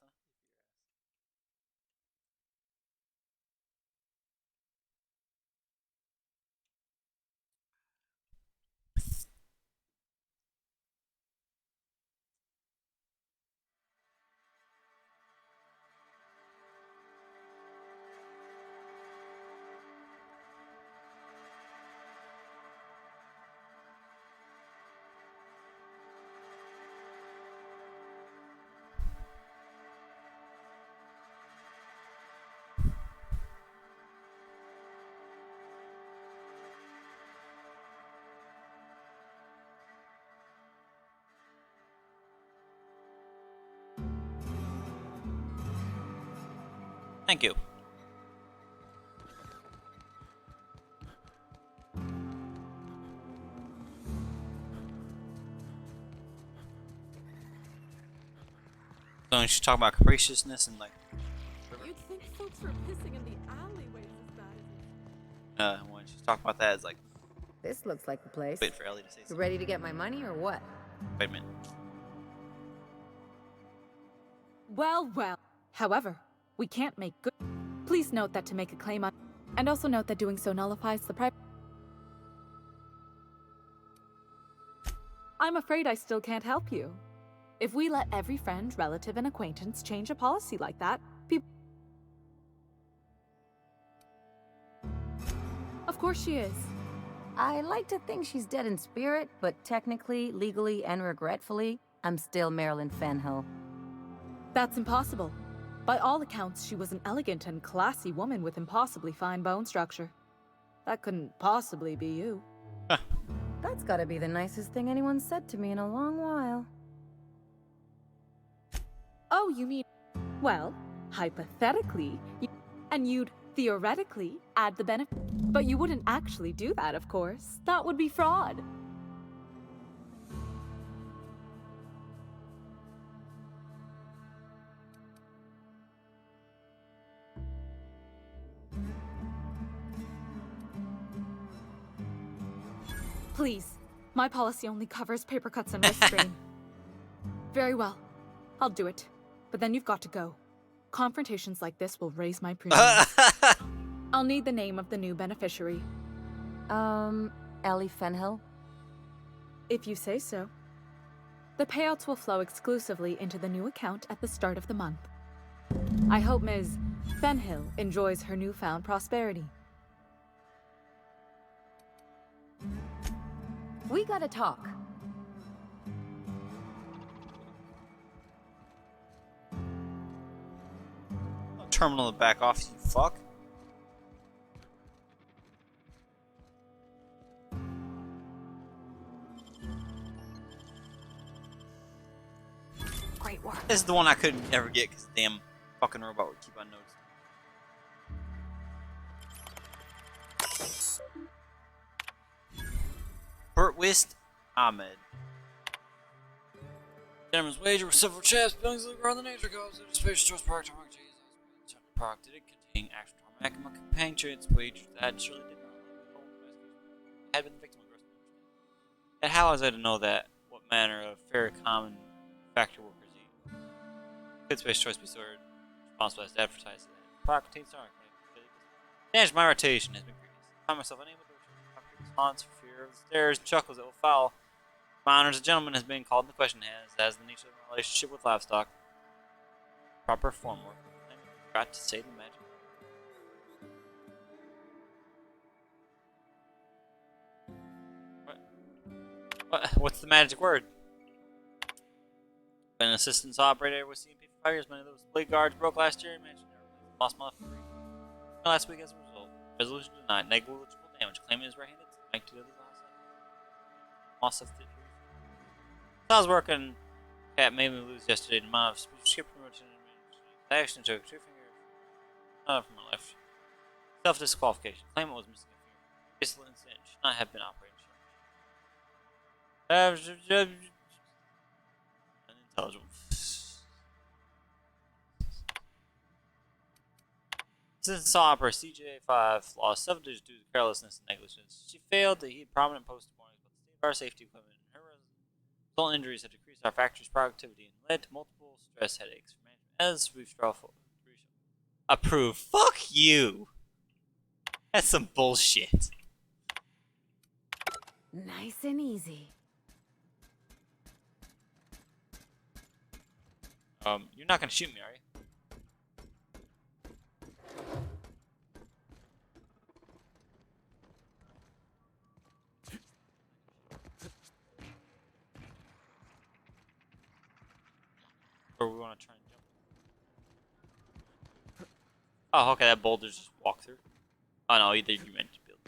Thank you. So you should talk about capriciousness and like. You'd think folks were pissing in the alleyways as bad as When she's talking about that, it's like. This looks like the place. Wait for Ellie to say You something. ready to get my money or what? Wait a minute. Well, well. However, we can't make good. Please note that to make a claim on. And also note that doing so nullifies the price. I'm afraid I still can't help you. If we let every friend, relative, and acquaintance change a policy like that, people. Of course she is. I like to think she's dead in spirit, but technically, legally, and regretfully, I'm still Marilyn Fenhill. That's impossible. By all accounts, she was an elegant and classy woman with impossibly fine bone structure. That couldn't possibly be you. That's gotta be the nicest thing anyone's said to me in a long while. Oh, you mean... Well, hypothetically, and you'd theoretically add the benefit. But you wouldn't actually do that, of course. That would be fraud. Please, my policy only covers paper cuts and wrist strain. Very well, I'll do it. But then you've got to go. Confrontations like this will raise my premiums. I'll need the name of the new beneficiary. Ellie Fenhill? If you say so. The payouts will flow exclusively into the new account at the start of the month. I hope Ms. Fenhill enjoys her newfound prosperity. We gotta talk. Terminal to back off, you fuck. Great work. This is the one I couldn't ever get because the damn fucking robot would keep on noticing. Burt Wist Ahmed. Gentleman's wager with several chaps, buildings around the nature goes. It is spacious choice park to mark Jesus. Park did it contain actual tarmac and my compatriots wagered that surely did not had been the victim of gross misunderstanding. Yet how was I to know that? What manner of fair common factory workers eat? Could space choice be sorted? Responsible as to advertise that park contains tarmac. Damage my rotation has been increased. I find myself unable to return to my haunts for fear of the stares and chuckles that will follow. My honor as a gentleman has been called into question as the nature of my relationship with livestock. Proper form work. I forgot to say the magic. What? What's the magic word? Been an assistant operator with CMP for 5 years. Many of those blade guards broke last year. Managed to lost my free last week as a result. Resolution denied. Negligible damage. Claimant is right-handed. Mike to the last loss of the truth. So I was working. Cat made me lose yesterday. The amount of skip promotion and action took 2 fingers. Not from my left. Self-disqualification. Claimant was missing a finger. This incident should not have been operating. Unintelligible. Since saw opera CJ5 lost 7 digits due to carelessness and negligence. She failed to heed prominent post warnings about the state of our safety equipment, and her resultant injuries have decreased our factory's productivity and led to multiple stress headaches for management. As we've approve. Fuck you. That's some bullshit. Nice and easy. You're not gonna shoot me, are you? Or we want to try and jump? Oh, okay, that boulder's just walk through. Oh no, you meant to build.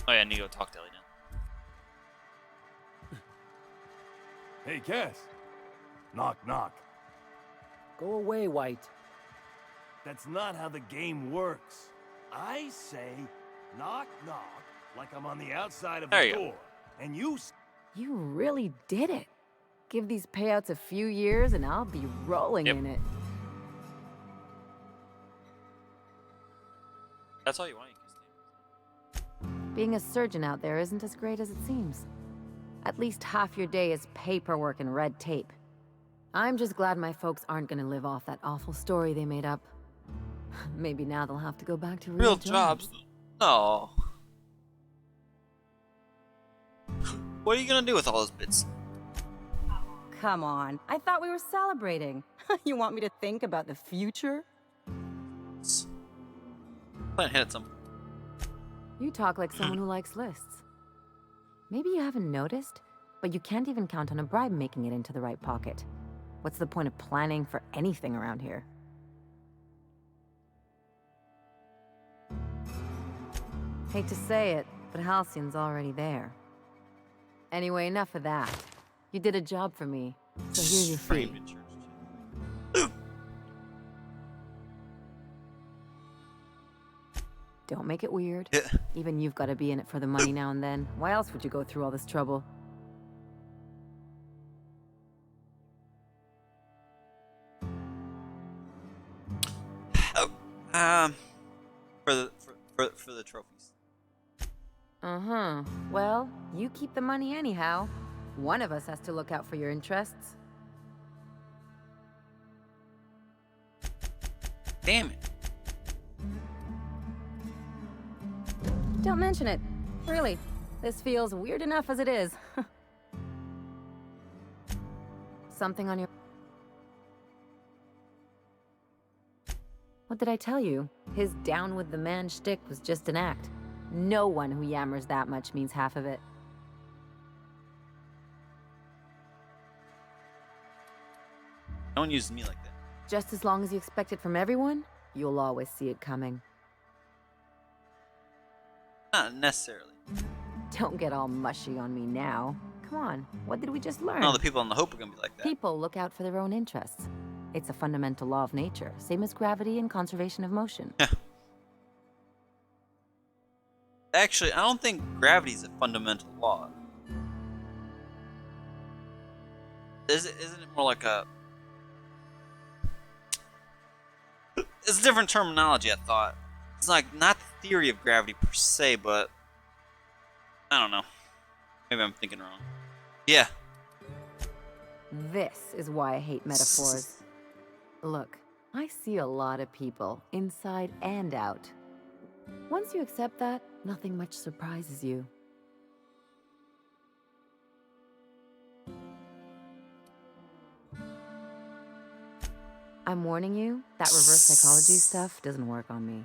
Oh yeah, I need to go talk to Ellie now. Hey, Cass. Knock, knock. Go away, White. That's not how the game works. I say, knock, knock, like I'm on the outside of the door. And you... You really did it. Give these payouts a few years and I'll be rolling in it. That's all you want. Being a surgeon out there isn't as great as it seems. At least half your day is paperwork and red tape. I'm just glad my folks aren't gonna live off that awful story they made up. Maybe now they'll have to go back to real jobs. Oh. What are you gonna do with all those bits? Come on, I thought we were celebrating. You want me to think about the future? Plan ahead at some. You talk like someone who likes lists. Maybe you haven't noticed, but you can't even count on a bribe making it into the right pocket. What's the point of planning for anything around here? Hate to say it, but Halcyon's already there. Anyway, enough of that. You did a job for me, so here's your fee. Don't make it weird. Even you've got to be in it for the money now and then. Why else would you go through all this trouble? For the trophies. Uh-huh. Well, you keep the money anyhow. One of us has to look out for your interests. Damn it. Don't mention it. Really, this feels weird enough as it is. Something on your... What did I tell you? His down with the man shtick was just an act. No one who yammers that much means half of it. No one uses me like that. Just as long as you expect it from everyone, you'll always see it coming. Not necessarily. Don't get all mushy on me now. Come on, what did we just learn? No, the people on the Hope are gonna be like that. People look out for their own interests. It's a fundamental law of nature, same as gravity and conservation of motion. Actually, I don't think gravity is a fundamental law. Isn't it more like a... It's a different terminology, I thought. It's like, not the theory of gravity per se, but... I don't know. Maybe I'm thinking wrong. Yeah. This is why I hate metaphors. Look, I see a lot of people, inside and out. Once you accept that, nothing much surprises you. I'm warning you, that reverse psychology stuff doesn't work on me.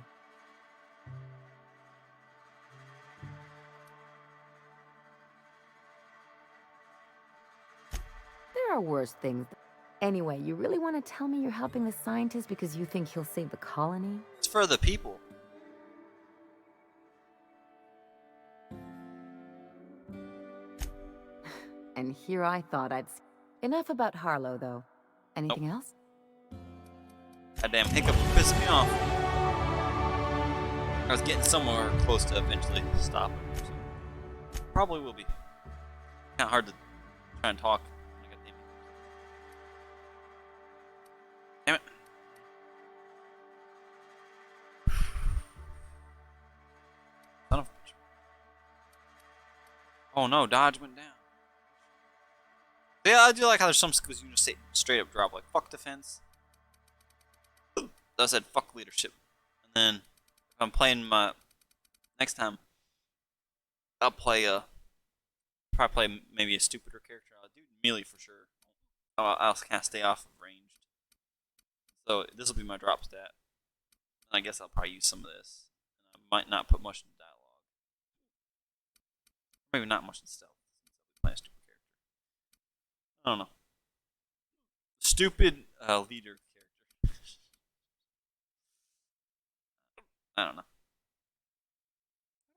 There are worse things. Anyway, you really want to tell me you're helping the scientist because you think he'll save the colony? It's for the people. And here I thought I'd... Enough about Harlow, though. Anything else? That damn hiccup pissed me off. I was getting somewhere close to eventually stopping. So probably will be. Kind of hard to try and talk. Damn it. Son of a bitch. Oh no, Dodge went down. Yeah, I do like how there's some schools you just say straight up drop like fuck defense. I said fuck leadership. And then if I'm playing my next time, I'll play probably play maybe a stupider character. I'll do melee for sure. I'll kind of stay off of ranged. So this will be my drop stat. And I guess I'll probably use some of this. And I might not put much in dialogue. Maybe not much in stealth. Since I'll be playing a stupid character. I don't know. Stupid leader character. I don't know.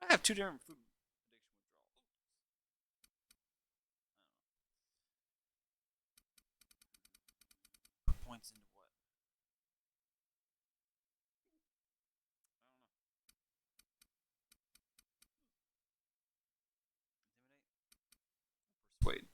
I have two different food addiction withdrawal. Put points into what? I don't know. Persuade.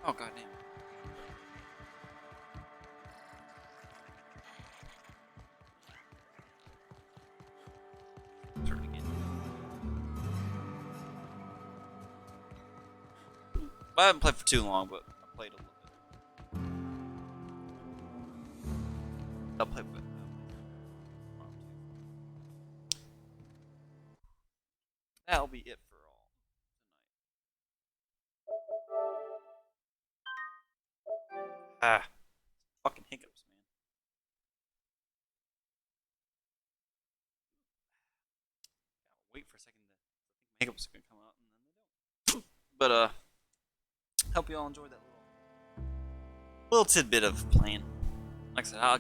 Oh goddamn. Turn it again. I haven't played for too long, but I played a little bit. I'll play with that'll be it for all tonight. Ah, fucking hiccups, man. Gotta wait for a second to think my hiccups are gonna come out, and then they don't. But hope you all enjoyed that little tidbit of playing. Like I said, I'll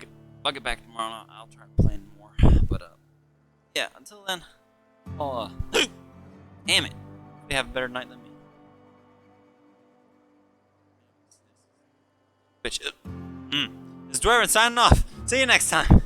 get back tomorrow. And I'll try to play more. But yeah. Until then, I'll damn it, they have a better night than me. Bitch. This is Dwarven signing off. See you next time.